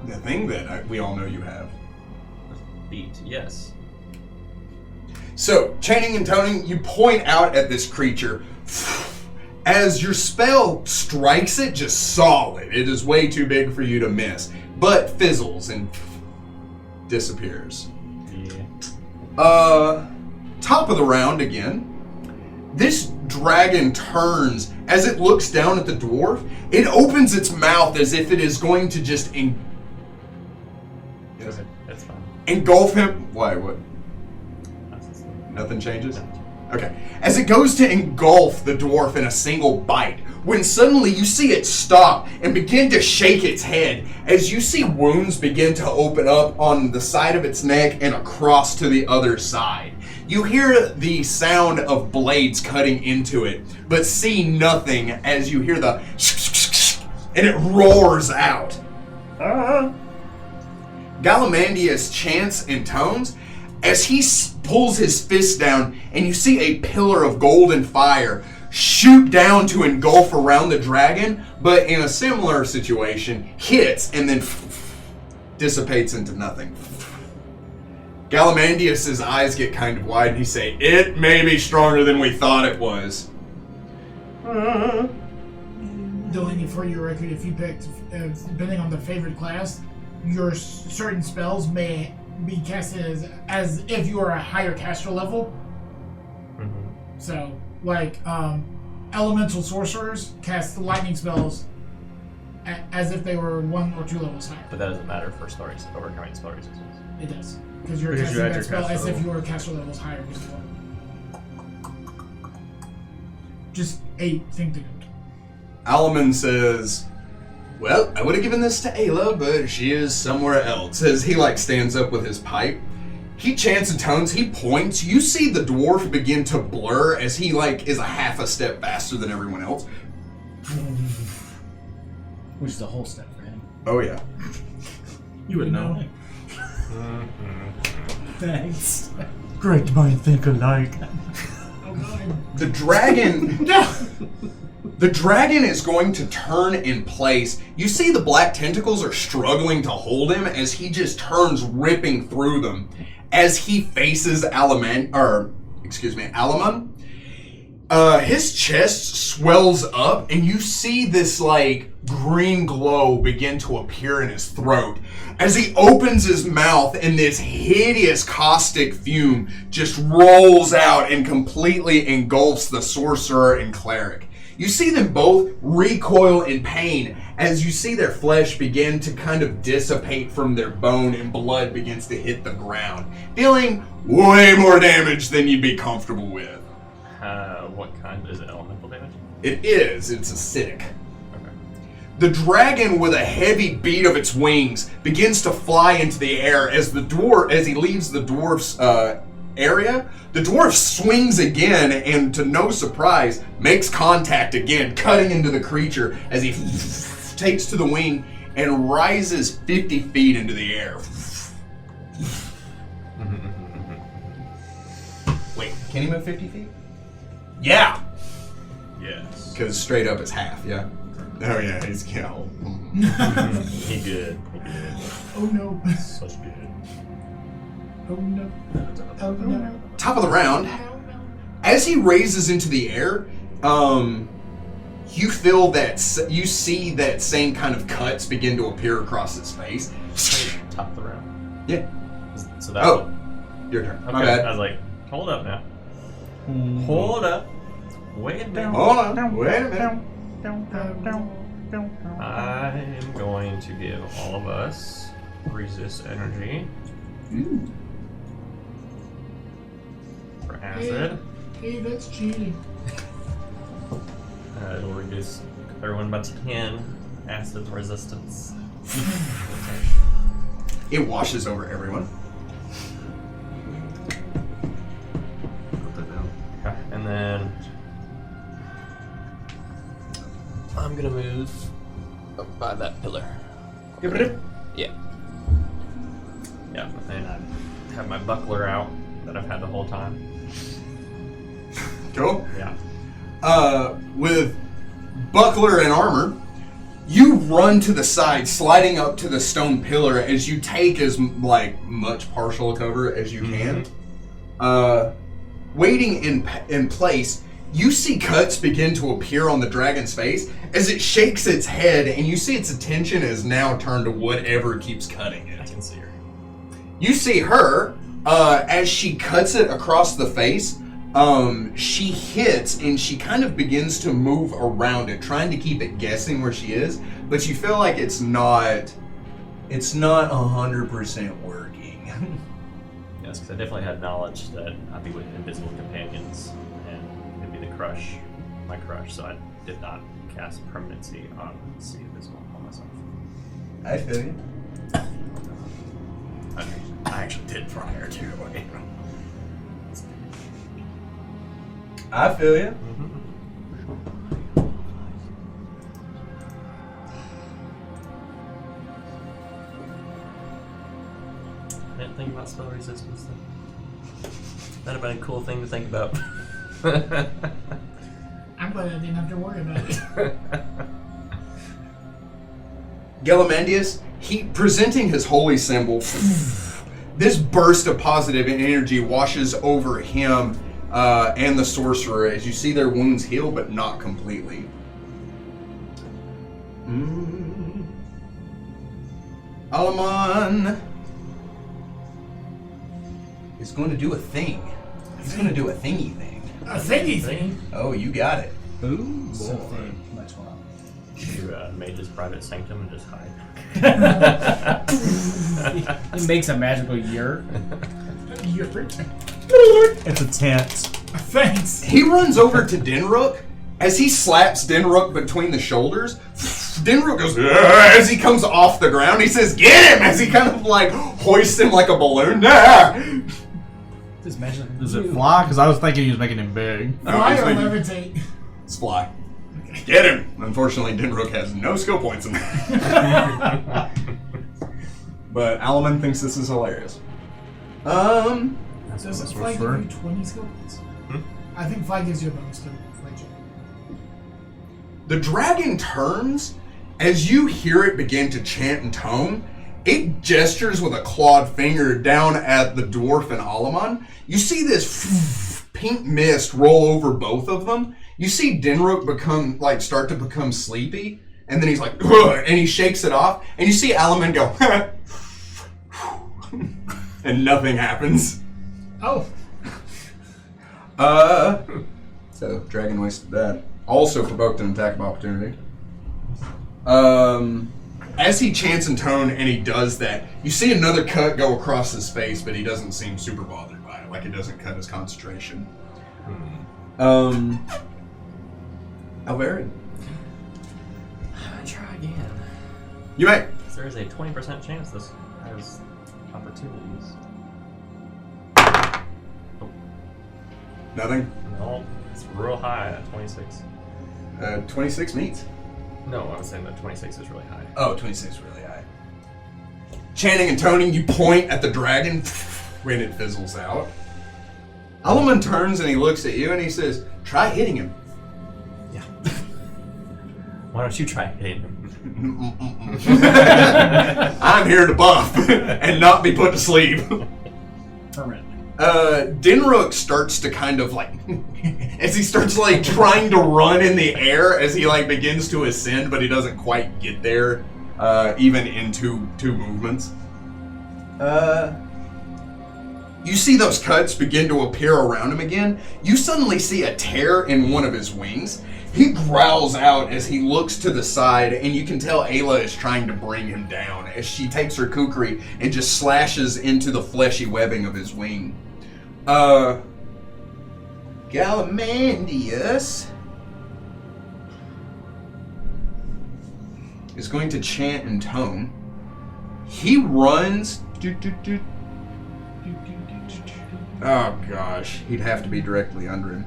The thing that we all know you have. Beat, yes. So, chaining and toning, you point out at this creature. As your spell strikes it, just solid. It is way too big for you to miss. But fizzles and disappears. Yeah. Top of the round again. This dragon turns As it looks down at the dwarf, it opens its mouth as if it is going to just It's fine. engulf him. Why? What? Nothing changes? Okay. As it goes to engulf the dwarf in a single bite, when suddenly you see it stop and begin to shake its head, as you see wounds begin to open up on the side of its neck and across to the other side. You hear the sound of blades cutting into it, but see nothing as you hear the and it roars out. Galamandius chants and tones as he pulls his fist down, and you see a pillar of golden fire shoot down to engulf around the dragon, but in a similar situation, hits and then dissipates into nothing. Galamandius' eyes get kind of wide, and he say, "It may be stronger than we thought it was." Delaney, for your record, if you picked, depending on the favorite class, your certain spells may be casted as if you are a higher caster level. So, like, elemental sorcerers cast lightning spells as if they were 1 or 2 levels higher. But that doesn't matter for stories, overcoming story resistance. It does. Because you're Because you casting add that your spell caster as if level. you were caster levels higher before. Just a thing to note. Alaman says, "Well, I would have given this to Ayla, but she is somewhere else." As he stands up with his pipe, he chants and tones, he points. You see the dwarf begin to blur as he is a half a step faster than everyone else. Which is a whole step for him. Oh yeah. You would know. Thanks. Great mind think alike. Oh god. The dragon The dragon is going to turn in place. You see the black tentacles are struggling to hold him as he just turns, ripping through them. As he faces Alaman, his chest swells up, and you see this green glow begin to appear in his throat. As he opens his mouth, and this hideous caustic fume just rolls out and completely engulfs the sorcerer and cleric. You see them both recoil in pain as you see their flesh begin to kind of dissipate from their bone and blood begins to hit the ground, dealing way more damage than you'd be comfortable with. What kind? Is it elemental damage? It is. It's acidic. Okay. The dragon, with a heavy beat of its wings, begins to fly into the air as he leaves the dwarf's area. The dwarf swings again and, to no surprise, makes contact again, cutting into the creature as he takes to the wing and rises 50 feet into the air. Wait, can he move 50 feet? Yeah! Yes. Because straight up is half, yeah? Oh yeah, he's He good. Oh no. Such good. Oh no. Oh no. Top of the round, as he raises into the air, you feel that you see that same kind of cuts begin to appear across his face. Top of the round. Yeah. So that. Oh, your turn. Okay. My bad. I was like, hold up now. Hold up. Wait a minute. Hold on. Wait a minute. I'm going to give all of us resist energy for acid. Hey, that's cheating. It'll reduce everyone by 10 acid resistance. It washes over everyone. Put that down. Okay, and then I'm gonna move up by that pillar. Yeah. Yeah, and I have my buckler out that I've had the whole time. Cool. Yeah. With buckler and armor, you run to the side, sliding up to the stone pillar as you take as much partial cover as you can. Waiting in place, you see cuts begin to appear on the dragon's face as it shakes its head, and you see its attention is now turned to whatever keeps cutting I it. can see her. You see her, as she cuts it across the face, She hits and she kind of begins to move around it, trying to keep it guessing where she is, but you feel like it's not 100% working. Yes, because I definitely had knowledge that I'd be with invisible companions, and it'd be my crush, so I did not cast permanency on See Invisible on myself. I feel you. I actually did prior to it. I feel you. I didn't think about spell resistance then. That'd have been a cool thing to think about. I'm glad I didn't have to worry about it. Galamandius, he presenting his holy symbol. This burst of positive energy washes over him and the sorcerer as you see their wounds heal, but not completely. Alaman is going to do a thing. He's going to do a thingy thing. A thingy thing? Oh, you got it. Ooh, Something much more. You made his private sanctum and just hide. He makes a magical yurt. It's a tent. Thanks. He runs over to Dinrook. As he slaps Dinrook between the shoulders, Dinrook goes as he comes off the ground. He says, "Get him!" As he kind of like hoists him like a balloon. Just magic. Does it fly? Because I was thinking he was making him big. Fly he's or making- levitate? It's fly. Get him! Unfortunately, Dinrook has no skill points in that. But Alaman thinks this is hilarious. Does Fly give you 20 skill points? I think Fly gives you a bonus to Fly check. The dragon turns. As you hear it begin to chant and tone, it gestures with a clawed finger down at the dwarf and Alaman. You see this pink mist roll over both of them. You see Dinrook start to become sleepy, and then he's like, "Ugh," and he shakes it off, and you see Alaman go, and nothing happens. Oh. So dragon wasted that. Also provoked an attack of opportunity. As he chants in tone and he does that, you see another cut go across his face, but he doesn't seem super bothered by it, like it doesn't cut his concentration. Alvarin. Try again. You may. There is a 20% chance this has opportunities. Nothing. No, it's real high at 26. 26 meets. No, I was saying that 26 is really high. Oh, 26 is really high. Chanting and toning, you point at the dragon when it fizzles out. Alaman turns and he looks at you and he says, "Try hitting him." Yeah. Why don't you try hitting him? I'm here to buff and not be put to sleep. Permanently. Dinrook starts to kind of like, as he starts like trying to run in the air as he like begins to ascend, but he doesn't quite get there, even in two movements. You see those cuts begin to appear around him again. You suddenly see a tear in one of his wings. He growls out as he looks to the side, and you can tell Ayla is trying to bring him down as she takes her kukri and just slashes into the fleshy webbing of his wing. Galamandius is going to chant and tone. He runs. Oh gosh, he'd have to be directly under him.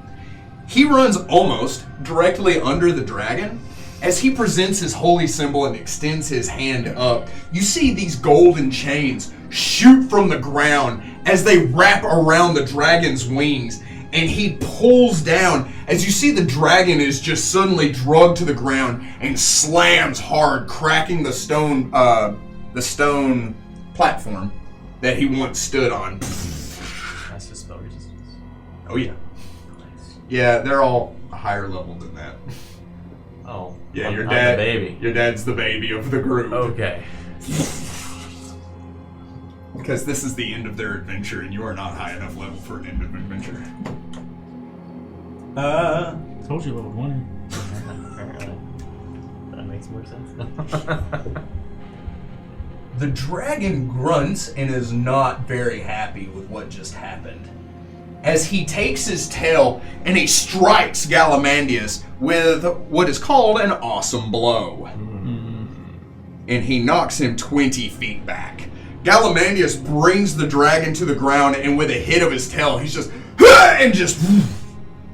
He runs almost directly under the dragon. As he presents his holy symbol and extends his hand up, you see these golden chains shoot from the ground as they wrap around the dragon's wings, and he pulls down as you see the dragon is just suddenly drugged to the ground and slams hard, cracking the stone platform that he once stood on. That's just spell resistance. Oh yeah. Yeah, they're all higher level than that. Oh. Yeah, I'm your the dad. baby. Your dad's the baby of the group. Okay. Because this is the end of their adventure, and you are not high enough level for an end of adventure. Told you level 20. Apparently. That makes more sense. The dragon grunts and is not very happy with what just happened. As he takes his tail and he strikes Galamandius with what is called an awesome blow. And he knocks him 20 feet back. Galamandius brings the dragon to the ground, and with a hit of his tail, he's just and just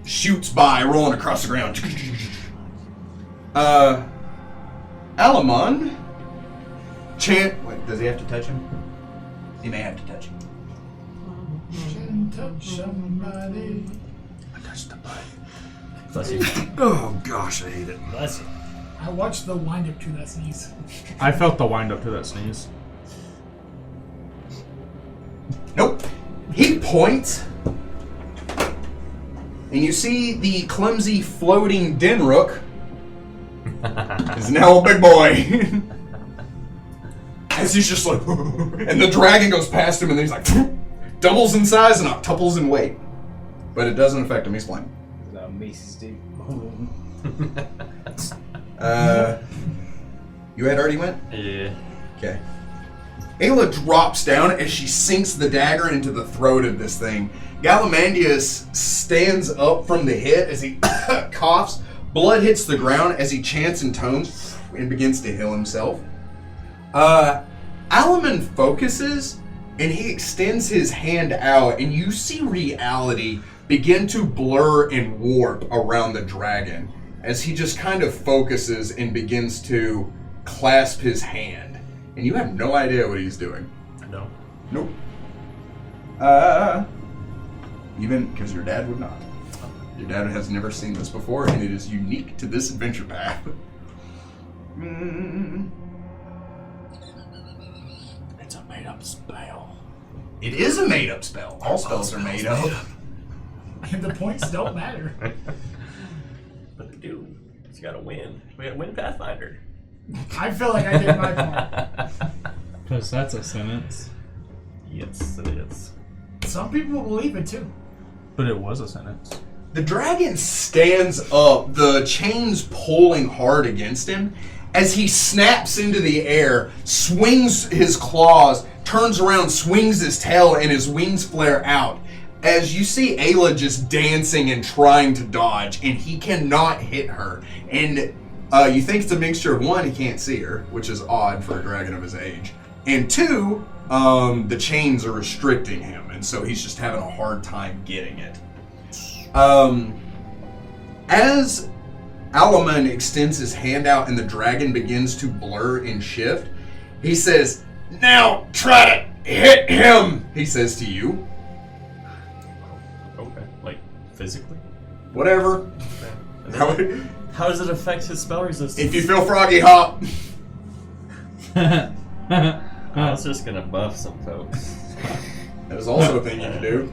shoots by, rolling across the ground. Alamon Wait, does he have to touch him? He may have to touch him. Can touch somebody. I touched the butt. Bless you. Oh gosh, I hate it. Bless you. I watched the wind up to that sneeze. I felt the wind up to that sneeze. Nope. He points, and you see the clumsy floating Denrook is now a big boy. As he's just like, and the dragon goes past him, and then he's like, doubles in size and octuples in weight. But it doesn't affect him, he's fine. Macy's Steve. You had already went? Yeah. Okay. Ayla drops down as she sinks the dagger into the throat of this thing. Galamandius stands up from the hit as he coughs. Blood hits the ground as he chants in tones and begins to heal himself. Alaman focuses and he extends his hand out, and you see reality begin to blur and warp around the dragon as he just kind of focuses and begins to clasp his hand. And you have no idea what he's doing. No. Nope. Even because your dad would not. Your dad has never seen this before, and it is unique to this adventure path. It's a made-up spell. It is a made-up spell. All spells are made up. And the points don't matter. But they do. You gotta win. We gotta win Pathfinder. I feel like I did my part. Because that's a sentence. Yes, it is. Some people believe it too. But it was a sentence. The dragon stands up, the chains pulling hard against him, as he snaps into the air, swings his claws, turns around, swings his tail, and his wings flare out. As you see Ayla just dancing and trying to dodge, and he cannot hit her. And you think it's a mixture of, one, he can't see her, which is odd for a dragon of his age. And two, the chains are restricting him, and so he's just having a hard time getting it. As Alaman extends his hand out and the dragon begins to blur and shift, he says, "Now try to hit him," he says to you. Okay. Like, physically? Whatever. Okay. How does it affect his spell resistance? If you feel froggy hop. I was just gonna buff some folks. That is also a thing you can do.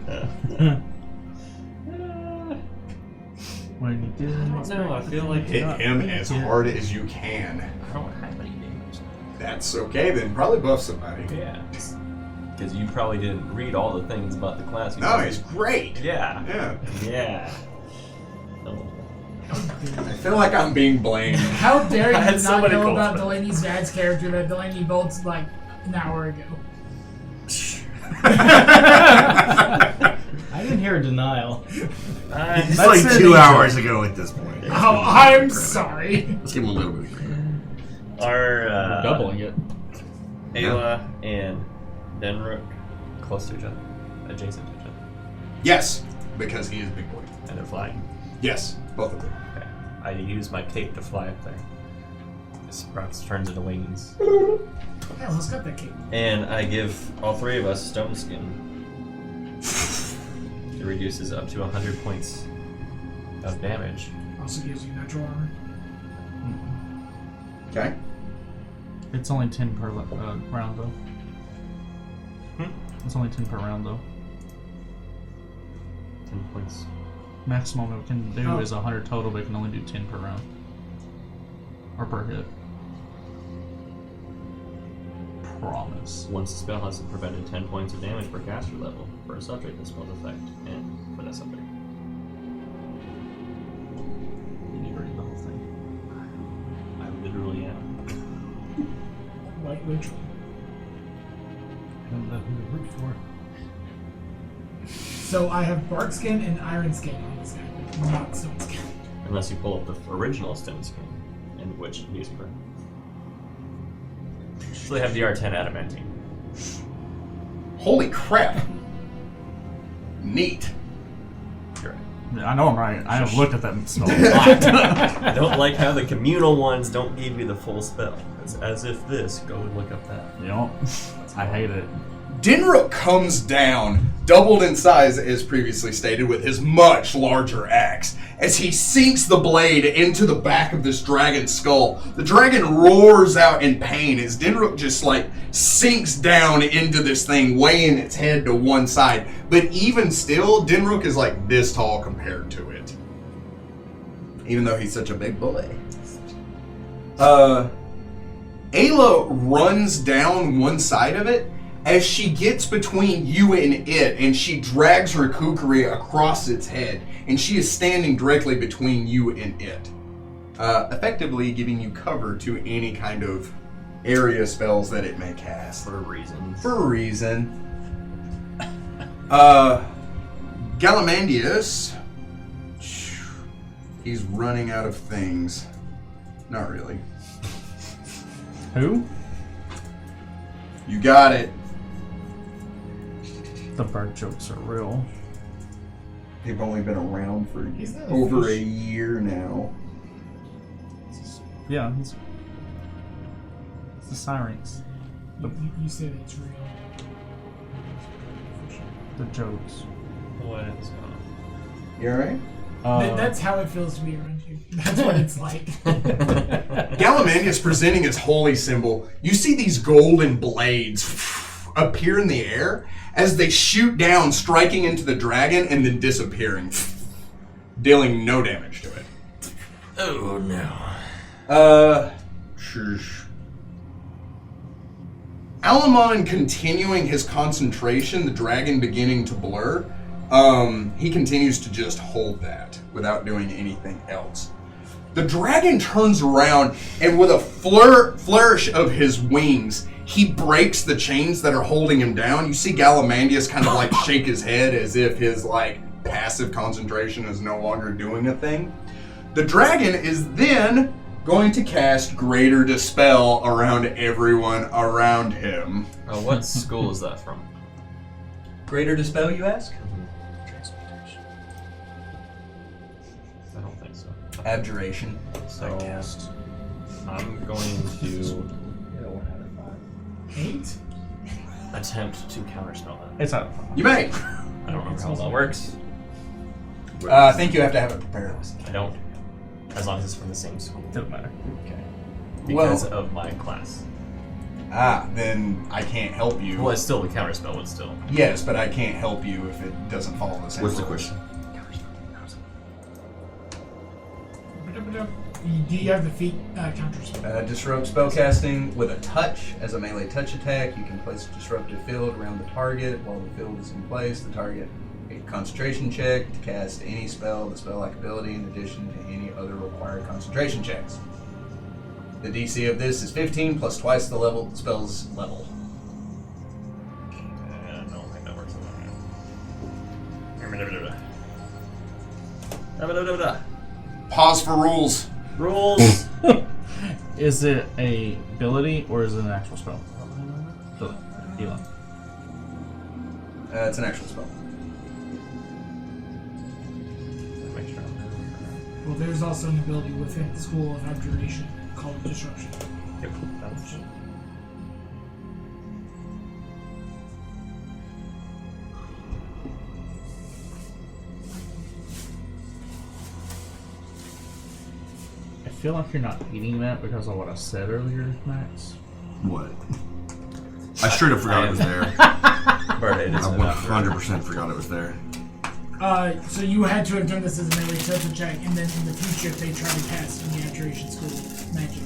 When you do No, I feel like Hit him as hard as you can. I don't have any damage. That's okay then. Probably buff somebody. Yeah. Because you probably didn't read all the things about the class. You No, know. he's great. Yeah. Yeah. Yeah. No. I feel like I'm being blamed. How dare I had you so not many know calls about for that. Delaney's dad's character that Delaney built like an hour ago? I didn't hear a denial. It's That's like it. 2 hours ago at this point. Oh, I'm sorry. Let's give him a little bit of credit. Are doubling it. Ayla and Denrook close to each other? Adjacent to each other? Yes, because he is big boy. And they're flying? Yes, both of them. Okay. I use my cape to fly up there. This Bronx turns into wings. Yeah, let's cut that cape. And I give all three of us stone skin. It reduces up to 100 points of damage. Also gives you natural armor. Okay. It's only 10 per round, though. It's only 10 per round, though. 10 points. Maximum we can do Oh. is 100 total, but we can only do 10 per round. Or per hit. Promise. Once the spell has prevented 10 points of damage per caster level for a subject that spell's effect and for that subject. Which one? I don't know who to root for. So I have bark skin and iron skin on this guy, not stone skin. Unless you pull up the original stone skin, in which he's for. Usually have the R10 adamantine. Holy crap! Neat. You're right. I know I'm right. I have looked at that spell a lot. I don't like how the communal ones don't give you the full spell. It's as if this, go and look up that. Yep. I hate it. Dinrook comes down, doubled in size as previously stated, with his much larger axe. As he sinks the blade into the back of this dragon's skull, the dragon roars out in pain as Dinrook just like sinks down into this thing, weighing its head to one side. But even still, Dinrook is like this tall compared to it. Even though he's such a big boy. Ayla runs down one side of it as she gets between you and it, and she drags her kukri across its head, and she is standing directly between you and it, effectively giving you cover to any kind of area spells that it may cast. For a reason. For a reason. Galamandius, he's running out of things. Not really. Who? You got it. The bird jokes are real. They've only been around for Is that a over fish? a year now. Yeah, it's the sirens. You said it's real. The jokes. What is going on? You alright? That's how it feels to be around you. That's what it's like. Galamandius presenting his holy symbol. You see these golden blades appear in the air as they shoot down, striking into the dragon and then disappearing, dealing no damage to it. Oh no. Alamon continuing his concentration, the dragon beginning to blur. He continues to just hold that without doing anything else. The dragon turns around and with a flourish of his wings, he breaks the chains that are holding him down. You see Galamandius kind of like shake his head as if his like passive concentration is no longer doing a thing. The dragon is then going to cast Greater Dispel around everyone around him. What school is that from? Greater Dispel, you ask? Transmutation. I don't think so. Abjuration. So I'm going to 8? attempt to counterspell that. It's out. You may. I don't remember how that works. I think you have to have it prepared. I don't. As long as it's from the same school. Doesn't matter. Okay. Because Well- of my class. Then I can't help you. Well, it's still the counterspell would still. Yes, but I can't help you if it doesn't follow the same What's the rules. question? Do you have the feat counter spell? Disrupt spellcasting with a touch. As a melee touch attack, you can place a disruptive field around the target. While the field is in place, the target make a concentration check to cast any spell, the spell-like ability, in addition to any other required concentration checks. The DC of this is 15 plus twice the level the spell's level. I don't think that works. Pause for rules. Rules. Is it a ability or is it an actual spell? Elon. It's an actual spell. Make sure. Well, there's also an ability within the School of Abjuration called Disruption. Yep. That's it. I feel like you're not eating that because of what I said earlier, Max. What? I straight up forgot it was there. Bird, I 100% forgot it was there. So you had to have done this as a melee touch check, and then in the future, if they try to cast in the Abjuration School magic.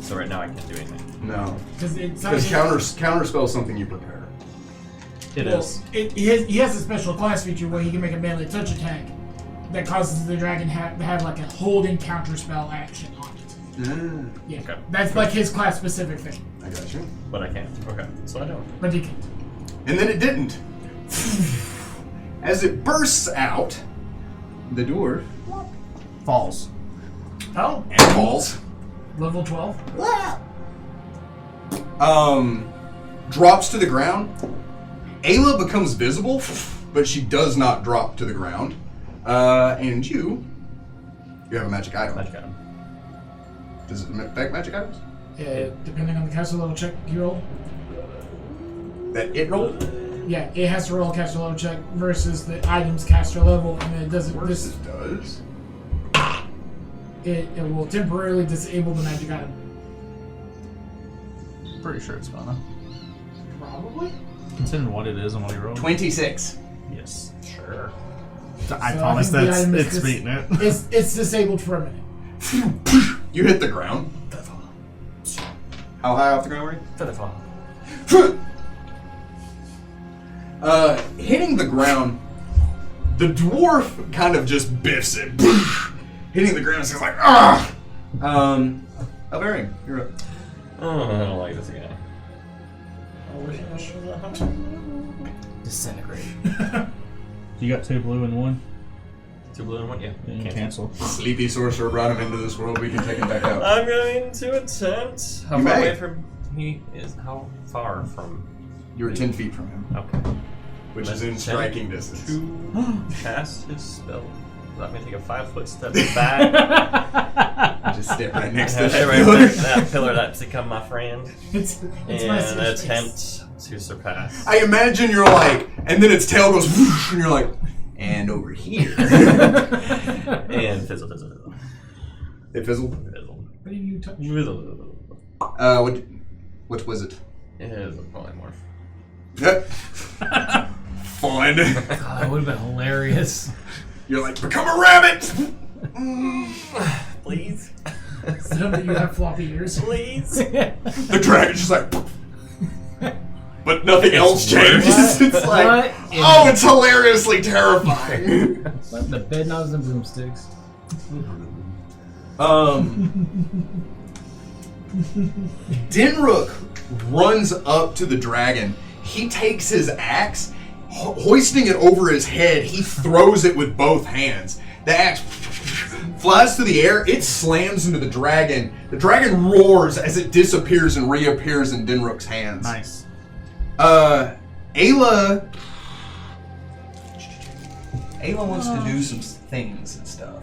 So right now I can't do anything. No. Because it's Because counterspell is something you prepare. It is. He has a special class feature where he can make a melee touch attack that causes the dragon to have like a holding counter spell action on it. Yeah, Okay. that's like his class specific thing. I got you. But I can't. Okay. So I don't. But he can. And then it didn't. As it bursts out, the dwarf Falls. Oh, and falls. level 12. Drops to the ground. Ayla becomes visible, but she does not drop to the ground. And you have a magic item. Magic item. Does it affect magic items? Depending on the caster level check you roll. That it rolled? Yeah, it has to roll a caster level check versus the item's caster level, and it doesn't. This does. It will temporarily disable the magic item. Pretty sure it's gonna. Probably. Considering what it is and what he rolled. 26. Yes. Sure. I So promise think the that's item is it's beating it. It's disabled for a minute. You hit the ground. How high off the ground were you? Featherfall. Hitting the ground, the dwarf kind of just biffs it. Hitting the ground, it's like, ah! Alvarian, you're up. Oh, I don't like this guy. Disintegrate. You got 2 blue and 1. 2 blue and 1? Yeah. Then you cancel. Sleepy sorcerer brought him into this world. We can take him back out. I'm going to attempt. How You far may. away from he is? How far from? You were 10 feet from him, Okay. which is in striking distance. To cast his spell. So I'm going to take a 5-foot step back. Just step right next to and that right pillar. next to that pillar that's become my friend. It's And my safe space. attempt to surpass. I imagine you're like, and then its tail goes, whoosh, and you're like, and over here. And fizzle. It fizzled. What do you touch? What was it? It is a polymorph. Fun. That would have been hilarious. You're like, become a rabbit! Please. So that you have floppy ears. Please. The dragon's just like, but nothing else changes. It's like, What? oh, it's hilariously terrifying. What? The bed knobs and broomsticks. Dinrook runs up to the dragon. He takes his axe, hoisting it over his head. He throws it with both hands. The axe flies through the air. It slams into the dragon. The dragon roars as it disappears and reappears in Dinrook's hands. Nice. Ayla wants to do some things and stuff.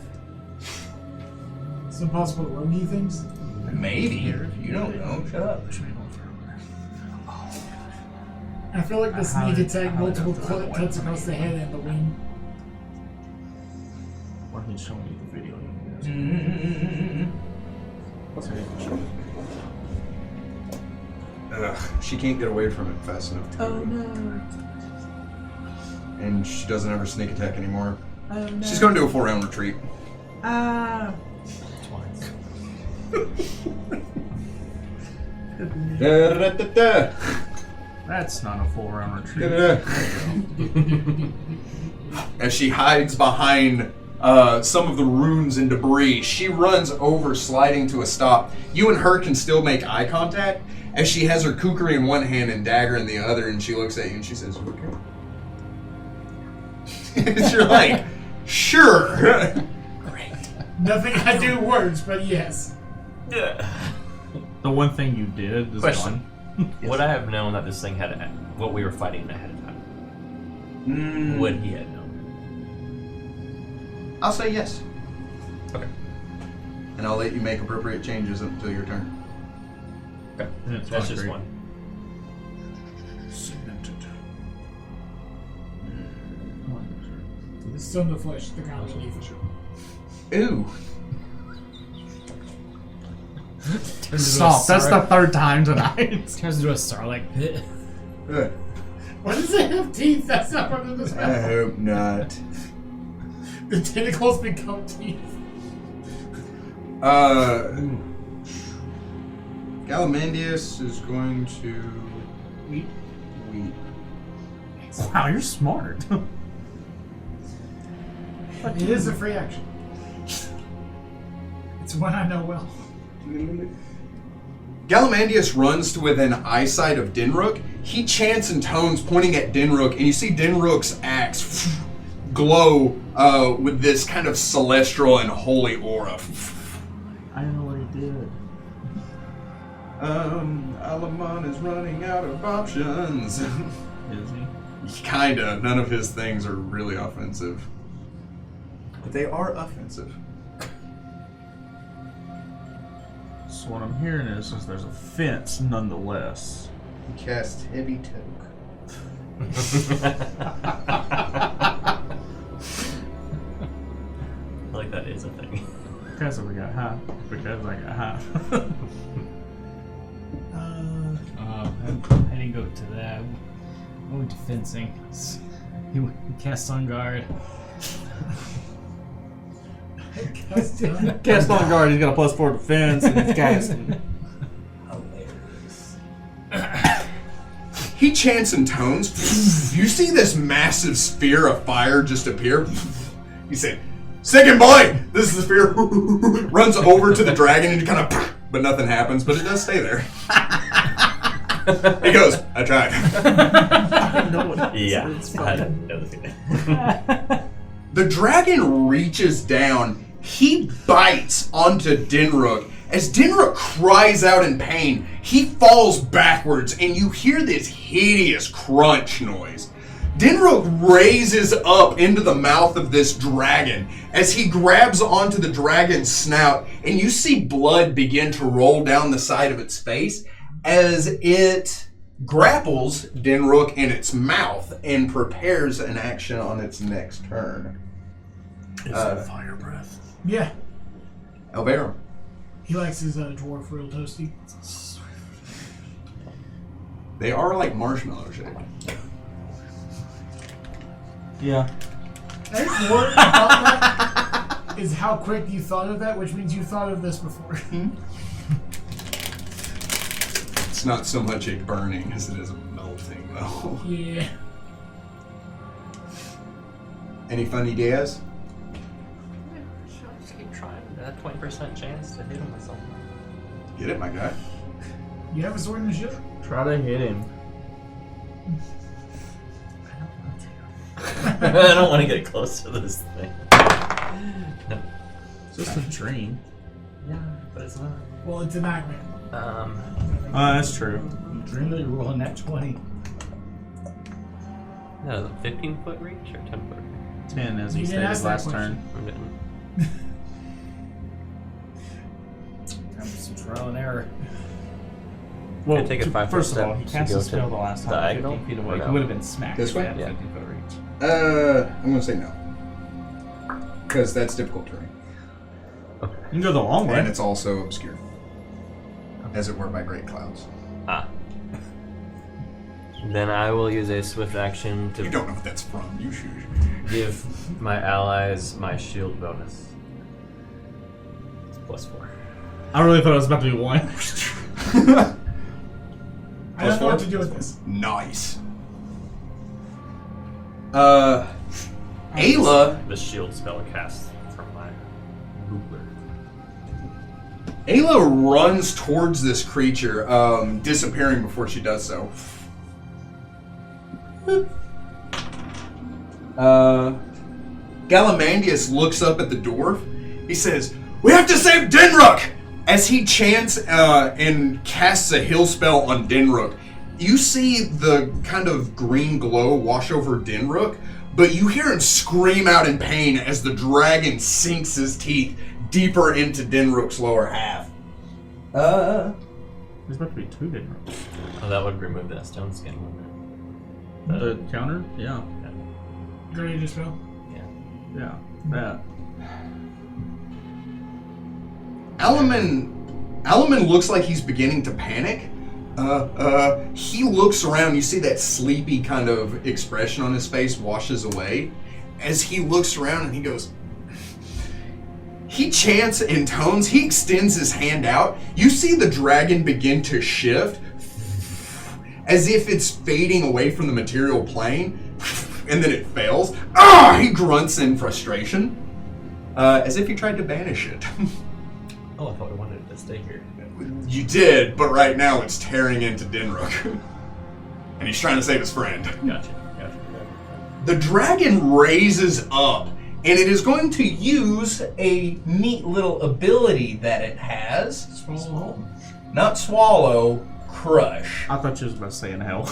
It's impossible to rogue things. Maybe. You don't know. Shut up. I feel like the sneak attack multiple cuts across the head and the wing. Or he's showing you the video. She can't get away from it fast enough to no. And she doesn't have her sneak attack anymore. Oh no. She's going to do a 4-round retreat. Da-da-da-da-da. That's not a 4-round retreat. As she hides behind some of the runes and debris, she runs over, sliding to a stop. You and her can still make eye contact as she has her kukri in one hand and dagger in the other, and she looks at you and she says, "Okay." You're like, "Sure." Great. Nothing I do works, but yes. The one thing you did is Question. gone. Would I have known that this thing had what we were fighting ahead of time? Would he have known? I'll say yes. Okay. And I'll let you make appropriate changes until your turn. Okay. And it's That's not just great. one. It's still in the flesh, the ground beneath it. Ooh. Stop. That's the 3rd time tonight. Turns into a starlight pit. Why does it have teeth? That's not part of the I spell. hope not. The tentacles become teeth. Galamandius is going to Weep. weep. Wow, you're smart. It is a free action. It's one I know well. Galamandius runs to within eyesight of Dinrook. He chants and tones pointing at Dinrook, and you see Dinrook's axe glow with this kind of celestial and holy aura. I know what he did. Alamon is running out of options. Is he? Kinda. None of his things are really offensive. But they are offensive. So what I'm hearing is there's a fence nonetheless. He casts Heavy Toke. Like that is a thing. Because we got high. Because I got high. I didn't go to that. I went to fencing. He cast on guard. Cast on guard, he's got a +4 defense, and it's casting. He chants and tones. You see this massive sphere of fire just appear. He said, "Second boy, this is the sphere." Runs over to the dragon and kind of, but nothing happens. But it does stay there. He goes, "I tried." Yeah, I didn't know the feeling. The dragon reaches down. He bites onto Dinrook. As Dinrook cries out in pain, he falls backwards, and you hear this hideous crunch noise. Dinrook raises up into the mouth of this dragon as he grabs onto the dragon's snout, and you see blood begin to roll down the side of its face as it grapples Dinrook in its mouth and prepares an action on its next turn. Is it fire breath? Yeah. Elverum. He likes his dwarf real toasty. They are like marshmallow shaped. Yeah. I think more about that is how quick you thought of that, which means you thought of this before. It's not so much a burning as it is a melting, though. Yeah. Any funny ideas? I'll just keep trying. That 20% chance to hit him with something. Get it, my guy. You have a sword and a shield? Try to hit him. I don't want to get close to this thing. It's just a dream. Yeah, but it's not. Well, it's a nightmare. That's true. Dream that you're rolling that 20. No, is it 15-foot reach or 10-foot reach? 10 as he You didn't stated ask that last question. turn. I'm getting. Some trial and error. Well, take a 5-foot first of all, he step cast to a go spell to the last time diagonal, 15 feet or away. no? He would have been smacked This if way? he had Yeah. 15 foot reach. I'm gonna say no. Because that's difficult terrain. You can go the long way. And it's also obscured. As it were by great clouds. Ah. Then I will use a swift action You to don't know what that's from, you should. give my allies my shield bonus. It's +4. I really thought it was about to be 1. I don't know what to do with this. Nice. Ayla. The shield spell cast from my ruler. Ayla runs towards this creature, disappearing before she does so. Galamandius looks up at the dwarf. He says, "We have to save Dinrook!" As he chants and casts a heal spell on Dinrook, you see the kind of green glow wash over Dinrook, but you hear him scream out in pain as the dragon sinks his teeth deeper into Dinrook's lower half. There's about to be 2 different. Oh, that would remove that stone skin, wouldn't The counter? Yeah. Great spell. it? Yeah. That. Alaman looks like he's beginning to panic. He looks around, you see that sleepy kind of expression on his face washes away. As he looks around and he goes, he chants and tones, he extends his hand out. You see the dragon begin to shift as if it's fading away from the material plane, and then it fails. He grunts in frustration, as if he tried to banish it. Oh, I thought we wanted it to stay here. You did, but right now it's tearing into Dinrook. And he's trying to save his friend. Gotcha. The dragon raises up, and it is going to use a neat little ability that it has. Swallow. Not swallow, crush. I thought you was about to say in hell.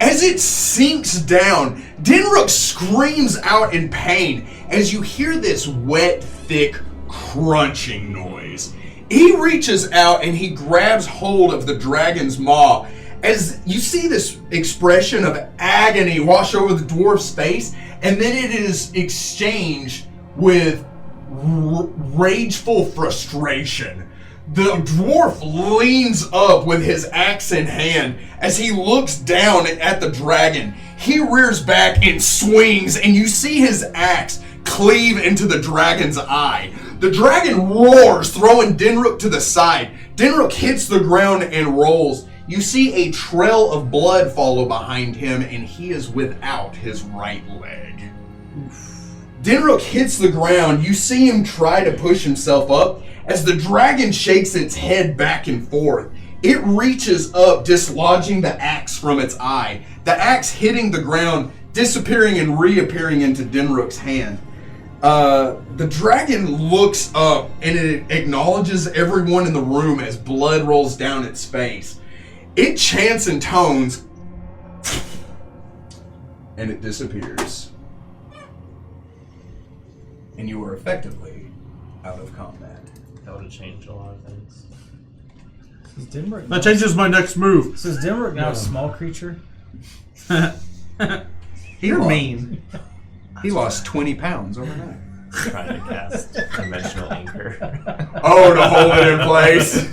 As it sinks down, Dinrook screams out in pain as you hear this wet, thick, crunching noise. He reaches out and he grabs hold of the dragon's maw. As you see this expression of agony wash over the dwarf's face, and then it is exchanged with rageful frustration. The dwarf leans up with his axe in hand. As he looks down at the dragon, he rears back and swings, and you see his axe cleave into the dragon's eye. The dragon roars, throwing Dinrook to the side. Dinrook hits the ground and rolls. You see a trail of blood follow behind him, and he is without his right leg. Dinrook hits the ground. You see him try to push himself up as the dragon shakes its head back and forth. It reaches up, dislodging the axe from its eye. The axe hitting the ground, disappearing and reappearing into Dinrook's hand. The dragon looks up and it acknowledges everyone in the room as blood rolls down its face. It chants in tones, and it disappears. And you are effectively out of combat. That would have changed a lot of things. Is Denmark That changes my next move. So is Denmark now a small creature? You're mean. He lost 20 pounds overnight. Trying to cast dimensional anchor. Oh, to hold it in place.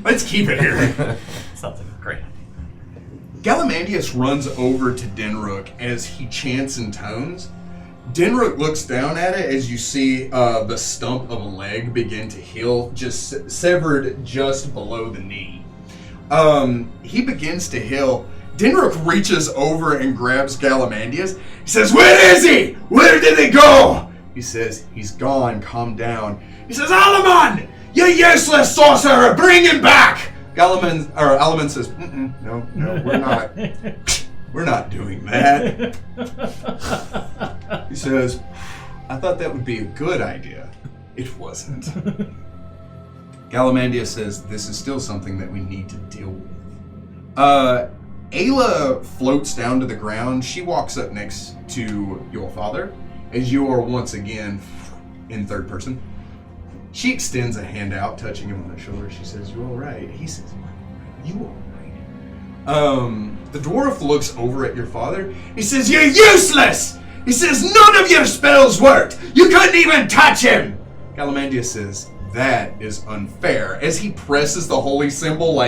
Let's keep it here. Sounds like a great idea. Galamandius runs over to Dinrook as he chants in tones. Dinrook looks down at it as you see the stump of a leg begin to heal, just severed just below the knee. He begins to heal. Dinrook reaches over and grabs Galamandius. He says, "Where is he? Where did he go?" He says, "He's gone, calm down." He says, "Alaman, you useless sorcerer, bring him back!" Alaman says, no, we're not. We're not doing that. He says, "I thought that would be a good idea." It wasn't. Galamandius says, "This is still something that we need to deal with." Ayla floats down to the ground. She walks up next to your father as you are once again in third person. She extends a hand out, touching him on the shoulder. She says, "You all right?" He says, "You all right?" The dwarf looks over at your father. He says, "You're useless!" He says, "None of your spells worked! You couldn't even touch him!" Galamandius says, "That is unfair," as he presses the holy symbol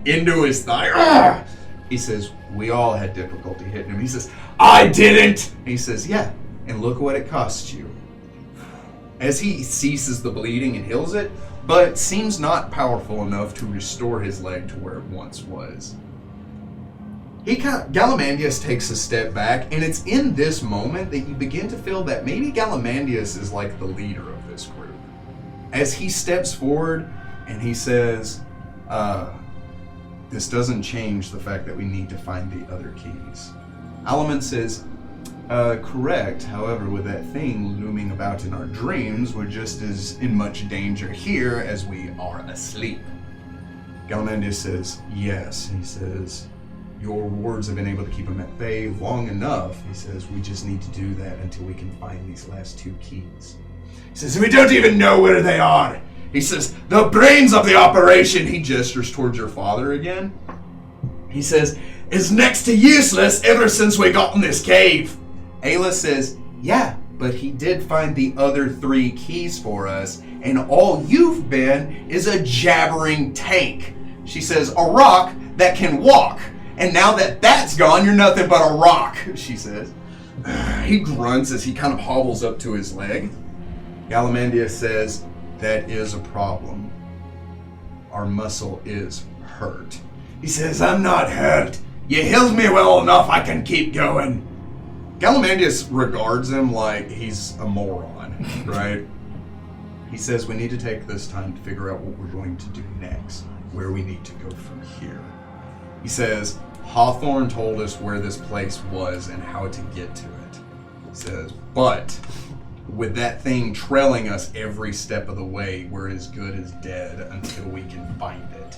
into his thigh. Argh! He says, "We all had difficulty hitting him." He says, "I didn't!" And he says, "Yeah, and look what it cost you." As he ceases the bleeding and heals it, but seems not powerful enough to restore his leg to where it once was. Galamandius takes a step back, and it's in this moment that you begin to feel that maybe Galamandius is like the leader of this group. As he steps forward and he says, "This doesn't change the fact that we need to find the other keys." Alaman says, "Correct. However, with that thing looming about in our dreams, we're just as in much danger here as we are asleep." Galamandius says, "Yes." He says, "Your wards have been able to keep him at bay long enough." He says, "We just need to do that until we can find these last two keys." He says, "We don't even know where they are." He says, "The brains of the operation," he gestures towards your father again. He says, "is next to useless ever since we got in this cave." Ayla says, "Yeah, but he did find the other 3 keys for us, and all you've been is a jabbering tank." She says, "A rock that can walk. And now that that's gone, you're nothing but a rock," she says. He grunts as he kind of hobbles up to his leg. Galamandius says, "That is a problem. Our muscle is hurt." He says, "I'm not hurt. You healed me well enough, I can keep going." Galamandius regards him like he's a moron, right? He says we need to take this time to figure out what we're going to do next, where we need to go from here. He says, Hawthorne told us where this place was and how to get to it. He says, but with that thing trailing us every step of the way, we're as good as dead until we can find it.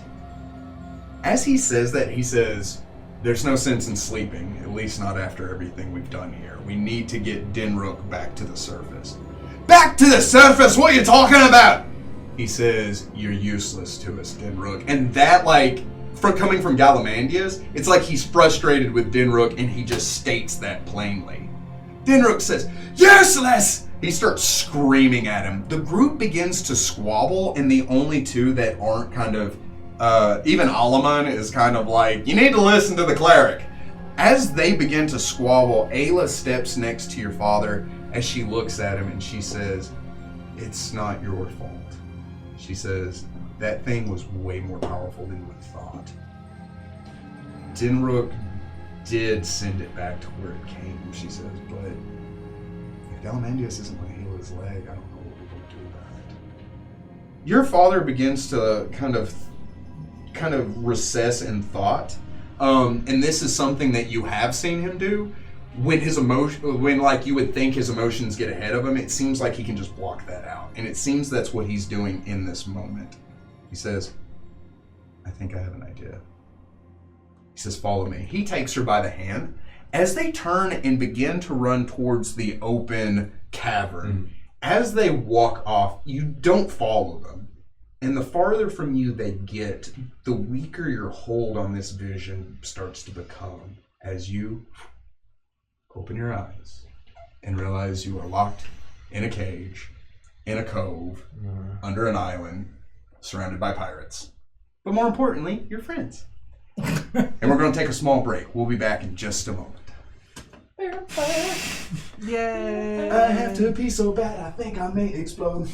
As he says that, he says, there's no sense in sleeping, at least not after everything we've done here. We need to get Dinrook back to the surface. Back to the surface? What are you talking about? He says, you're useless to us, Dinrook. And that, like, coming from Galamandius, it's like he's frustrated with Dinrook and he just states that plainly. Dinrook says, useless! He starts screaming at him. The group begins to squabble, and the only two that aren't kind of, even Alaman is kind of like, you need to listen to the cleric. As they begin to squabble, Ayla steps next to your father as she looks at him and she says, it's not your fault. She says, that thing was way more powerful than we thought. Dinrook did send it back to where it came, she says, but if Galamandius isn't going to heal his leg, I don't know what we're going to do about it. Your father begins to kind of recess in thought, and this is something that you have seen him do. When like you would think his emotions get ahead of him, it seems like he can just block that out. And it seems that's what he's doing in this moment. He says, I think I have an idea. He says, follow me. He takes her by the hand. As they turn and begin to run towards the open cavern, as they walk off, you don't follow them. And the farther from you they get, the weaker your hold on this vision starts to become as you open your eyes and realize you are locked in a cage, in a cove, under an island, surrounded by pirates. But more importantly, you're friends. And we're going to take a small break. We'll be back in just a moment. Yay! I have to pee so bad I think I may explode.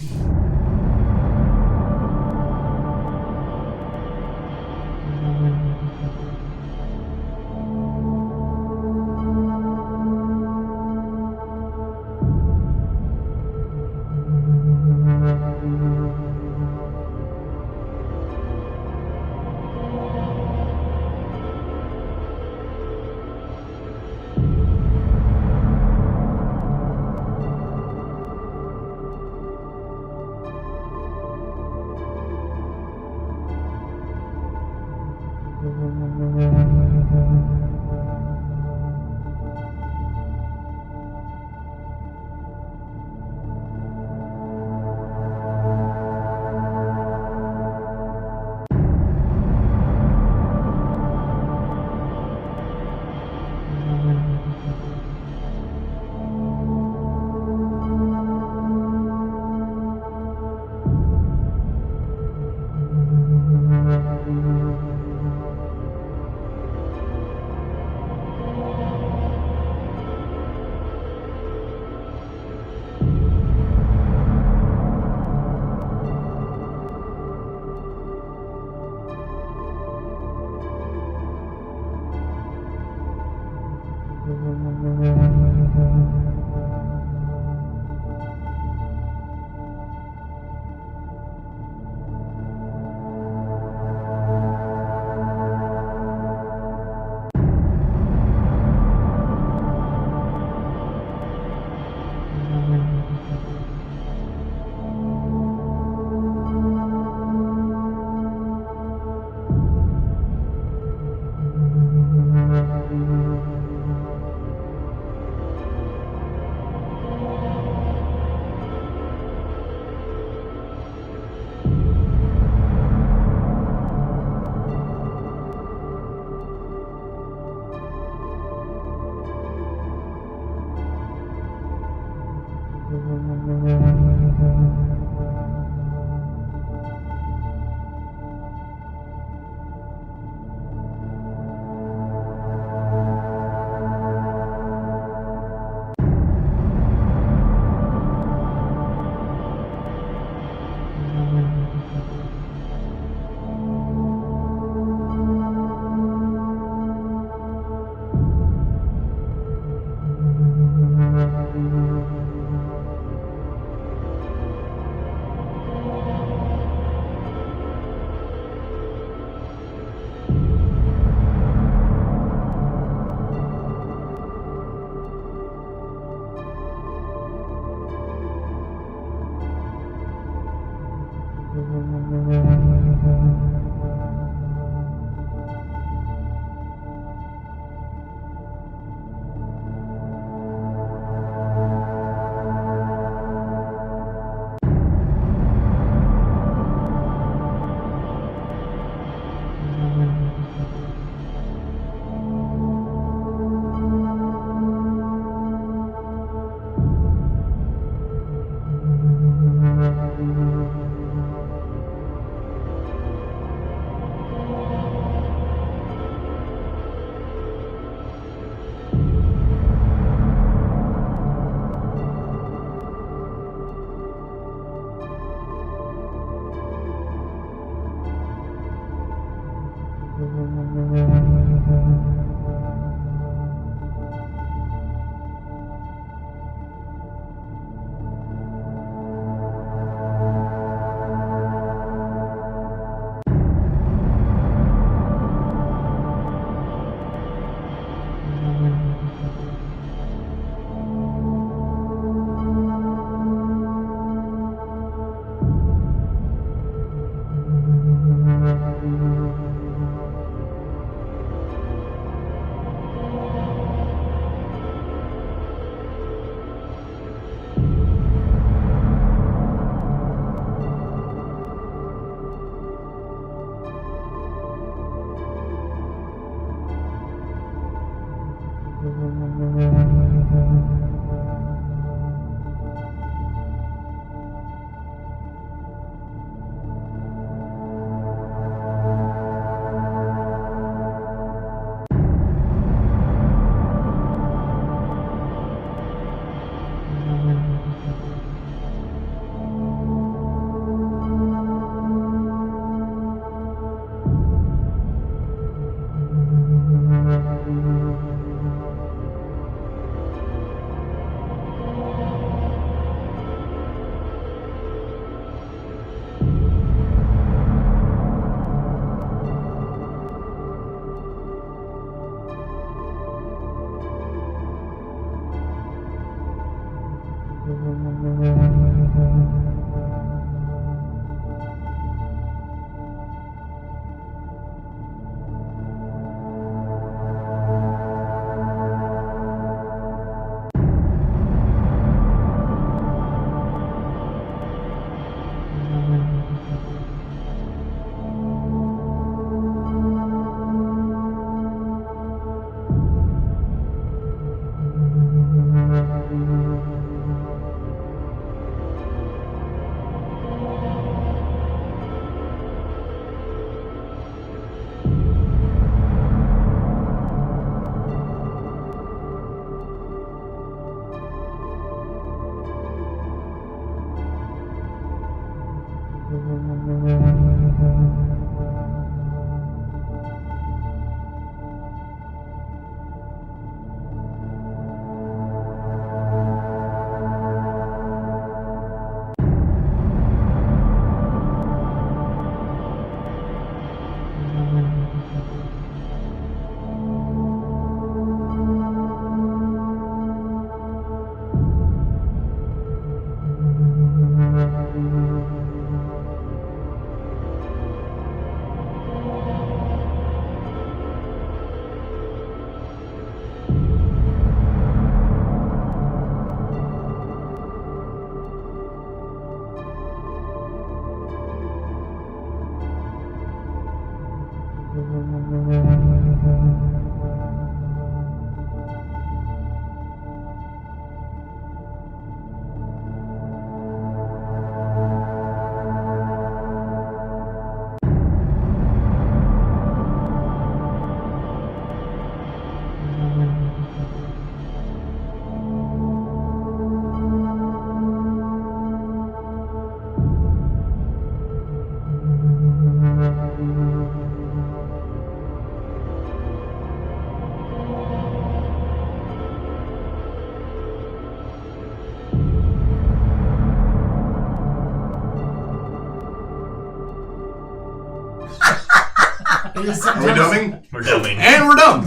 Are we dumbing? We're dumbing. And we're dumb.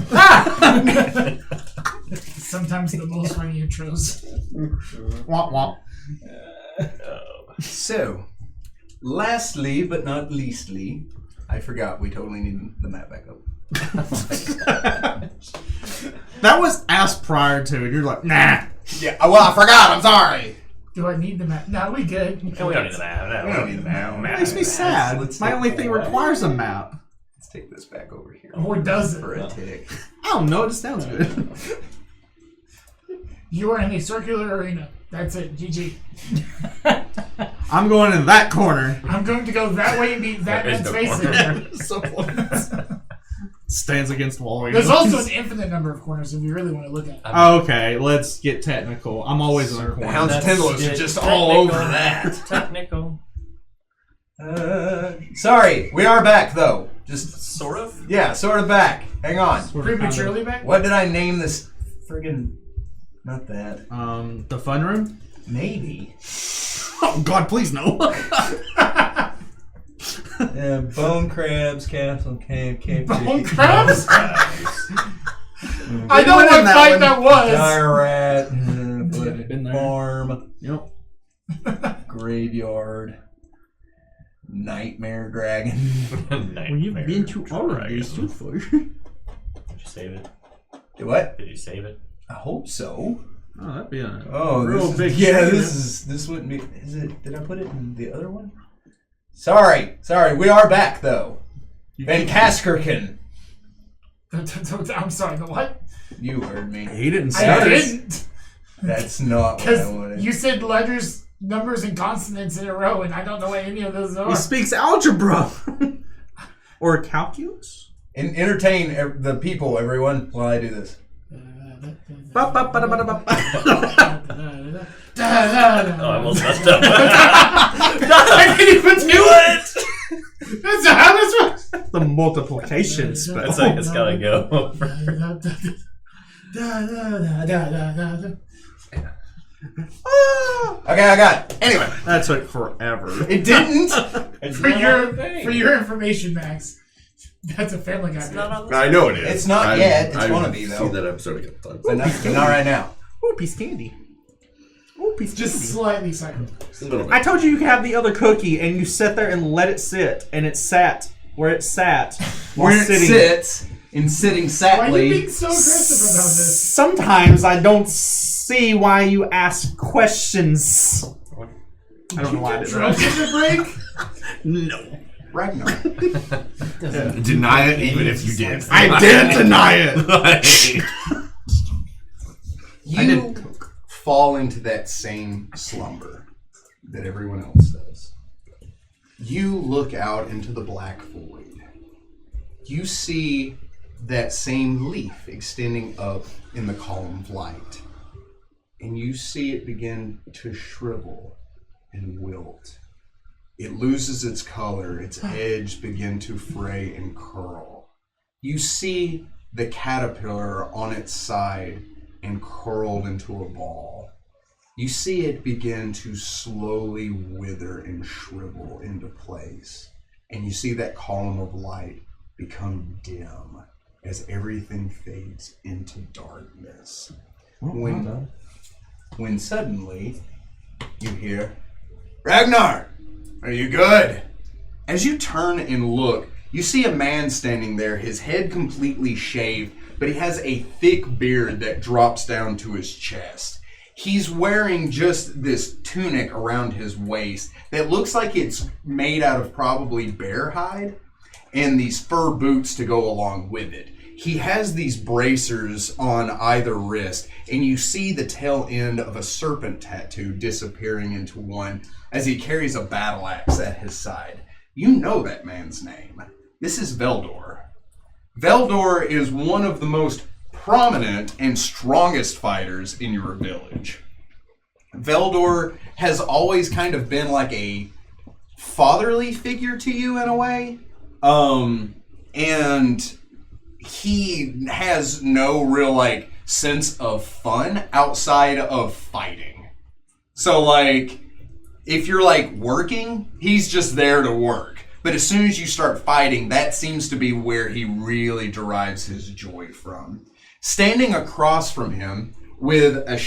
Sometimes the most funny intros. Womp womp. So, Lastly, but not leastly, I forgot we totally need the map back up. That was asked prior to, and you're like, nah. Yeah, well, I forgot. I'm sorry. Do I need the map? No, we good. No, we don't need the map. No, We don't need the map. It makes me sad. Let's My take only that thing away. requires a map. Let's take this back over here. Or does it? For a tick. I don't know. It just sounds good. You are in a circular arena. That's it. GG. I'm going in that corner. I'm going to go that way and beat that There is man's no face corner. in. So close. Stands against wall. There's also an infinite number of corners if you really want to look at it. Okay, let's get technical. I'm always in a The corner. Hounds Let's Tendrils are get just all over technical. that. Technical. Sorry, we are back though. Just Sort of. yeah, sort of back. Hang on. Prematurely back? What did I name this? Friggin' not that. The fun room? Maybe. Oh God, please no. Bone crabs, castle, cave, Bone crabs? I We know went what in that fight one. that was. dire rat, Been there. farm, Yep. graveyard, Nightmare Dragon. Well, you've been to all of these so far. Did you save it? Do what? Did you save it? I hope so. Oh, that'd be a Oh, real this big is, yeah. stream. This wouldn't be. Is it? Did I put it in the other one? Sorry. We are back though. Van Kaskerkin. I'm sorry, the what? You heard me. He didn't I say it. didn't. That's not what I Because wanted. you said letters, numbers, and consonants in a row, and I don't know what any of those are. He speaks algebra. Or calculus? Entertain the people, everyone, while I do this. Ba-ba-ba-da-ba-da-ba. Oh, I almost messed up. I can't even do it! That's how this works! The multiplication spell. It's like it's gotta go. Okay, I got it. Anyway, That took forever. it didn't. For your information, Max, that's a Family Guy. Not on this. I know it is. It's not yet. It's gonna be, though. I've seen that episode a couple times. But not right now. Ooh, piece of candy. Ooh, piece of Just candy. slightly cycled. A little bit. I told you could have the other cookie, and you sit there and let it sit, and it sat where it sat while Where it sitting. sits and sitting Why are you being sadly. so aggressive about this? Sometimes I don't see why you ask questions. I don't know why I did Drugs that. in the break? No. Ragnar. Deny it even if you did. I did deny it. You fall into that same slumber that everyone else does. You look out into the black void. You see that same leaf extending up in the column of light. And you see it begin to shrivel and wilt. It loses its color, its edge begin to fray and curl. You see the caterpillar on its side and curled into a ball. You see it begin to slowly wither and shrivel into place. And you see that column of light become dim as everything fades into darkness. When suddenly you hear, Ragnar, are you good? As you turn and look, you see a man standing there, his head completely shaved, but he has a thick beard that drops down to his chest. He's wearing just this tunic around his waist that looks like it's made out of probably bear hide, and these fur boots to go along with it. He has these bracers on either wrist, and you see the tail end of a serpent tattoo disappearing into one as he carries a battle axe at his side. You know that man's name. This is Veldor. Veldor is one of the most prominent and strongest fighters in your village. Veldor has always kind of been like a fatherly figure to you in a way. And he has no real like sense of fun outside of fighting. So like if you're like working, he's just there to work. But as soon as you start fighting, that seems to be where he really derives his joy from. Standing across from him with a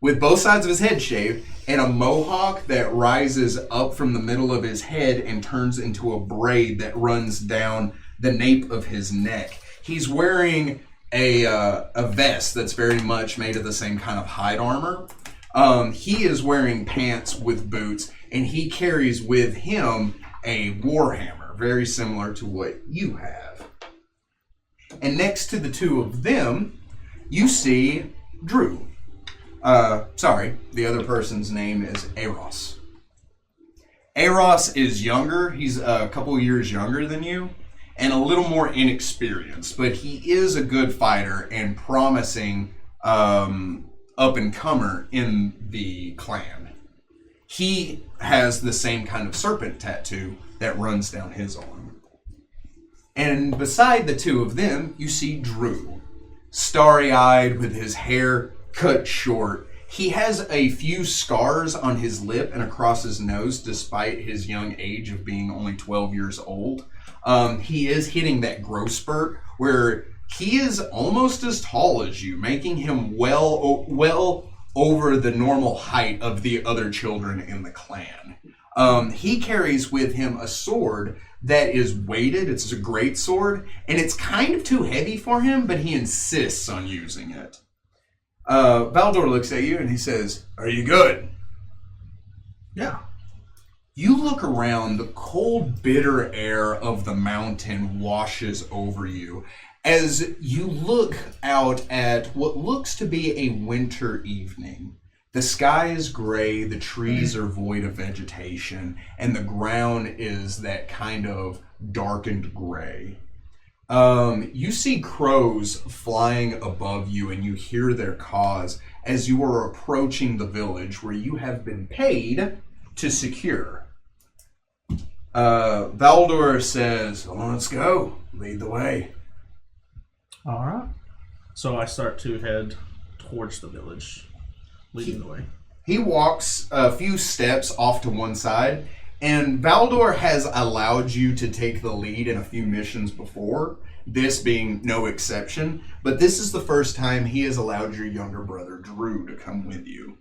with both sides of his head shaved, and a mohawk that rises up from the middle of his head and turns into a braid that runs down the nape of his neck. He's wearing a vest that's very much made of the same kind of hide armor. He is wearing pants with boots, and he carries with him a warhammer, very similar to what you have. And next to the two of them, you see Drew. The other person's name is Eros. Eros is younger. He's a couple years younger than you and a little more inexperienced, but he is a good fighter and promising up-and-comer in the clan. He has the same kind of serpent tattoo that runs down his arm. And beside the two of them, you see Drew, starry-eyed with his hair cut short. He has a few scars on his lip and across his nose despite his young age of being only 12 years old. He is hitting that growth spurt where he is almost as tall as you, making him well over the normal height of the other children in the clan. He carries with him a sword that is weighted. It's a great sword, and it's kind of too heavy for him, but he insists on using it. Valdor looks at you and he says, "Are you good?" Yeah. You look around, the cold, bitter air of the mountain washes over you as you look out at what looks to be a winter evening. The sky is gray, the trees are void of vegetation, and the ground is that kind of darkened gray. You see crows flying above you and you hear their caws as you are approaching the village where you have been paid to secure. Valdor says, "Well, let's go. Lead the way." All right. So I start to head towards the village, leading the way. He walks a few steps off to one side, and Valdor has allowed you to take the lead in a few missions before, this being no exception, but this is the first time he has allowed your younger brother, Drew, to come with you.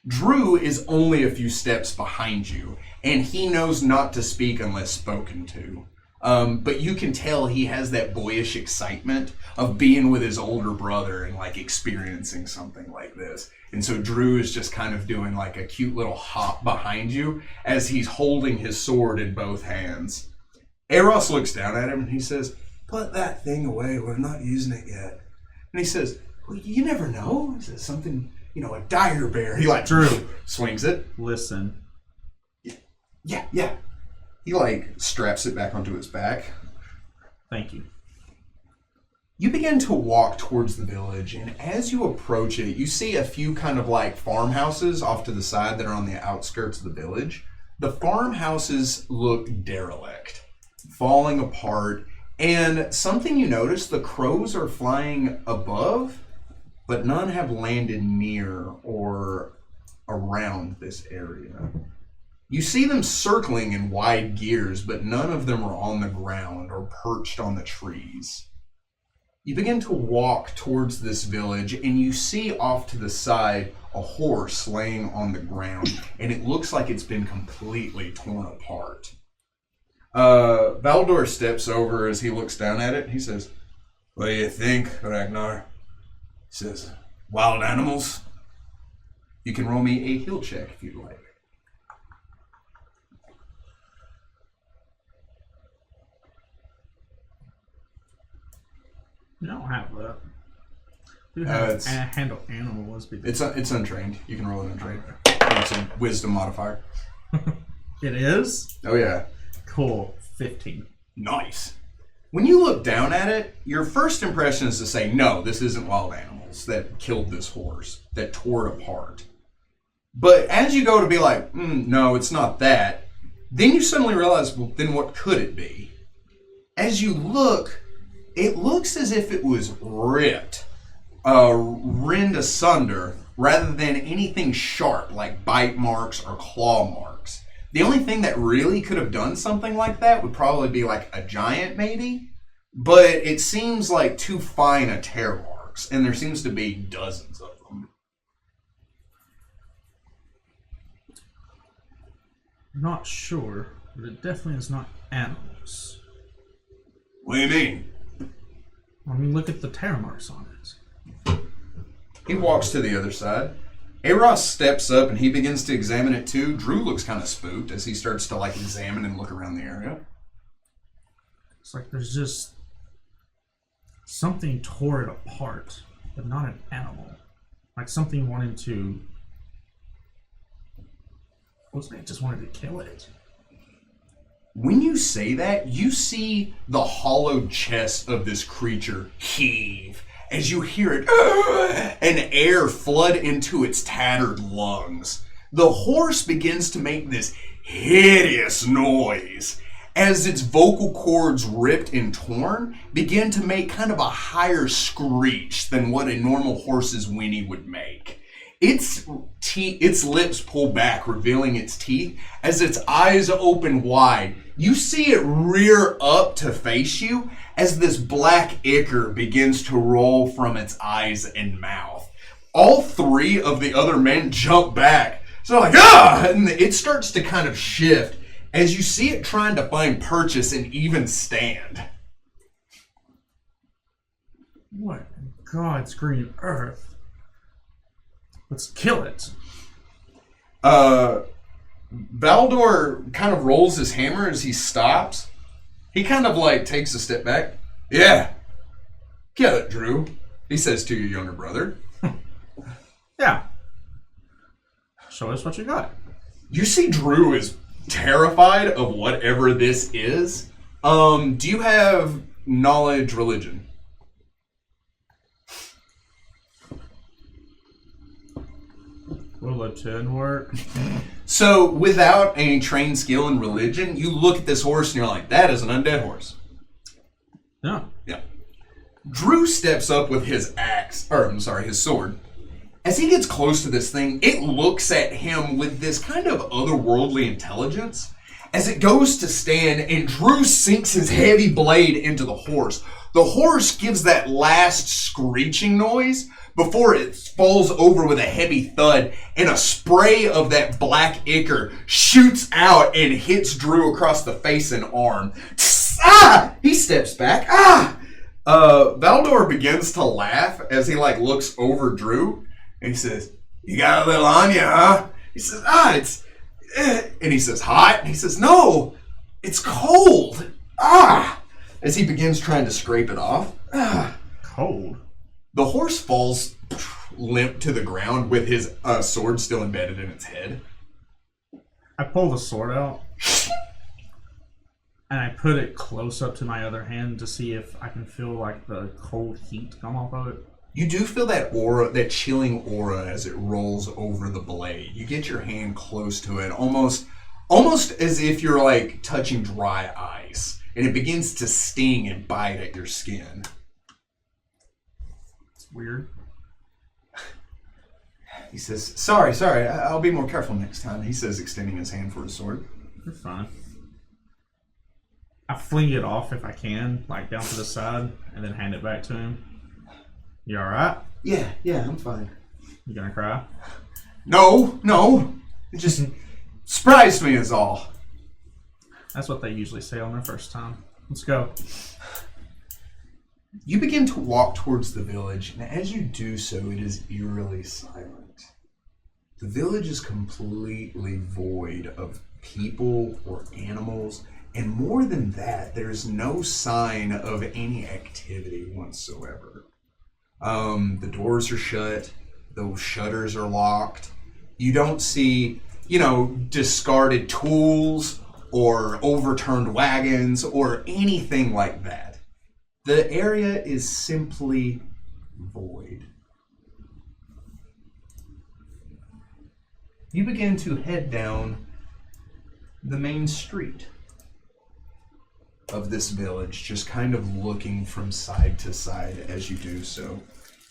Drew is only a few steps behind you, and he knows not to speak unless spoken to. But you can tell he has that boyish excitement of being with his older brother and like experiencing something like this. And so Drew is just kind of doing like a cute little hop behind you as he's holding his sword in both hands. Eros looks down at him and he says, "Put that thing away, we're not using it yet." And he says, "Well, you never know." He says something, a dire bear. He like Drew swings it. Listen. Yeah. He like straps it back onto his back. Thank you. You begin to walk towards the village, and as you approach it, you see a few kind of like farmhouses off to the side that are on the outskirts of the village. The farmhouses look derelict, falling apart, and something you notice, the crows are flying above, but none have landed near or around this area. You see them circling in wide gears, but none of them are on the ground or perched on the trees. You begin to walk towards this village, and you see off to the side a horse laying on the ground, and it looks like it's been completely torn apart. Valdor steps over as he looks down at it. He says, "What do you think, Ragnar?" He says, "Wild animals?" You can roll me a heal check if you'd like. I don't have that. You have handle animals. It's untrained. You can roll it untrained. It's a wisdom modifier. It is? Oh, yeah. Cool. 15. Nice. When you look down at it, your first impression is to say, no, this isn't wild animals that killed this horse, that tore it apart. But as you go to be like, no, it's not that, then you suddenly realize, well, then what could it be? As you look, it looks as if it was ripped, rend asunder, rather than anything sharp like bite marks or claw marks. The only thing that really could have done something like that would probably be like a giant maybe, but it seems like too fine a tear marks, and there seems to be dozens of them. not sure, but it definitely is not animals. What do you mean? I mean, look at the tear marks on it. He walks to the other side. Eros steps up and he begins to examine it too. Drew looks kind of spooked as he starts to like examine and look around the area. It's like there's just something tore it apart, but not an animal. Like something wanted to. It just wanted to kill it. When you say that, you see the hollowed chest of this creature heave as you hear it, and air flood into its tattered lungs. The horse begins to make this hideous noise as its vocal cords, ripped and torn, begin to make kind of a higher screech than what a normal horse's whinny would make. Its lips pull back, revealing its teeth. As its eyes open wide, you see it rear up to face you as this black ichor begins to roll from its eyes and mouth. All three of the other men jump back. So like, ah! And it starts to kind of shift as you see it trying to find purchase and even stand. What in God's green earth? Let's kill it. Valdor kind of rolls his hammer as he stops. He kind of like takes a step back. Yeah. Kill it, Drew, he says to your younger brother. Yeah. Show us what you got. You see Drew is terrified of whatever this is. Do you have knowledge religion? Will a 10 work? So, without any trained skill in religion, you look at this horse and you're like, that is an undead horse. Yeah. Yeah. Drew steps up with his his sword. As he gets close to this thing, it looks at him with this kind of otherworldly intelligence. As it goes to stand, and Drew sinks his heavy blade into the horse. The horse gives that last screeching noise before it falls over with a heavy thud, and a spray of that black ichor shoots out and hits Drew across the face and arm. Ah! He steps back. Ah! Valdor begins to laugh as he like looks over Drew, and he says, "You got a little on you, huh?" He says, it's... And he says, "Hot?" And he says, "No, it's cold." Ah! As he begins trying to scrape it off. Ah. Cold? The horse falls limp to the ground with his sword still embedded in its head. I pull the sword out and I put it close up to my other hand to see if I can feel like the cold heat come off of it. You do feel that aura, that chilling aura as it rolls over the blade. You get your hand close to it, almost as if you're like touching dry ice, and it begins to sting and bite at your skin. It's weird. He says, sorry, I'll be more careful next time, he says, extending his hand for his sword. You're fine. I fling it off if I can, like down to the side, and then hand it back to him. You alright? Yeah, I'm fine. You gonna cry? No. It just surprised me is all. That's what they usually say on their first time. Let's go. You begin to walk towards the village, and as you do so, it is eerily silent. The village is completely void of people or animals, and more than that, there's no sign of any activity whatsoever. The doors are shut, the shutters are locked. You don't see, discarded tools or overturned wagons or anything like that. The area is simply void. You begin to head down the main street of this village, just kind of looking from side to side as you do so.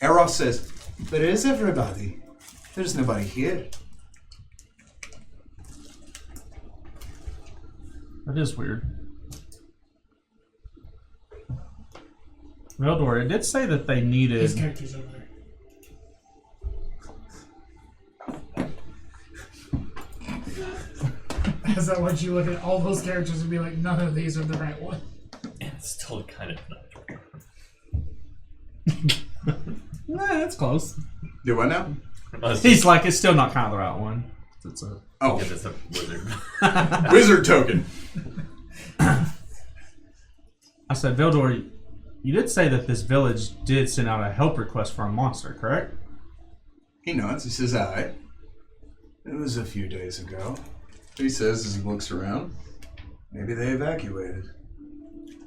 Eros says, "Where is everybody? There's nobody here." That is weird. Veldor, it did say that they needed... His character's over there. Is that what you look at all those characters and be like, none of these are the right one? And it's still kind of not. Nah, that's close. Do what now? He's like, it's still not kind of the right one. It's a Oh, It's a wizard. wizard token. I said, Vildor, you did say that this village did send out a help request for a monster, correct? He nods. He says, "Aye." It was a few days ago. He says as he looks around. Maybe they evacuated.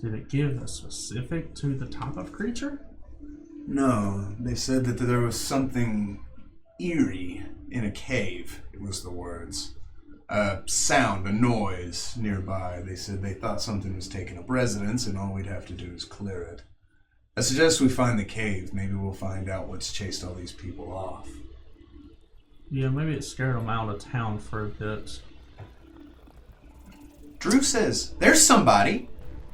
Did it give a specific to the type of creature? No, they said that there was something eerie in a cave. It was the words. A sound, a noise nearby. They said they thought something was taking up residence and all we'd have to do is clear it. I suggest we find the cave. Maybe we'll find out what's chased all these people off. Yeah, maybe it scared them out of town for a bit. Drew says, "There's somebody."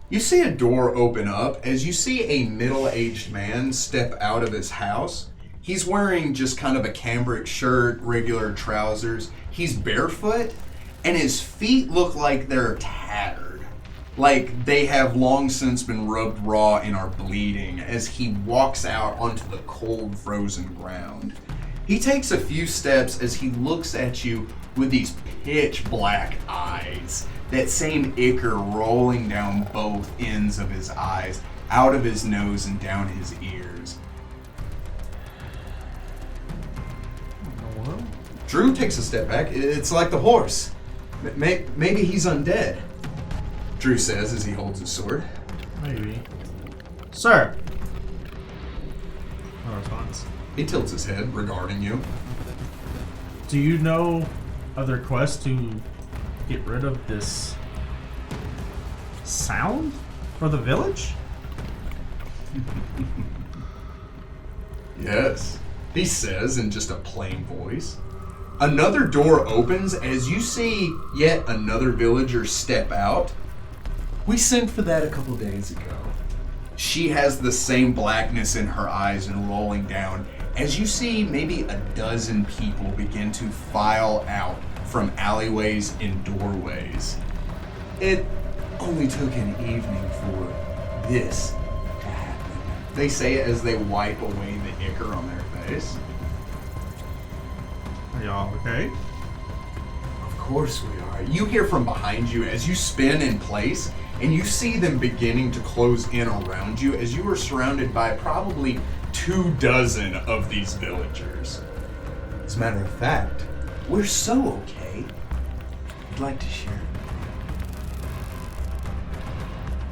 You see a door open up as you see a middle-aged man step out of his house. He's wearing just kind of a cambric shirt, regular trousers. He's barefoot, and his feet look like they're tattered. Like they have long since been rubbed raw and are bleeding as he walks out onto the cold, frozen ground. He takes a few steps as he looks at you with these pitch black eyes. That same ichor rolling down both ends of his eyes, out of his nose and down his ears. Drew takes a step back. It's like the horse. Maybe he's undead, Drew says as he holds his sword. Maybe. Sir! No response. He tilts his head regarding you. Do you know other quests to get rid of this sound for the village? Yes, he says in just a plain voice. Another door opens as you see yet another villager step out. We sent for that a couple days ago. She has the same blackness in her eyes and rolling down as you see maybe a dozen people begin to file out from alleyways and doorways. It only took an evening for this to happen. They say it as they wipe away the ichor on their face. Are y'all okay? Of course we are. You hear from behind you as you spin in place, and you see them beginning to close in around you as you are surrounded by probably 24 of these villagers. As a matter of fact, we're so okay, I'd like to share.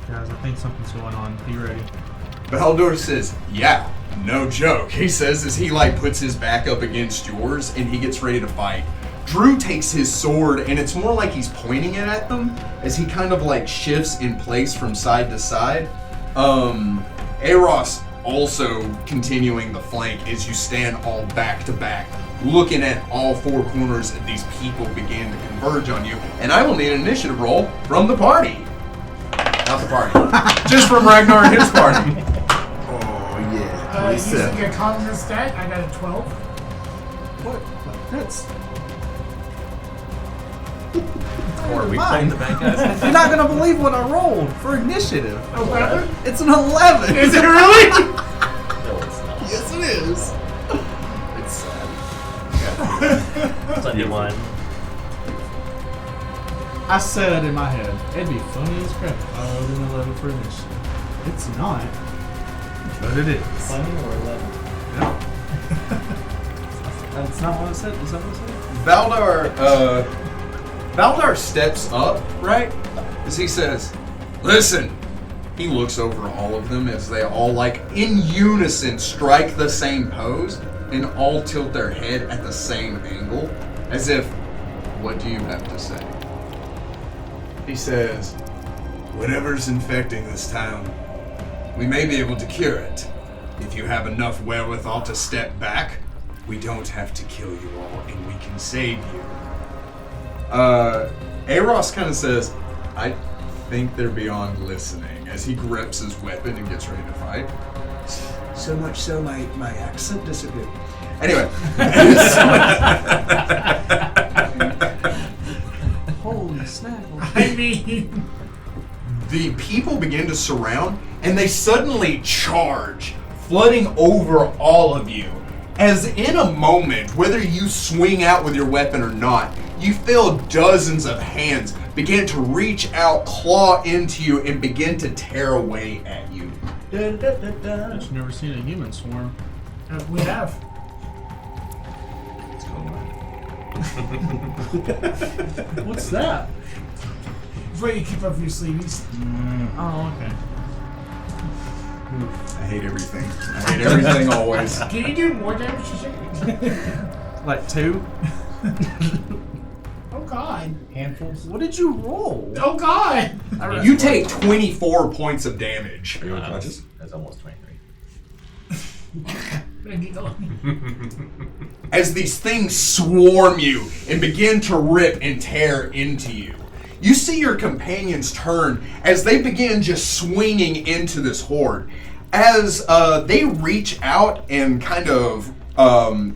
Guys, I think something's going on. Be ready. Baldur says, "Yeah, no joke." He says as he puts his back up against yours and he gets ready to fight. Drew takes his sword and it's more like he's pointing it at them as he kind of shifts in place from side to side. Eros also continuing the flank as you stand all back to back, looking at all four corners as these people begin to converge on you. And I will need an initiative roll from the party. Not the party. Just from Ragnar and his party. Oh, yeah. Using a common stat, I got a 12. What? That's... Or are we playing the bad guys? You're not gonna believe what I rolled for initiative. 11? It's an 11. Is it really? No, it's not. Yes, it is. It's sad. It's on your line. I said in my head, it'd be funny as crap if I rolled an 11 for initiative. It's not, but it is. Funny or 11? No. That's not what I said. Is that what I said? Valdar steps up, right? As he says, "Listen." He looks over all of them as they all in unison strike the same pose and all tilt their head at the same angle as if, what do you have to say? He says, "Whatever's infecting this town, we may be able to cure it. If you have enough wherewithal to step back, we don't have to kill you all and we can save you." Eros kind of says, "I think they're beyond listening," as he grips his weapon and gets ready to fight. So much so my accent disappeared. Anyway. Holy around, and they suddenly charge, flooding over all of you. As in a moment, whether you swing out with your weapon or not, you feel dozens of hands begin to reach out, claw into you, and begin to tear away at you. I've never seen a human swarm. We have. What's that? It's what you keep up your sleeves. Oh, okay. I hate everything. I hate everything always. Can you do more damage to shit? Like 2? Oh god. Handfuls. What did you roll? Oh god. You take 24 points of damage. Are you unconscious? That's almost 23. As these things swarm you and begin to rip and tear into you. You see your companions turn as they begin just swinging into this horde. As they reach out and kind of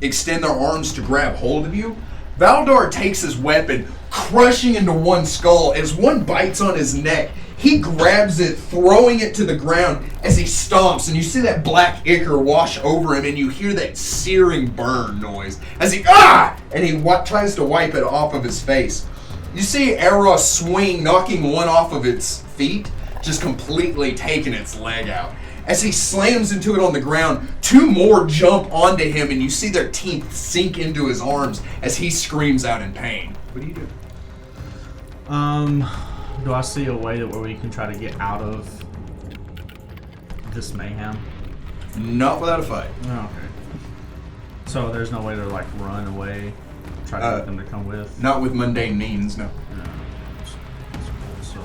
extend their arms to grab hold of you, Valdor takes his weapon, crushing into one skull. As one bites on his neck, he grabs it, throwing it to the ground as he stomps, and you see that black ichor wash over him, and you hear that searing burn noise as he and he tries to wipe it off of his face. You see Eros swing, knocking one off of its feet, just completely taking its leg out. As he slams into it on the ground, 2 more jump onto him, and you see their teeth sink into his arms as he screams out in pain. What do you do? Do I see a way where we can try to get out of this mayhem? Not without a fight. Oh, okay. So there's no way to like run away, try to get them to come with? Not with mundane means, no. No. So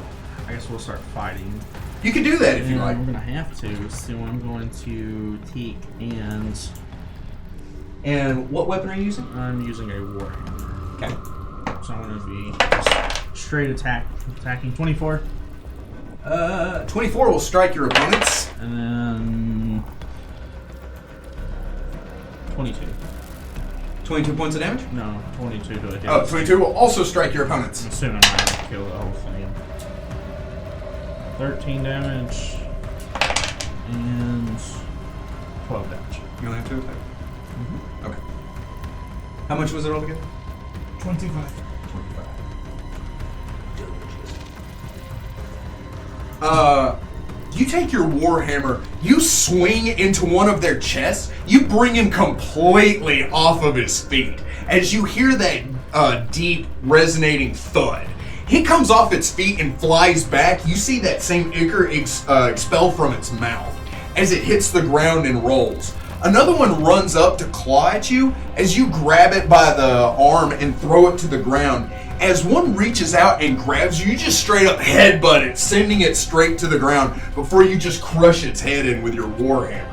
I guess we'll start fighting. You can do that if you And like. we're gonna have to. So I'm going to take And what weapon are you using? I'm using a warhammer. Okay. So I'm gonna be just straight attacking 24. 24 will strike your opponents. And then 22. 22 points of damage. No, 22 to a hit. Oh, 22 will also strike your opponents. Assuming I kill the whole thing. 13 damage and 12 damage. You only have 2 attacks? Okay. How much was it altogether? 25. 25. You take your warhammer, you swing into one of their chests, you bring him completely off of his feet as you hear that deep resonating thud. He comes off its feet and flies back. You see that same ichor expel from its mouth as it hits the ground and rolls. Another one runs up to claw at you as you grab it by the arm and throw it to the ground. As one reaches out and grabs you, you just straight up headbutt it, sending it straight to the ground before you just crush its head in with your warhammer.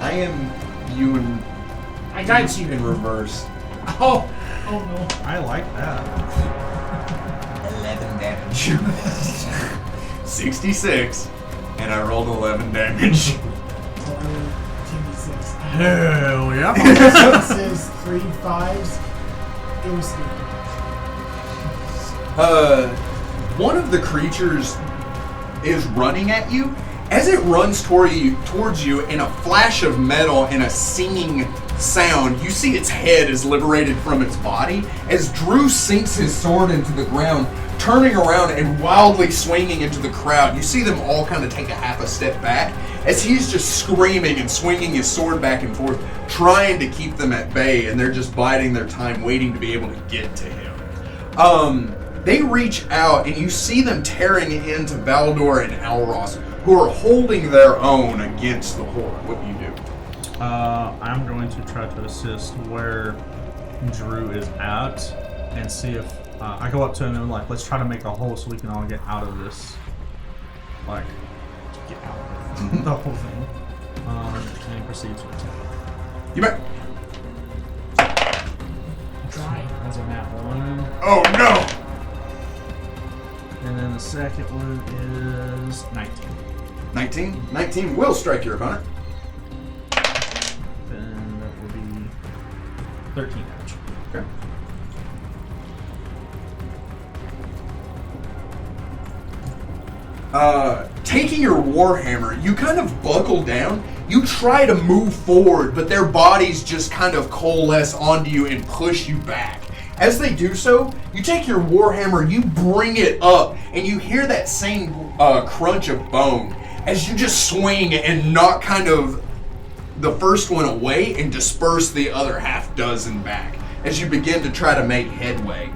I am you I got you. in reverse. Oh no. I like that. 11 damage. 66, and I rolled 11 damage. 10d6. Hell yeah. This is 3 5s. Ghosted. One of the creatures is running at you. As it runs towards you, in a flash of metal and a singing sound, you see its head is liberated from its body. As Drew sinks his sword into the ground, turning around and wildly swinging into the crowd, you see them all kind of take a half a step back as he's just screaming and swinging his sword back and forth, trying to keep them at bay, and they're just biding their time, waiting to be able to get to him. They reach out, and you see them tearing into Valdor and Alros, who are holding their own against the horde. What do you do? I'm going to try to assist where Drew is at and see if I go up to him and like, let's try to make a hole so we can all get out of this. Like, get out of the whole thing. And he proceeds to attack. You bet. Try. That's a nat 1. Oh no! And then the second one is 19. 19? 19 will strike your opponent. Then that will be 13 damage. Okay. Taking your warhammer, you kind of buckle down. You try to move forward, but their bodies just kind of coalesce onto you and push you back. As they do so, you take your warhammer, you bring it up, and you hear that same crunch of bone as you just swing and knock kind of the first one away and disperse the other half dozen back as you begin to try to make headway.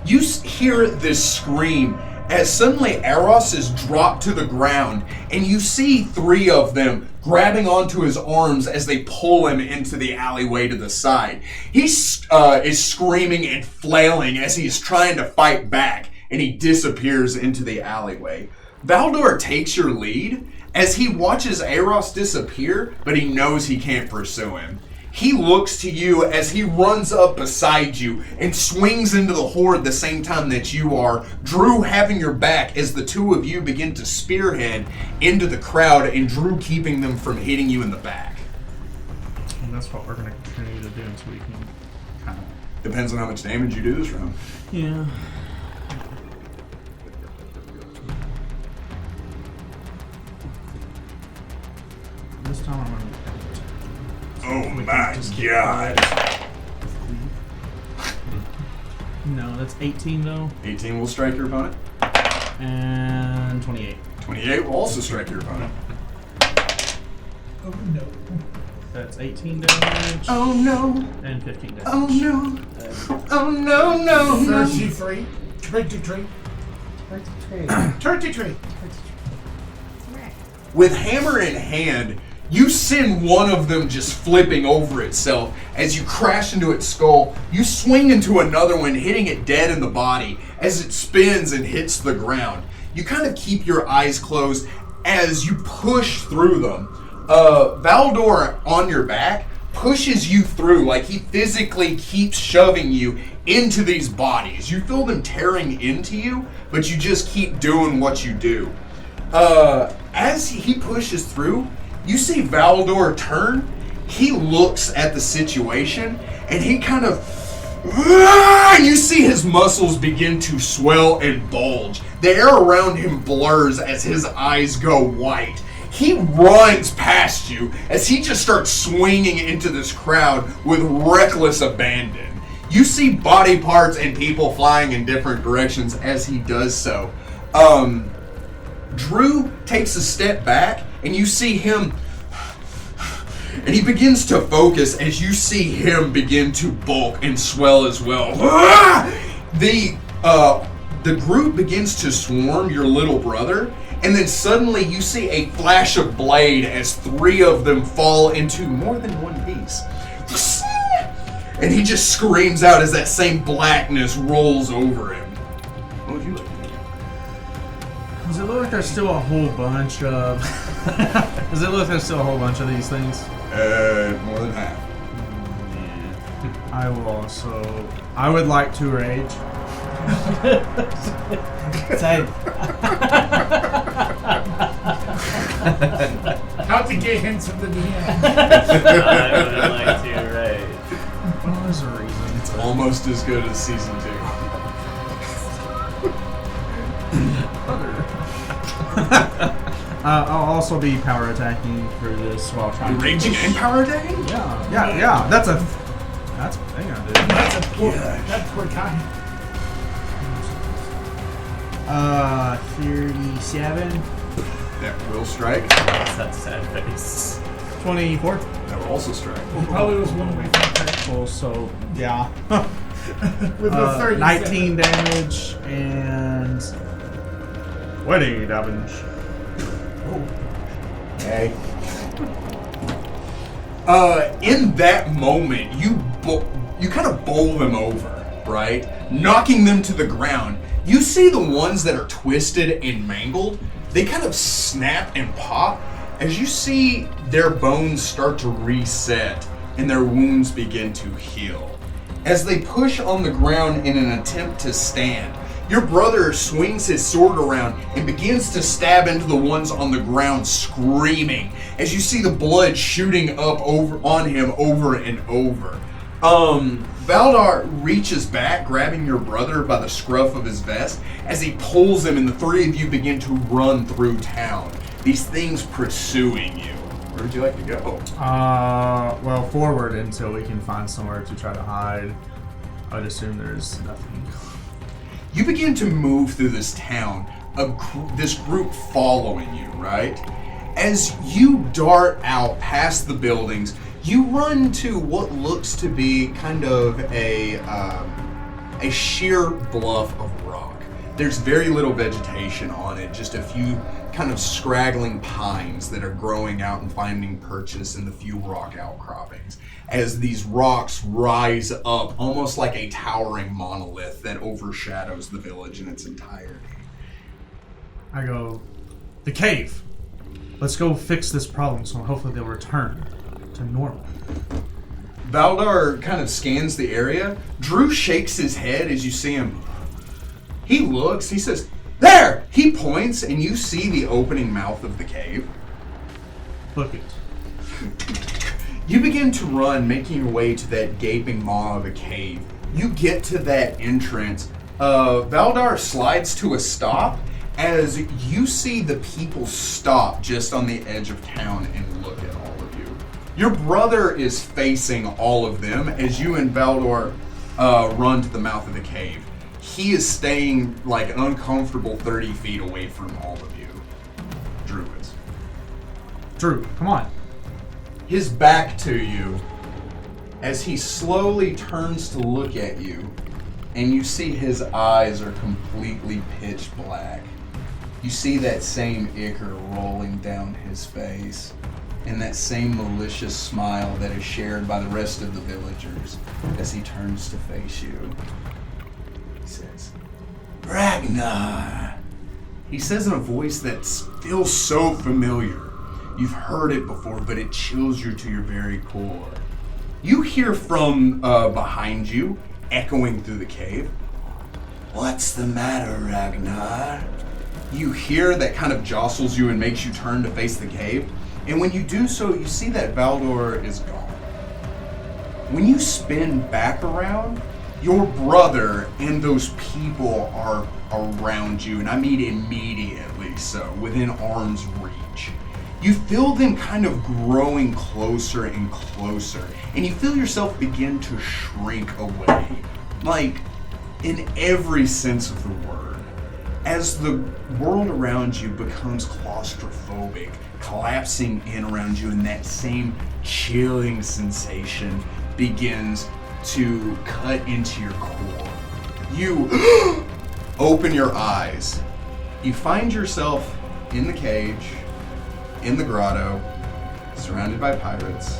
You hear this scream as suddenly Eros is dropped to the ground, and you see 3 of them grabbing onto his arms as they pull him into the alleyway to the side. He is screaming and flailing as he's trying to fight back, and he disappears into the alleyway. Valdor takes your lead as he watches Eros disappear, but he knows he can't pursue him. He looks to you as he runs up beside you and swings into the horde the same time that you are, Drew having your back as the 2 of you begin to spearhead into the crowd and Drew keeping them from hitting you in the back. And that's what we're going to continue to do until we can kind of... Depends on how much damage you do this round. Yeah. This time I'm going to... Oh my god. No, that's 18 though. 18 will strike your opponent. And 28. 28 will also strike your opponent. Oh no. That's 18 damage. Oh no. And 15 damage. Oh no. Oh no, no, no. 33. 23. 33. With hammer in hand, you send one of them just flipping over itself. As you crash into its skull, you swing into another one, hitting it dead in the body as it spins and hits the ground. You kind of keep your eyes closed as you push through them. Valdor on your back pushes you through, like he physically keeps shoving you into these bodies. You feel them tearing into you, but you just keep doing what you do. As he pushes through, you see Valdor turn. He looks at the situation, and he kind of... And you see his muscles begin to swell and bulge. The air around him blurs as his eyes go white. He runs past you as he just starts swinging into this crowd with reckless abandon. You see body parts and people flying in different directions as he does so. Drew takes a step back, and you see him, and he begins to focus as you see him begin to bulk and swell as well. The group begins to swarm your little brother, and then suddenly you see a flash of blade as 3 of them fall into more than one piece. And he just screams out as that same blackness rolls over him. What would you like to do? Does it look like there's still a whole bunch of... Does it look like there's still a whole bunch of these things? More than half. Yeah. I will also... I would like to rage. How to get hints from the DM. I would like to rage. Well, there's a reason. It's almost as good as season 2. I'll also be power attacking through this while trying to... Raging and power attacking? Yeah. That's a thing I do. That's poor kind. 37. That will strike. That's sad face. 24. That will also strike. Probably was one away from the Well, so, yeah. with the 37. 19 damage and 20 damage. Okay. In that moment, you kind of bowl them over, right? Knocking them to the ground. You see the ones that are twisted and mangled, they kind of snap and pop as you see their bones start to reset and their wounds begin to heal. As they push on the ground in an attempt to stand, your brother swings his sword around and begins to stab into the ones on the ground, screaming, as you see the blood shooting up on him over and over. Valdar reaches back, grabbing your brother by the scruff of his vest as he pulls him, and the three of you begin to run through town. These things pursuing you. Where would you like to go? Well, forward until we can find somewhere to try to hide. I'd assume there's nothing. You begin to move through this town, this group following you, right? As you dart out past the buildings, you run to what looks to be kind of a sheer bluff of rock. There's very little vegetation on it, just a few kind of scraggling pines that are growing out and finding purchase in the few rock outcroppings. As these rocks rise up, almost like a towering monolith that overshadows the village in its entirety. I go, the cave. Let's go fix this problem so hopefully they'll return to normal. Valdar kind of scans the area. Drew shakes his head as you see him. He looks, he says, "There!" He points, and you see the opening mouth of the cave. Book it. You begin to run, making your way to that gaping maw of a cave. You get to that entrance. Valdar slides to a stop as you see the people stop just on the edge of town and look at all of you. Your brother is facing all of them as you and Valdar run to the mouth of the cave. He is staying like an uncomfortable 30 feet away from all of you. Drew is. Drew, come on. His back to you as he slowly turns to look at you, and you see his eyes are completely pitch black. You see that same ichor rolling down his face, and that same malicious smile that is shared by the rest of the villagers as he turns to face you. He says, "Ragnar." He says in a voice that feels so familiar. You've heard it before, but it chills you to your very core. You hear from behind you, echoing through the cave, "What's the matter, Ragnar?" You hear that kind of jostles you and makes you turn to face the cave. And when you do so, you see that Valdar is gone. When you spin back around, your brother and those people are around you, and I mean immediately so, within arm's reach. You feel them kind of growing closer and closer, and you feel yourself begin to shrink away, like in every sense of the word. As the world around you becomes claustrophobic, collapsing in around you, and that same chilling sensation begins to cut into your core. You open your eyes. You find yourself in the cage, in the grotto, surrounded by pirates,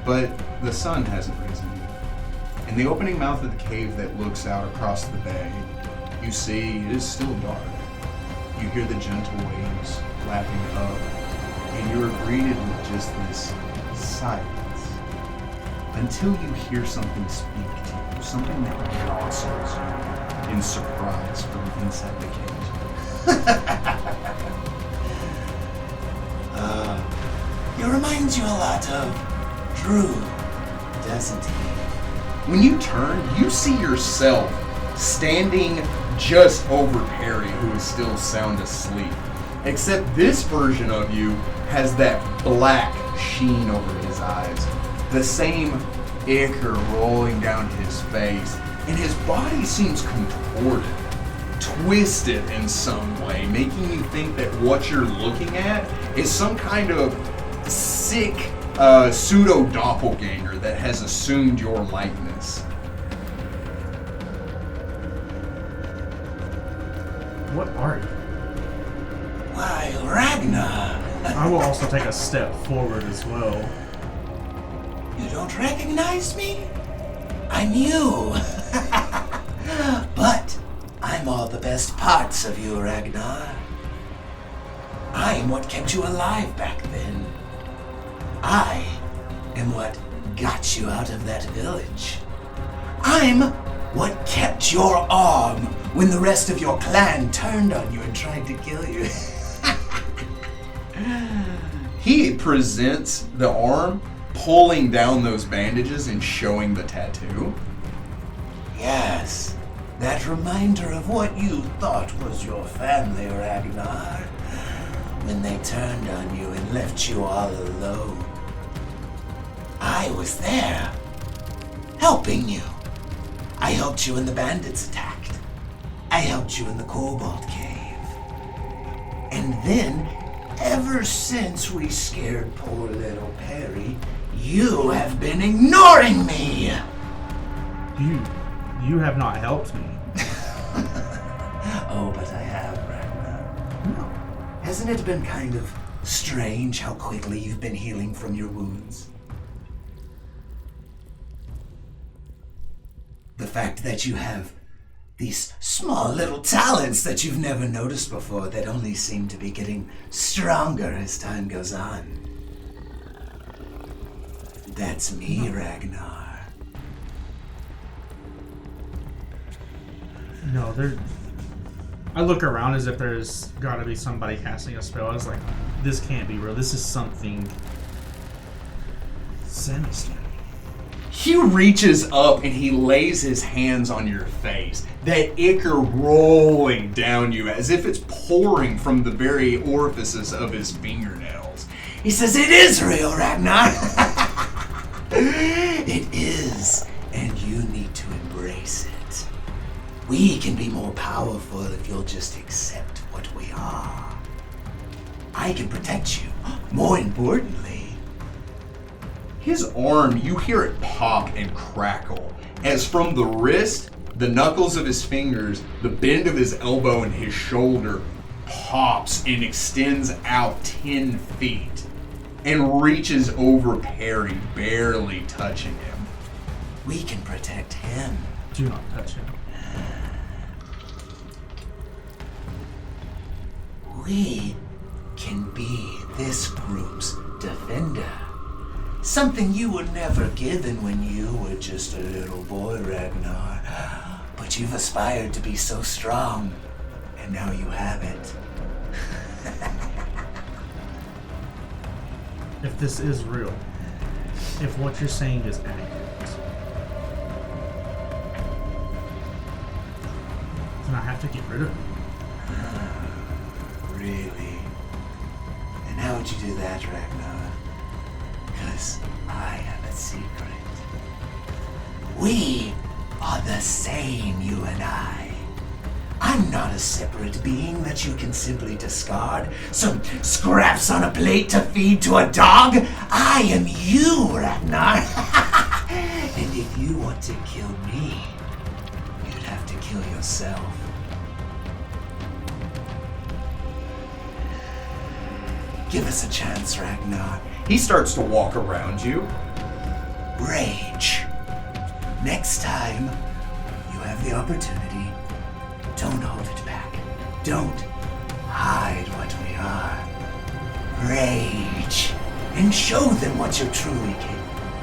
but the sun hasn't risen yet. In the opening mouth of the cave that looks out across the bay, you see it is still dark. You hear the gentle waves lapping up, and you are greeted with just this silence until you hear something speak to you, something that jostles you in surprise from inside the cage. He reminds you a lot of Drew, doesn't he? When you turn, you see yourself standing just over Perry, who is still sound asleep. Except this version of you has that black sheen over his eyes, the same ichor rolling down his face, and his body seems contorted, twisted in some way, making you think that what you're looking at is some kind of sick pseudo-doppelganger that has assumed your likeness. What are you? Why, Ragnar! I will also take a step forward as well. You don't recognize me? I'm you. But I'm all the best parts of you, Ragnar. I'm what kept you alive back then. I am what got you out of that village. I'm what kept your arm when the rest of your clan turned on you and tried to kill you. He presents the arm, pulling down those bandages and showing the tattoo. Yes, that reminder of what you thought was your family, Ragnar, when they turned on you and left you all alone. I was there, helping you. I helped you when the bandits attacked. I helped you in the Cobalt Cave. And then, ever since we scared poor little Perry, you have been ignoring me! You have not helped me. Oh, but I have, Ragnar. No. Hasn't it been kind of strange how quickly you've been healing from your wounds? The fact that you have these small little talents that you've never noticed before that only seem to be getting stronger as time goes on. That's me, Ragnar. No, I look around as if there's got to be somebody casting a spell. I was like, this can't be real. This is something sinister. He reaches up and he lays his hands on your face, that ichor rolling down you as if it's pouring from the very orifices of his fingernails. He says, it is real, Ragnar. It is, and you need to embrace it. We can be more powerful if you'll just accept what we are. I can protect you. More importantly, His arm, you hear it pop and crackle, as from the wrist, the knuckles of his fingers, the bend of his elbow and his shoulder pops and extends out 10 feet and reaches over Perry, barely touching him. we can protect him. Do not touch him. We can be this group's defender. Something you were never given when you were just a little boy, Ragnar. But you've aspired to be so strong, and now you have it. If this is real, if what you're saying is accurate, then I have to get rid of it. Really? And how would you do that, Ragnar? Because I have a secret. We are the same, you and I. I'm not a separate being that you can simply discard. Some scraps on a plate to feed to a dog. I am you, Ragnar. And if you want to kill me, you'd have to kill yourself. Give us a chance, Ragnar. He starts to walk around you. Rage. Next time you have the opportunity, don't hold it back. Don't hide what we are. Rage. And show them what you're truly capable of.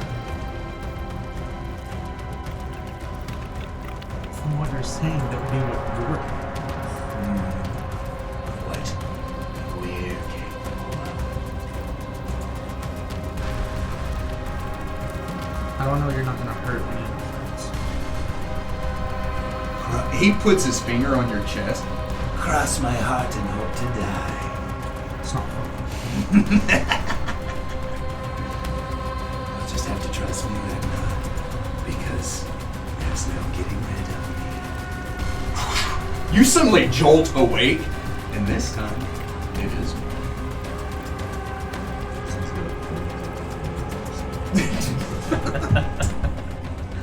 From what you're saying, that would be what work. What we're capable of. I don't know you're not going to hurt any of my friends. He puts his finger on your chest. Cross my heart and hope to die. It's not fun. You'll just have to trust me, Ragnar, because there's no getting rid of me. You suddenly jolt awake, and this time it is me.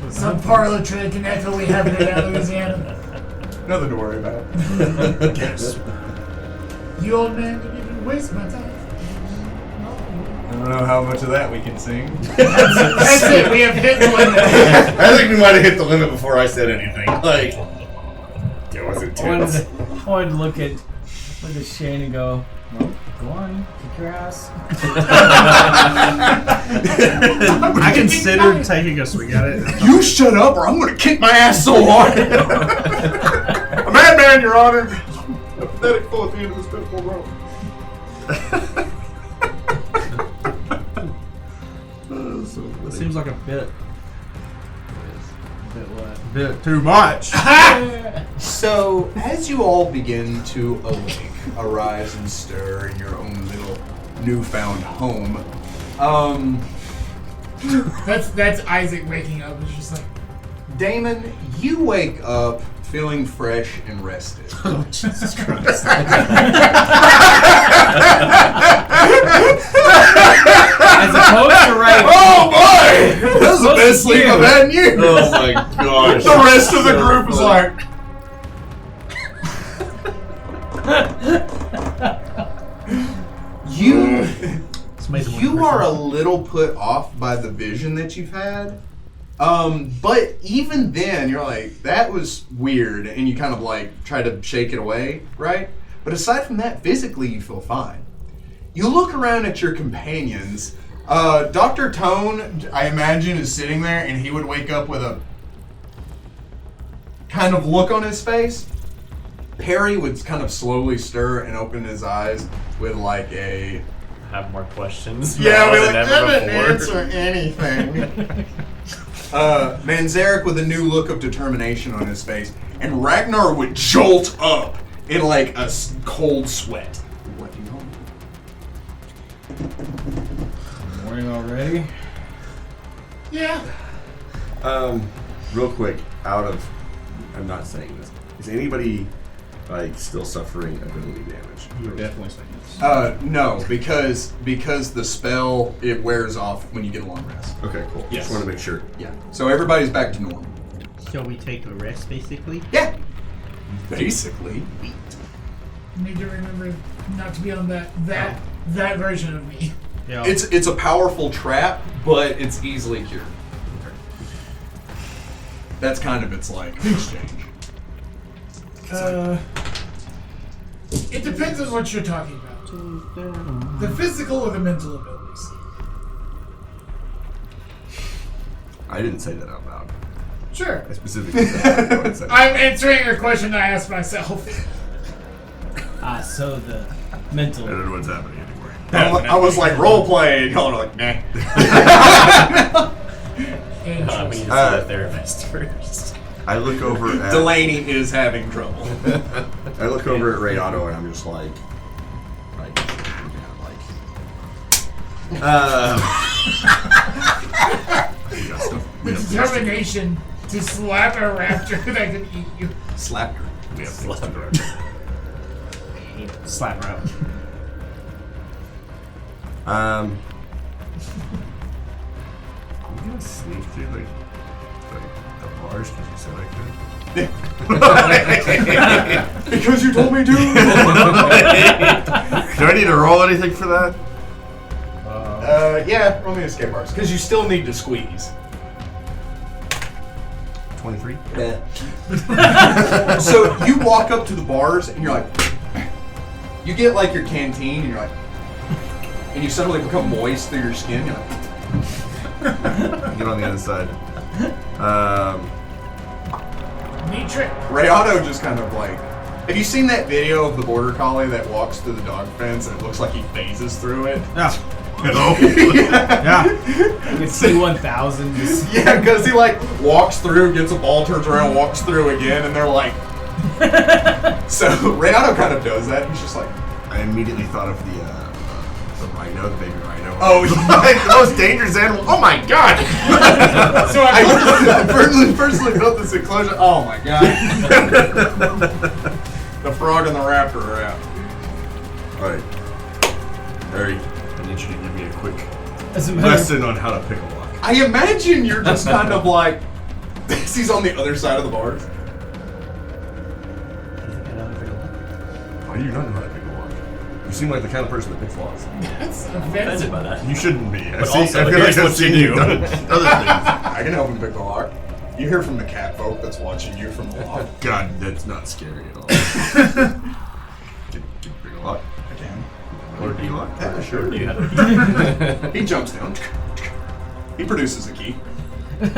Some parlor trick and echo we have it out of Louisiana. Nothing to worry about. Yes. You old man didn't even waste my time. I don't know how much of that we can sing. That's it. We have hit the limit. I think we might have hit the limit before I said anything. Like, it was intense. I wanted to look at Shane and go, well, go on, kick your ass. I considered taking a swing at it. You shut up or I'm going to kick my ass so hard. A madman, Your Honor. A pathetic fool at the end of this pitiful road. That's so seems like a bit what? bit too much. So, as you all begin to awake, arise and stir in your own little newfound home, That's Isaac waking up. It's just like, Damon, you wake up feeling fresh and rested. Oh, Jesus Christ. As opposed to right. Oh boy! That was the best sleep I've had in years! Oh my gosh. The rest of the group is like... You are a little put off by the vision that you've had. But even then, you're like, that was weird, and you kind of like try to shake it away, right? But aside from that, physically you feel fine. You look around at your companions. Dr. Tone, I imagine, is sitting there, and he would wake up with a kind of look on his face. Perry would kind of slowly stir and open his eyes with like a... Have more questions. Yeah, we're than like, ever I didn't before. answer anything. Manzarek with a new look of determination on his face, and Ragnar would jolt up in like a cold sweat. What do you want? Morning already? yeah. Real quick, I'm not saying this. Is anybody like still suffering ability damage? You're definitely saying this. No, because the spell, it wears off when you get a long rest. Okay, cool. Yes. Just want to make sure. Yeah. So everybody's back to normal. Shall we take a rest, basically? Yeah. Basically. Need to remember not to be on that version of me. Yeah. It's a powerful trap, but it's easily cured. That's kind of its like exchange. It depends on what you're talking about. The physical or the mental abilities. I didn't say that out loud. Sure. I specifically said I said I'm answering a question I asked myself. So the mental. I don't know what's happening anymore. I was like role playing. Y'all are like, nah. We need to see a therapist first. I look over at Delaney is having trouble. I look over at Ray Otto and I'm just like The determination to slap a raptor that can eat you. Slapped her. we have things to do. Slap her out. I'm gonna sneak through the bars because you said I could. Because you told me to. Do I need to roll anything for that? Yeah, roll me escape bars. Because you still need to squeeze. 23. So you walk up to the bars and you're like, you get like your canteen and you're like, and you suddenly become moist through your skin. You're like, Get on the other side. Neat trick. Ray Otto just kind of like, have you seen that video of the border collie that walks through the dog fence and it looks like he phases through it? Yeah. Hello. Yeah. It's C1000. Just Yeah, because he like walks through, gets a ball, turns around, walks through again, and they're like. So Ray Otto kind of does that. He's just like, I immediately thought of the rhino, the baby rhino. oh, Like, the most dangerous animal. Oh my god! So I personally built this enclosure. Oh my god. The frog and the raptor are out. Alright. Harry, I need you to give me a quick as a matter lesson on how to pick a lock. I imagine you're just kind of like, he's on the other side of the bars. Why do you not know how to pick a lock? You seem like the kind of person that picks locks. That's Offended offensive. by that. You shouldn't be. But also, here's what you do. Other things. I can help him pick the lock. You hear from the cat folk that's watching you from the lock. God, that's not scary at all. Can you pick a lock? I can. Or do you lock? Yeah, sure. You have He jumps down. He produces a key. Well,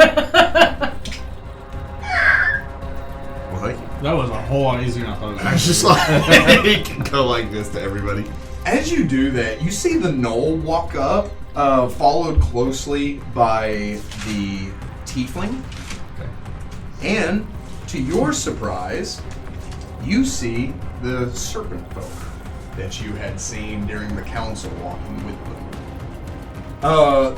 thank you. That was a whole lot easier than I thought it was. I was just like, he can go like this to everybody. As you do that, you see the gnoll walk up followed closely by the tiefling. Okay. And to your surprise, you see the serpent folk that you had seen during the council walking with them.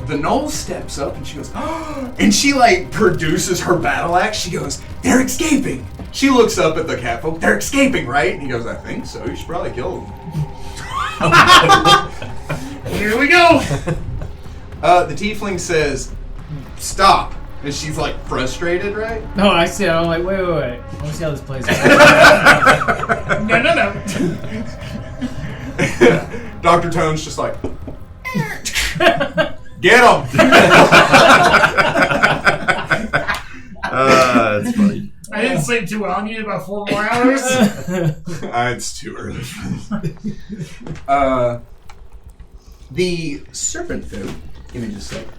The gnoll steps up and she goes, and she like produces her battle axe. She goes, "They're escaping." She looks up at the cat folk. "They're escaping, right?" And he goes, "I think so. You should probably kill them." Here we go. The tiefling says, "Stop." And she's like frustrated, right? No, I see. I'm like, wait. I want to see how this plays out. No. Dr. Tone's just like, "Get him!" That's funny. I didn't sleep too well. I needed about 4 more hours. It's too early for this. The serpent folk. Give me just a second.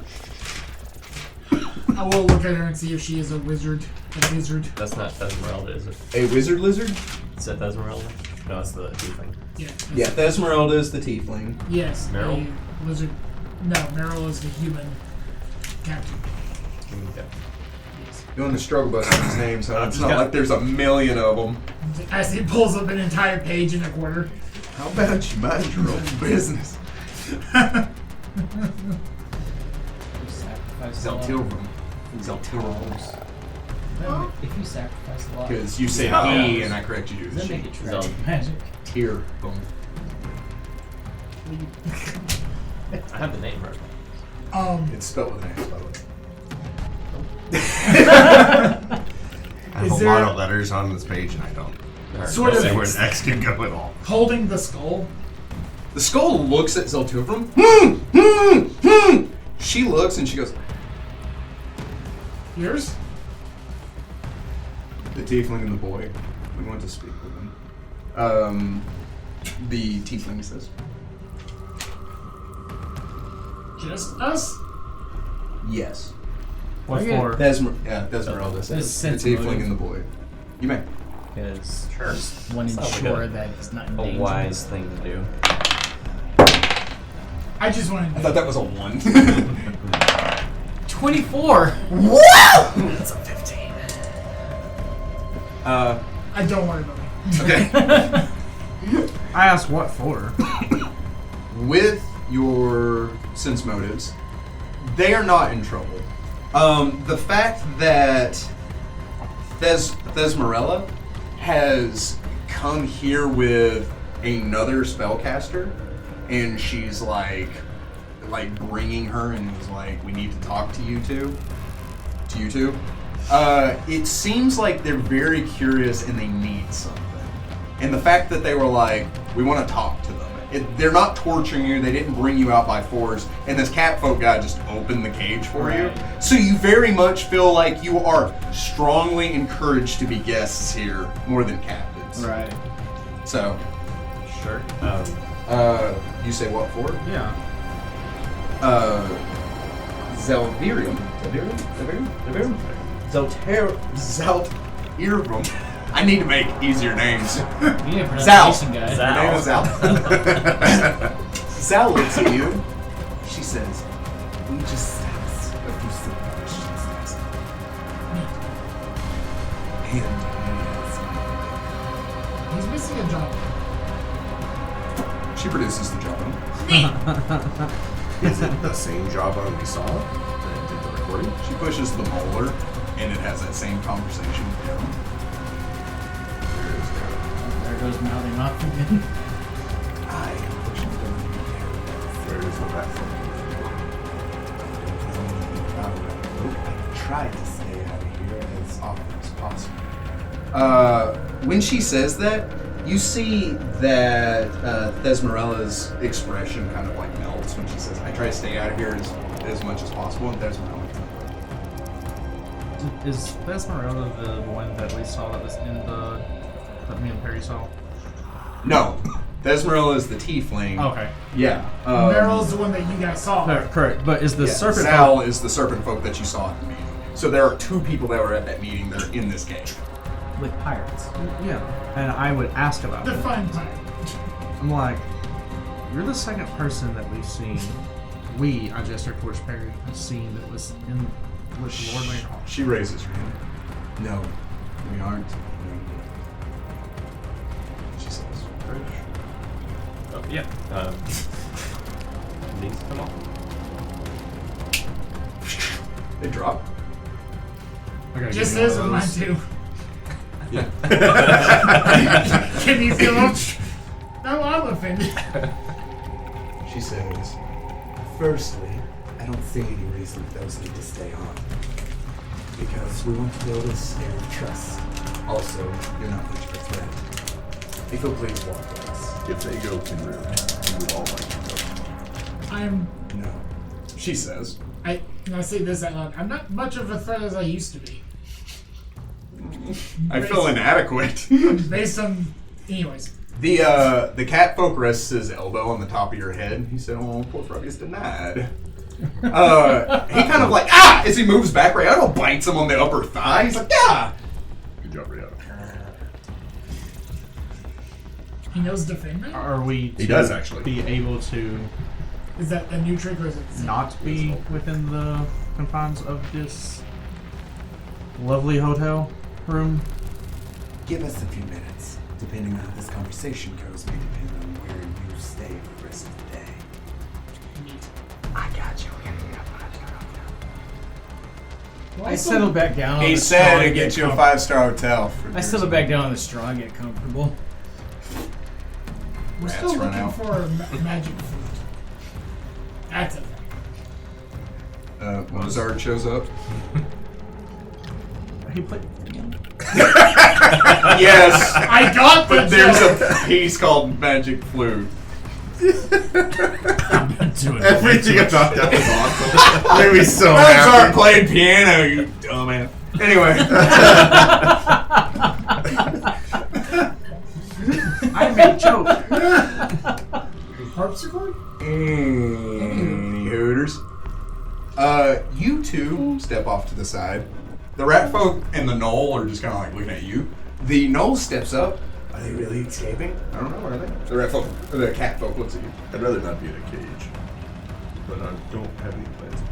I will look at her and see if she is a wizard. A wizard. That's not Esmeralda, is it? A wizard lizard? Is that Esmeralda? No, it's the tiefling. Yeah. Yeah, Thesmeralda is the tiefling. Yes. Meryl? A wizard. No, Meryl is the human captain. Doing the struggle bus with his name, so it's not Yeah. like there's a million of them. As he pulls up an entire page and a quarter. How about you mind your own business? Zeltilrum. If you sacrifice a lot, Because you say Oh, he, yeah. and I correct you to does that she. make it tragic magic? Tear. Boom. I have the name right. It's spelled with an S, by the way. I have Is a there- lot of letters on this page, and I don't Sort see of where an X can go at all. holding the skull. The skull looks at Zeltilrum. She looks and she goes, Yours? "The tiefling and the boy. We want to speak with them." The tiefling says, Just us? "Yes." What Okay. for? Desmeralda says, There's "The sense tiefling motive. and the boy." You may. Because one Sounds like ensure that he's not in A danger. wise thing to do. I just wanted I to. thought that was a 1. 24. That's a 15. I don't worry about me. Okay. I asked what for. With your sense motives, they are not in trouble. The fact that Thesmerella has come here with another spellcaster, and she's like bringing her and was like, "We need to talk to you two." It seems like they're very curious and they need something. And the fact that they were like, "We want to talk to them." They're not torturing you. They didn't bring you out by force. And this catfolk guy just opened the cage for you. So you very much feel like you are strongly encouraged to be guests here more than captains. Right. So, Sure. you say what for? Yeah. Zelvirium. Zeltirrum. I need to make easier names. You need a Zal. pronunciation guy. Zal. Her name is Zal. Zal looks at you. She says, "We just asked a few simple questions last night. And He's missing a job. she produces the job. Is it the same Java we saw that did the recording? She pushes the molar, and it has that same conversation with him. There goes mouthing off again. I am pushing them to be Where is the platform? I try to stay out of here as often as possible. When she says that, you see that Thesmerella's expression kind of like melts when she says, "I try to stay out of here as much as possible," and Thesmerella kind of Is Thesmeralda the one that we saw that was in the that me and Perry saw? No. Thesmerella is the tiefling. Okay. Yeah. Meryl's the one that you guys saw. No, correct. But is the yeah, serpent? Zal is the serpent folk that you saw at the meeting. So there are 2 people that were at that meeting that are in this cave. With pirates. Yeah. And I would ask about it. Define pirate. I'm like, you're the second person that we've seen I gesture towards Perry, a scene that was in with Lord Mayor. She raises her hand. No, we aren't. She says. Oh, yeah. These come off. They drop. I gotta Just give you this one one, of mine those. too. Yeah. Can you feel it? No, I'm offended. She says, firstly, I don't see any reason for those need to stay on. Because we want to build a snare of trust. Also, you're not much of a threat. If you'll please walk with us. If they go to room, you would all like to go. I'm. No. She says. I say this out loud. I'm not much of a threat as I used to be. I feel inadequate. Based on. Anyways. The cat folk rests his elbow on the top of your head. He said, oh, poor Froggy is denied. He kind of like, as he moves back, Rihanna bites him on the upper thigh. He's like, Good job, Rihanna. He knows defend now? Are we He does, actually. be able to Is that a new trick or is it not be within the confines of this lovely hotel room? Give us a few minutes. Depending on how this conversation goes, may depend on where you stay for the rest of the day. I got you. I settle back down. He on the said straw to and get you a comfortable. 5-star hotel. I settle back down on the straw and get comfortable. We're Rats still run looking out. for magic food. That's a thing. Mozart shows up. He played. Yes, I got the but there's joke. a piece called Magic Flute. Everything about that was awesome. Made me so Mozart happy. played piano, you dumbass. Anyway. I made joke. Harpsichord? Any hooters. You two step off to the side. The rat folk and the gnoll are just kind of like looking at you. The gnoll steps up. Are they really escaping? I don't know. Are they? The rat folk, the cat folk looks at you. I'd rather not be in a cage, but I don't have any plans to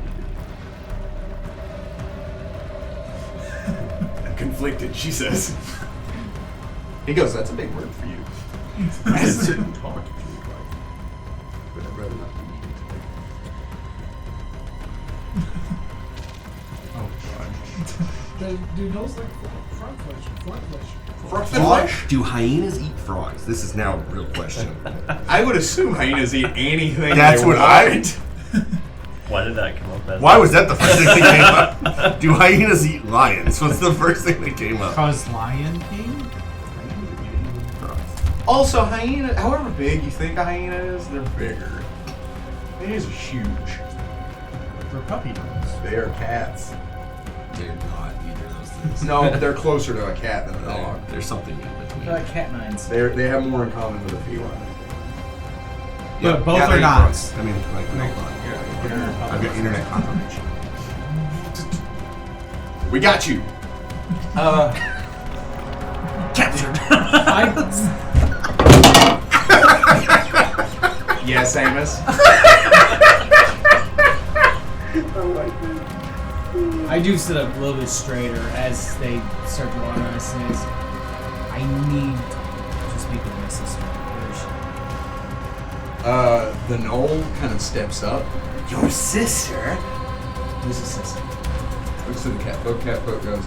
be. I'm conflicted, she says. He goes, that's a big word for you. I can sit and talk if you would like, but I'd rather not be Do those like frog flesh? Do hyenas eat frogs? This is now a real question. I would assume hyenas eat anything. That's they what want. Why did that come up as Why was that the first thing that came up? Do hyenas eat lions? What's the first thing that came up? Cause Lion King? Also, hyena, however big you think a hyena is, they're bigger. Hyenas are huge. For puppy dogs. They are cats. They're not either of those things. No, they're closer to a cat than a dog. There's something in between. Cat nines. They have more in common with a feline. Yeah, both cat are eat not. frogs. I mean, like, no, I've got internet confirmation. We got you. Captured. Yes, Amos. I do sit up a little bit straighter as they start to run. I says, I need to speak with my sister. Where is she? The gnoll kind of steps up. Your sister? Who's the sister? Looks to the cat folk. Cat folk goes,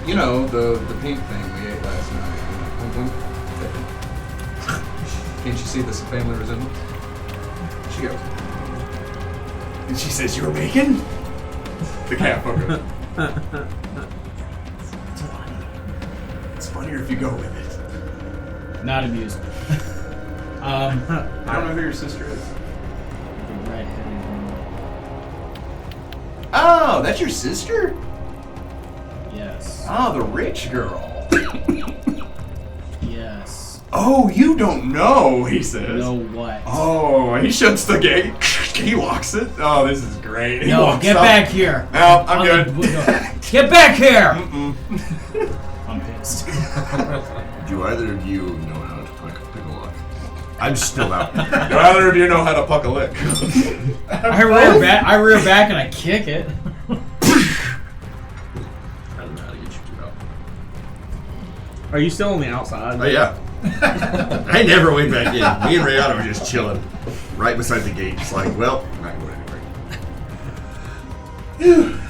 you know, the pink thing we ate last night. Can't you see this family resemblance? She goes. And she says, you're bacon? The cat folk goes. It's funnier if you go with it. Not amused. I don't know who your sister is. The redheaded one. Oh, that's your sister? Yes. Oh, the rich girl. Yes. Oh, you don't know, he says. Know what? Oh, he shuts the gate. He locks it. Oh, this is great. He No, walks get up. back here. No, I'm On good. the window. Get back here! I'm pissed. Do either of you know how to pick a lock? I'm still out. Do either of you know how to puck a lick? I rear back and I kick it. I don't know how to get you two out. Are you still on the outside? Oh, yeah. I never went back in. Me and Rayana were just chilling right beside the gate. It's like, well, I'm not going anywhere.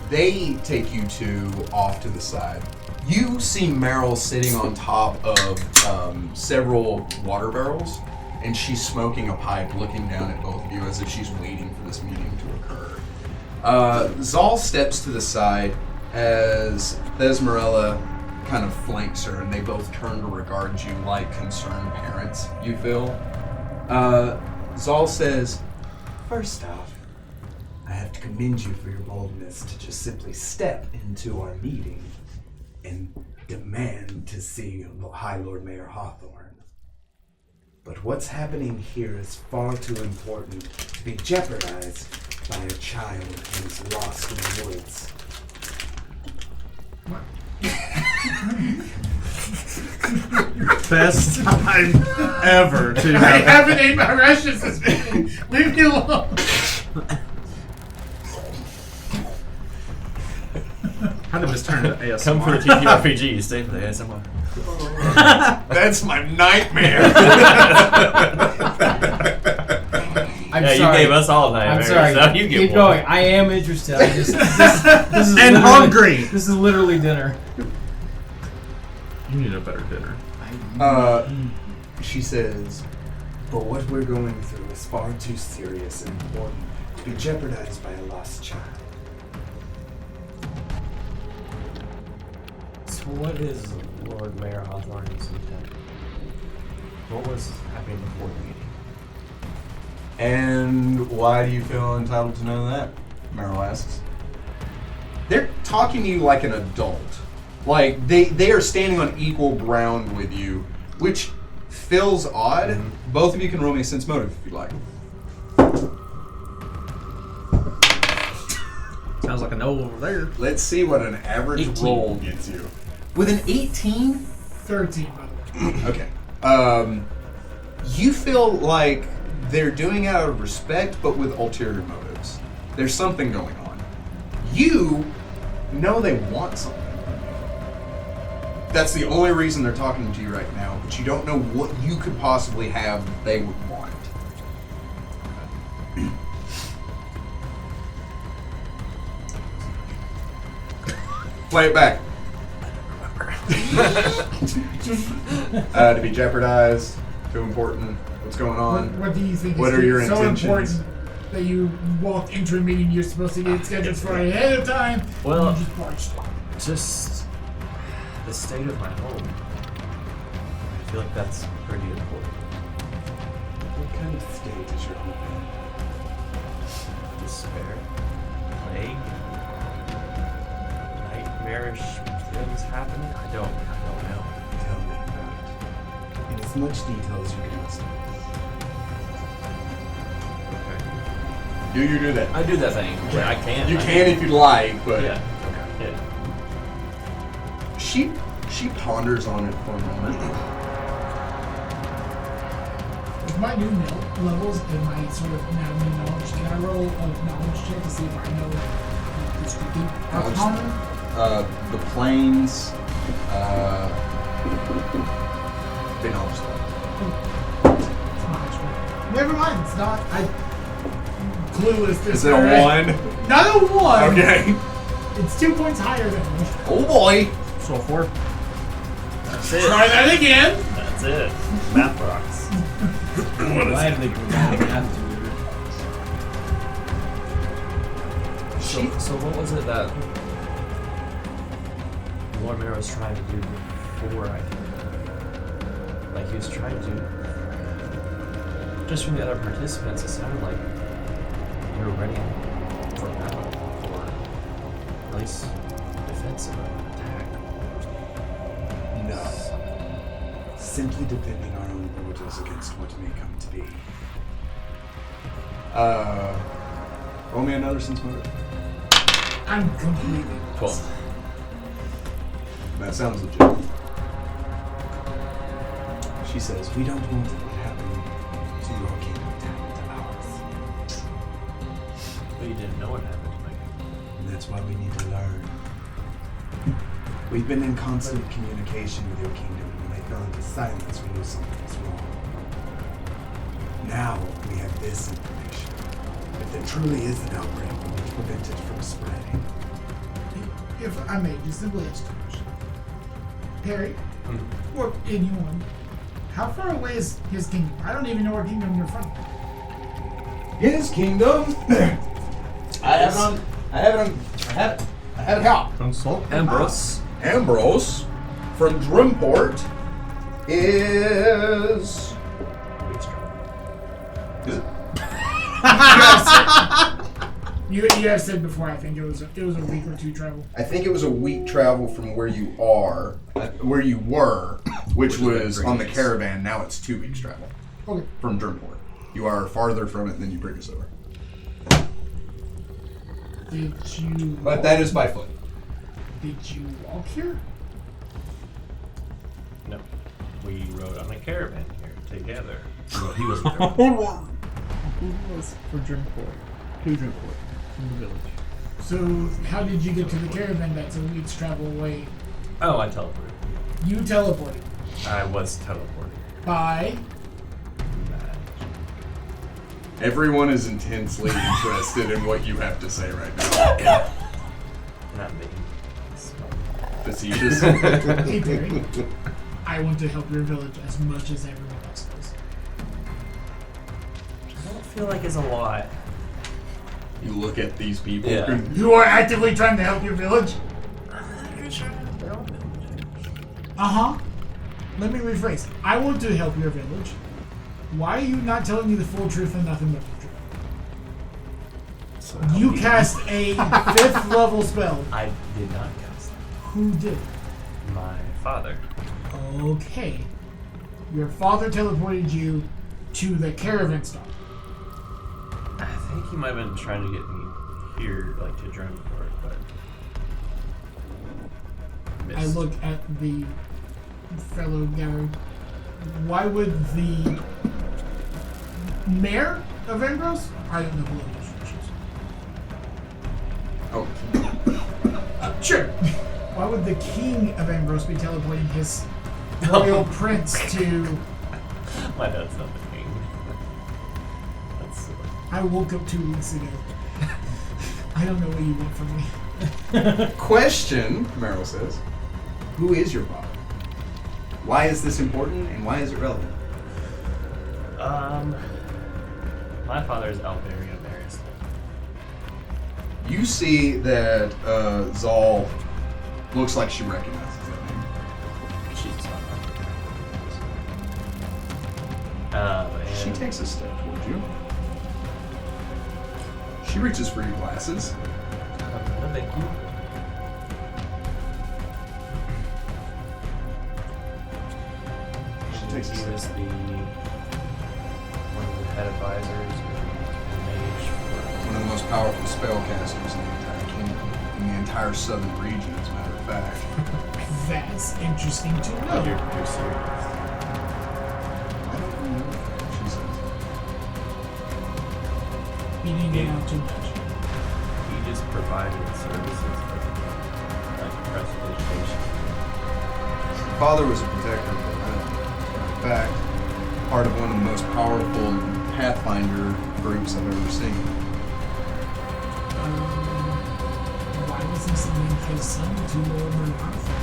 They take you two off to the side. You see Meryl sitting on top of several water barrels, and she's smoking a pipe, looking down at both of you as if she's waiting for this meeting to occur. Xal steps to the side as Thesmerella kind of flanks her, and they both turn to regard you like concerned parents, you feel. Xal says, "First off, I have to commend you for your boldness to just simply step into our meeting and demand to see High Lord Mayor Hawthorne. But what's happening here is far too important to be jeopardized by a child who's lost in the woods." Best time ever to I have. haven't ate my rations this meeting. Leave me alone. How did this turn into ASMR? Come for the TTRPG, stay for the ASMR. That's my nightmare. I'm Yeah, sorry. you gave us all I'm nightmares. sorry. So you get Keep one. going. I am interested. This is And literally- hungry. This is literally dinner. You need a better dinner. She says, "But what we're going through is far too serious and important to be jeopardized by a lost child." So what is Lord Mayor Hawthorne's intent? What was happening before the meeting? And why do you feel entitled to know that? Meryl asks. They're talking to you like an adult. Like, they are standing on equal ground with you, which feels odd. Mm-hmm. Both of you can roll me a sense motive if you'd like. Sounds like a no over there. Let's see what an average 18. roll gets you. With an 18? 13, by the way. Okay. You feel like they're doing it out of respect, but with ulterior motives. There's something going on. You know they want something. That's the only reason they're talking to you right now, but you don't know what you could possibly have that they would want. Play it back. To be jeopardized, too important. What's going on? What do you think What is are your so intentions? important that you walked into a meeting you're supposed to get scheduled for ahead of time? Well- and you just watched. Just the state of my home. I feel like that's pretty important. What kind of state is your home Despair, plague, nightmarish things happening. I don't know. in? Tell me about it. In as much detail as you can listen. Okay. Do you do that? I do that thing. Yeah, I can. You can if you'd like, but Yeah. Okay. Yeah. she ponders on it for a moment. With my new levels and my sort of now new knowledge, can I roll a knowledge check to see if I know this could be Knowledge? common? The planes, they know It's not actually. Never mind. It's not. Clueless. This Is it a already. 1? Not a 1. Okay. It's 2 points higher than me. Oh boy. So 4. That's it. Try that again. That's it. Math rocks. Why do they have to? So what was it that Lord Mayor was trying to do before I like he was trying to just from the other participants it sounded like you were ready for battle or at least defensive attack. No. Simply defending our own borders against what may come to be. Roll me another sense motive. I'm completely 12. That sounds legit. She says, "We don't want what happened to your kingdom to happen to ours. But you didn't know what happened to my kingdom. And that's why we need to learn. We've been in constant communication with your kingdom. When they fell into silence, we knew something was wrong. Now we have this information. If there truly is an outbreak, we need to prevent it from spreading. If I may, just simply ask a question. Perry, or anyone, how far away is his kingdom? I don't even know what kingdom you're from. His kingdom. I have it out. Consult. Ambrose. Ambrose from Drimport is. Is it? You have said before. I think it was a week or two travel. I think it was a week travel from where you were, which was on the caravan. Now it's 2 weeks travel Okay. from Drimport. You are farther from it than you bring us over. Did you? But that is by foot. Did you walk here? No. We rode on a caravan here together. Well, he wasn't there. Who was for Drimport? To Drimport. From the village. So how did you get to the caravan that's a week's travel away? Oh, I teleported. You teleported I was teleported. by. Everyone is intensely interested in what you have to say right now. Not me. Facetious. Hey Perry, I want to help your village as much as everyone else does. I don't feel like it's a lot. You look at these people. Yeah. You are actively trying to help your village? Uh-huh. Let me rephrase. I want to help your village. Why are you not telling me the full truth and nothing but the truth? You cast a 5th level spell. I did not cast that. Who did? My father. Okay. Your father teleported you to the caravan stop. I think he might have been trying to get me here, like to Drimport, but missed. I look at the fellow guard. Why would the mayor of Ambrose? I don't know who those Oh. Sure. Why would the king of Ambrose be teleporting his royal prince to... My dad's not the king. That's silly. I woke up 2 weeks ago. I don't know what you want from me. Question, Meryl says. Who is your father? Why is this important and why is it relevant? My father is Alvaria Maris. You see that Xal looks like she recognizes that name. She's not. She takes a step towards you. She reaches for your glasses. No, thank you. She takes a He step. was one of the head advisors and mage One of the most powerful spellcasters in the entire kingdom, in the entire southern region, as a matter of fact. That's interesting to for. know. You're serious. She says. Beating down too much. He just provided services like prestidigitation. Her father was a protector of the realm. In fact, part of one of the most powerful Pathfinder groups I've ever seen. Why was he sending his son to Lord Murphy?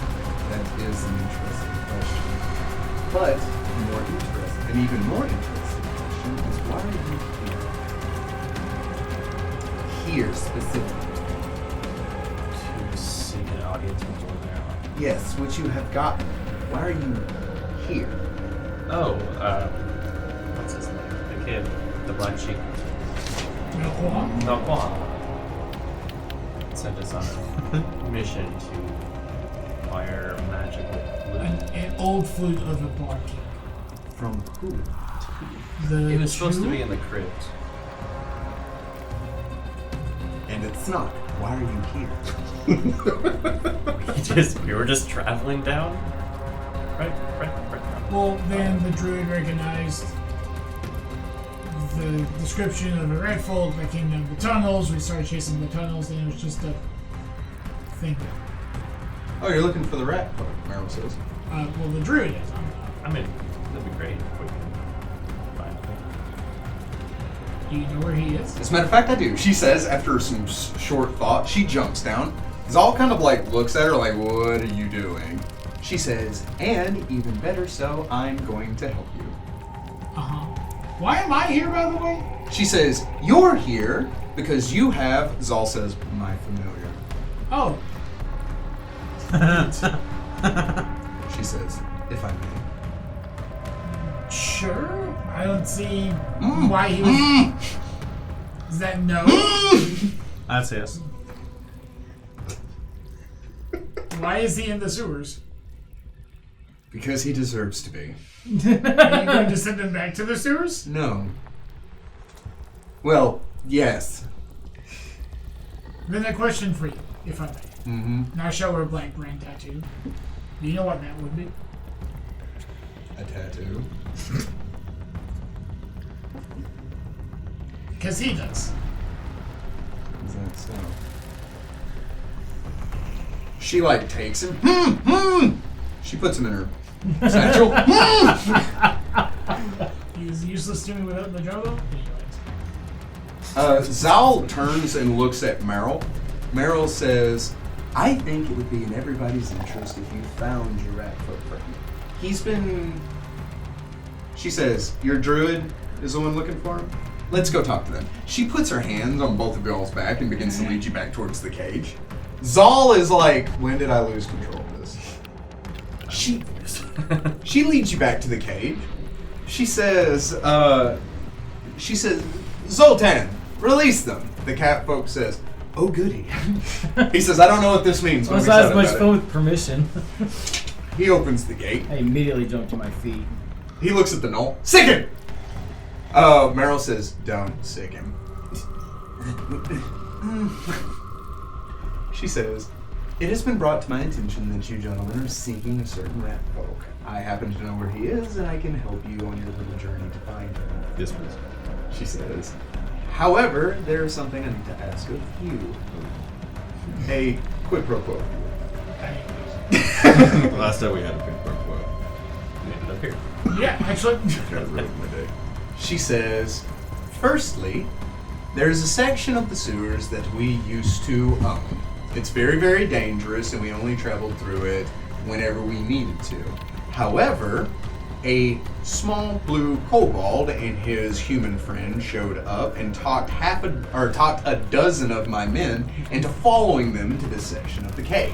That is an interesting question. But an even more interesting question is why are you here? Here specifically. To seek an audience before they're on. Yes, which you have gotten. Why are you here? Oh, what's his name? The kid, the black sheep. No, sent us on a mission to acquire magical loot. An old flute of a barkeep. From who? The It was supposed to Jew? be in the crypt. And it's not. Why are you here? We were just traveling down. Right. Well, then the druid recognized the description of a red folk that came down the tunnels. We started chasing the tunnels, and it was just a thing. Oh, you're looking for the rat folk, Meryl says. Well, the druid is. I mean, that'd be great if we can find him. Do you know where he is? As a matter of fact, I do. She says, after some short thought, she jumps down. Zal kind of like looks at her like, what are you doing? She says, and even better so, I'm going to help you. Uh-huh. Why am I here, by the way? She says, you're here because you have, Zal says, my familiar. Oh. She says, if I may. Sure. I don't see why he was... Is that no? That's yes. Why is he in the sewers? Because he deserves to be. Are you going to send him back to the sewers? No. Well, yes. Then a question for you, if I may. Mm-hmm. Now show her a black brand tattoo. Do you know what that would be? A tattoo. Because he does. Is that so? She like takes him. She puts him in her satchel. He's useless to me without the Jogo. Zal turns and looks at Meryl. Meryl says, I think it would be in everybody's interest if you found your rat folk friend. He's been... She says, your druid is the one looking for him? Let's go talk to them. She puts her hands on both of y'all's back and begins to lead you back towards the cage. Zal is like, when did I lose control of this? She leads you back to the cage. She says, Zoltan, release them. The cat folk says, oh goody. He says, I don't know what this means. Well, it's not as much fun with permission. He opens the gate. I immediately jump to my feet. He looks at the knoll. Sick him! Meryl says, don't sick him. She says, it has been brought to my attention that you gentlemen are seeking a certain rat folk. I happen to know where he is, and I can help you on your little journey to find him. Yes, please. She says, however, there is something I need to ask of you. A quid pro quo. Last time we had a quid pro quo. We ended up here. Yeah, actually. Kind of ruined my day. She says, firstly, there is a section of the sewers that we used to own. It's very, very dangerous, and we only traveled through it whenever we needed to. However, a small blue kobold and his human friend showed up and talked a dozen of my men into following them into this section of the cave.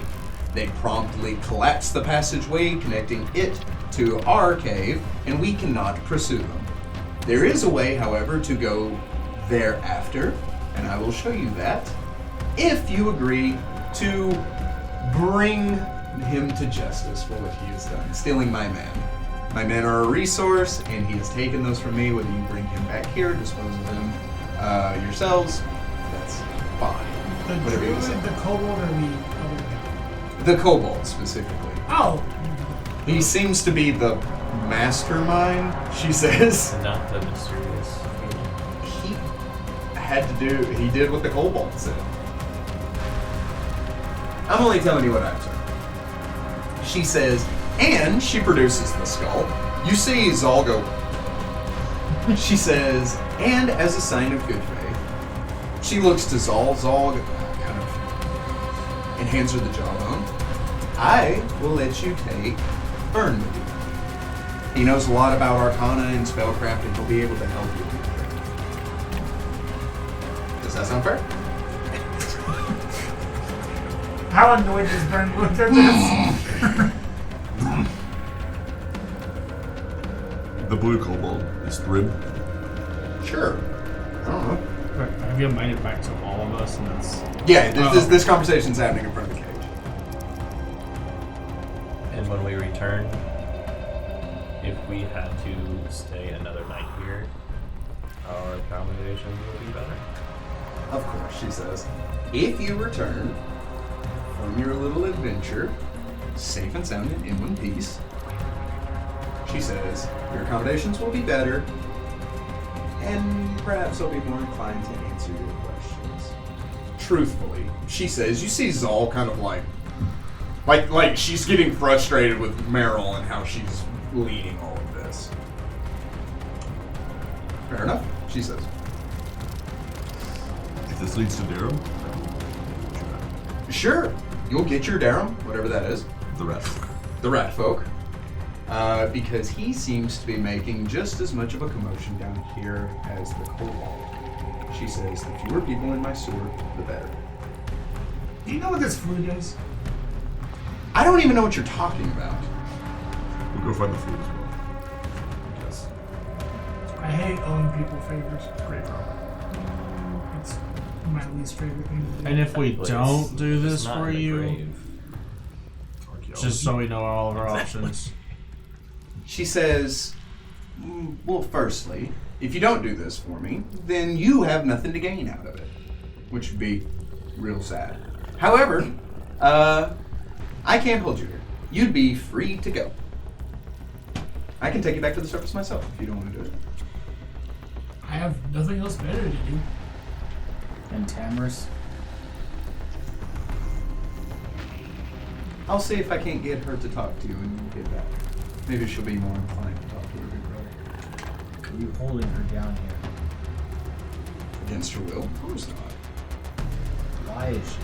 They promptly collapsed the passageway connecting it to our cave, and we cannot pursue them. There is a way, however, to go thereafter, and I will show you that, if you agree to bring him to justice for what he has done, stealing my men. My men are a resource, and he has taken those from me. Whether you bring him back here, dispose of them yourselves, that's fine. The Whatever you druid, decide. the kobold, or the other guy? The kobold, specifically. Oh! He seems to be the mastermind, she says. Not the mysterious. He did what the kobold said. I'm only telling you what I've said. She says, and she produces the skull. You see Zal go. She says, and as a sign of good faith, she looks to Zal. Zal kind of and hands her the jawbone. I will let you take Fern with you. He knows a lot about Arcana and spellcraft, and he'll be able to help you. Does that sound fair? How annoyed does Bern look at this? The blue kobold is Thrib. Sure. I don't know. Have you made it back to all of us? And that's Yeah, this conversation's happening in front of the cage. And when we return, if we had to stay another night here, our accommodations will be better. Of course, she says. If you return from your little adventure, safe and sound and in one piece, she says, your accommodations will be better. and perhaps I'll be more inclined to answer your questions. Truthfully, she says. You see Xal kind of like she's getting frustrated with Meryl and how she's leading all of this. Fair enough, she says. If this leads to Durham, Sure, you'll get your Durham, whatever that is. the rest. The rat folk. Because he seems to be making just as much of a commotion down here as the kobold. She says, the fewer people in my sewer, the better. Do you know what this food is? I don't even know what you're talking about. We'll go find the food as well. Yes. I hate owing people favors. Great problem. It's my least favorite thing to do. And if we But don't do it's this not for in the you, grave. just so we know all of our options. She says, well, firstly, if you don't do this for me, then you have nothing to gain out of it, which would be real sad. However, I can't hold you here. You'd be free to go. I can take you back to the surface myself if you don't want to do it. I have nothing else better to do. And Tamris. I'll see if I can't get her to talk to you and you get back. Maybe she'll be more inclined to talk to her big brother. Are you holding her down here? Against her will? Of course not. Why is she?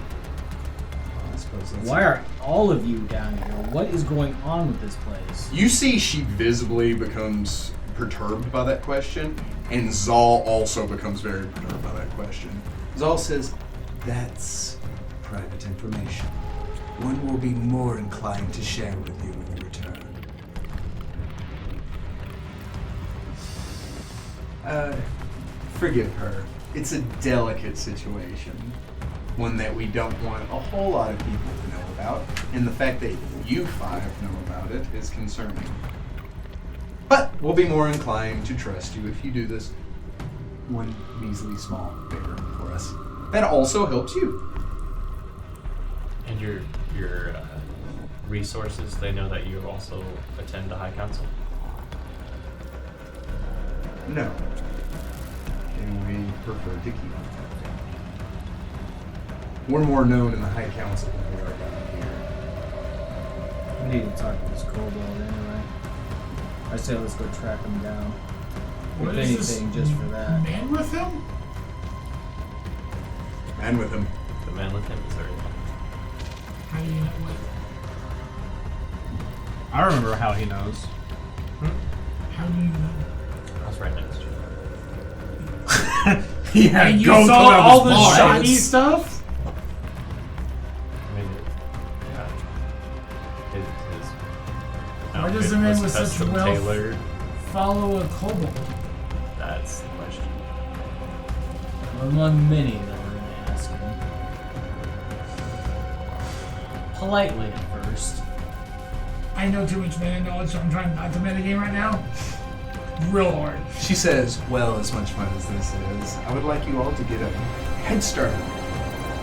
I suppose that's Why are all of you down here? What is going on with this place? You see she visibly becomes perturbed by that question, and Xal also becomes very perturbed by that question. Xal says, that's private information. One will be more inclined to share with you in return. Forgive her. It's a delicate situation. One that we don't want a whole lot of people to know about, and the fact that you five know about it is concerning. But we'll be more inclined to trust you if you do this one measly small favor for us. That also helps you. And your resources, they know that you also attend the High Council? No. And we prefer to keep it. We're more known in the High Council than we are down here. We need to talk to this kobold anyway. I say let's go track him down. What If is this anything, just for that. man with him? Man with him. The man with him is very How do you know what? I remember how he knows. How do you know? I was right next to you. He had And you gold saw coming out of all his the balls. shiny stuff? I mean, yeah. His Why does outfit the man was with such custom wealth tailored. follow a kobold? That's the question. Among many that we're going to ask him. Politely at first. I know too much man knowledge, so I'm trying not to metagame right now. Real hard. She says, well, as much fun as this is, I would like you all to get a head start.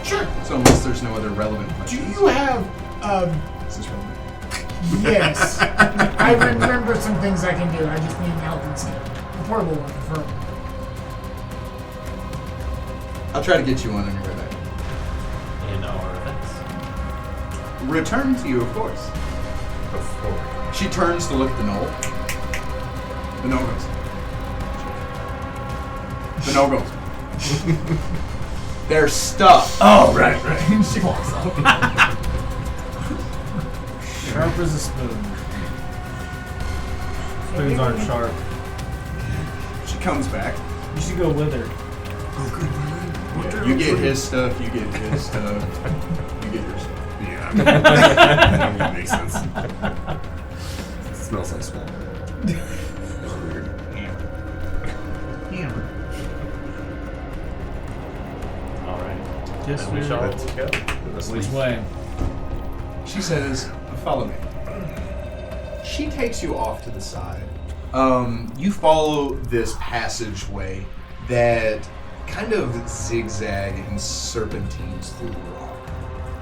Sure. So unless there's no other relevant Do questions. you have, Is this relevant? yes. I remember some things I can do. I just need an alchemy skill. A portable one, preferably. I'll try to get you one on your way back. In our events. Return to you, of course. Before. She turns to look at the knoll. The knoll goes. The knoll goes. There's stuff. Oh, right. She walks up. Sharp as a spoon. Spoons aren't sharp. She comes back. You should go with her. You get his stuff, you get his stuff, you get your stuff. Yeah. That makes sense. It smells like small. That's weird. Alright. Yes, Then we we shall are. go. Which way? She says, follow me. She takes you off to the side. You follow this passageway that kind of zigzag and serpentines through the rock,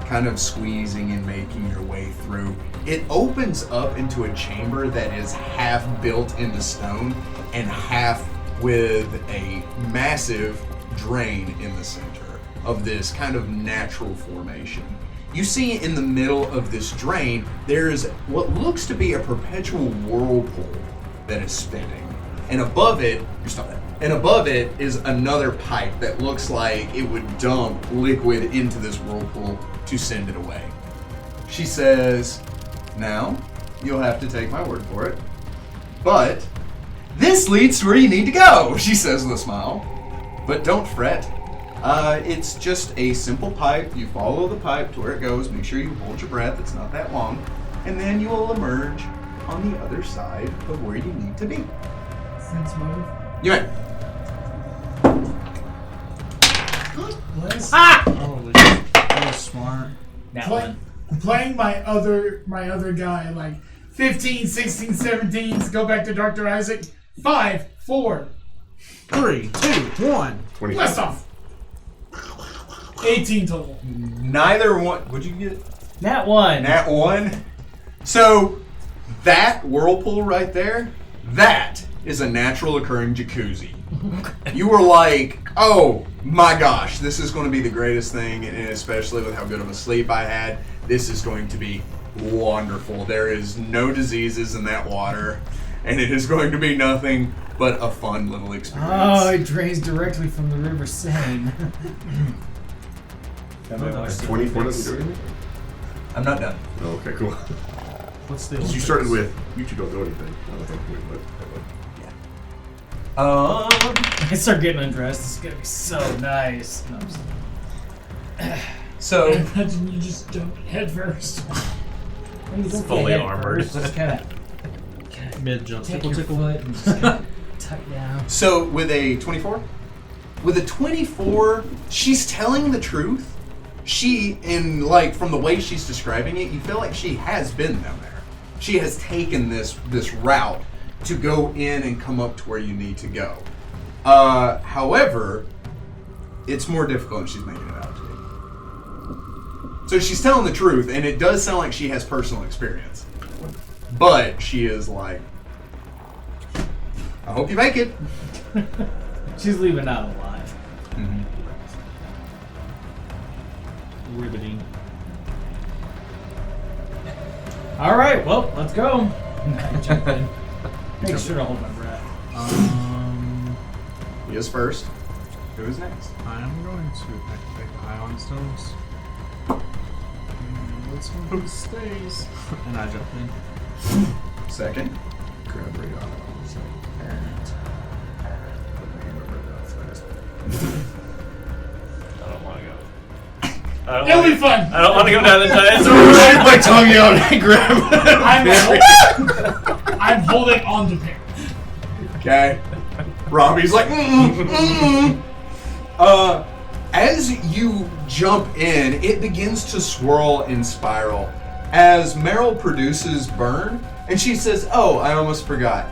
kind of squeezing and making your way through. It opens up into a chamber that is half built into stone and half with a massive drain in the center of this kind of natural formation. You see in the middle of this drain, there's what looks to be a perpetual whirlpool that is spinning. And above it, is another pipe that looks like it would dump liquid into this whirlpool to send it away. She says, now, you'll have to take my word for it, but this leads to where you need to go, she says with a smile. But don't fret. It's just a simple pipe. You follow the pipe to where it goes. Make sure you hold your breath. It's not that long. And then you will emerge on the other side of where you need to be. Sense motive. You may. Bless. Holy shit. That was smart. That Play, one. playing my other guy, like 15, 16, 17s, go back to Dr. Isaac. 5, 4. 3, 2, 1. 20. Blast off. 18 total. Neither one. What'd you get? That one. Nat 1. So, that whirlpool right there, that is a natural occurring jacuzzi. You were like, oh my gosh, this is going to be the greatest thing, and especially with how good of a sleep I had, this is going to be wonderful. There is no diseases in that water, and it is going to be nothing but a fun little experience. Oh, it drains directly from the River Seine. 24 doesn't do anything? I'm not done. Oh, okay, cool. What's the You started with, you two don't do anything. I don't think we would. I start getting undressed. This is gonna be so nice. No, I'm just- So, Imagine you just jump head first. It's fully armored. Just kind of mid jump? take Tickle, your tickle. foot and just kinda tuck down. So with a 24? With a 24, she's telling the truth. She, from the way she's describing it, you feel like she has been down there. She has taken this route to go in and come up to where you need to go. However, it's more difficult than she's making it out to be. So she's telling the truth, and it does sound like she has personal experience. But she is like, I hope you make it. She's leaving out alive. Riveting. All right, well, let's go. Jump in. Make sure to hold my breath. He is first. Who is next? I am going to activate Ion Stones. Let's hope it stays. And I jump in. Second. Grab right off. I don't want to go. It'll be fun. I don't want to go down the giant Shoot my tongue out and grab I'm holding on to Perry. Okay. Robbie's like, as you jump in, it begins to swirl and spiral. As Meryl produces burn, and she says, oh, I almost forgot.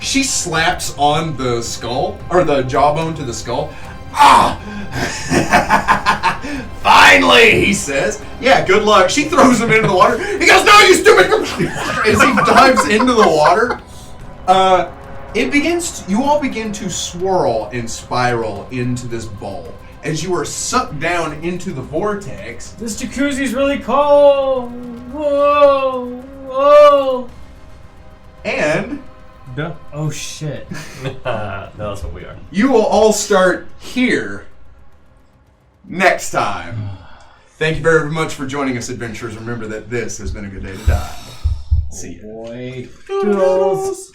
She slaps on the skull, or the jawbone to the skull. Ah! Finally, he says. Yeah, good luck. She throws him into the water. He goes, no, you stupid! As he dives into the water, you all begin to swirl and spiral into this bowl. As you are sucked down into the vortex. This jacuzzi's really cold. Whoa, whoa. And Duh. Oh shit. No, that's what we are. you will all start here next time. Thank you very much for joining us, adventurers. Remember that this has been a good day to die. See ya. Boy. Toodles.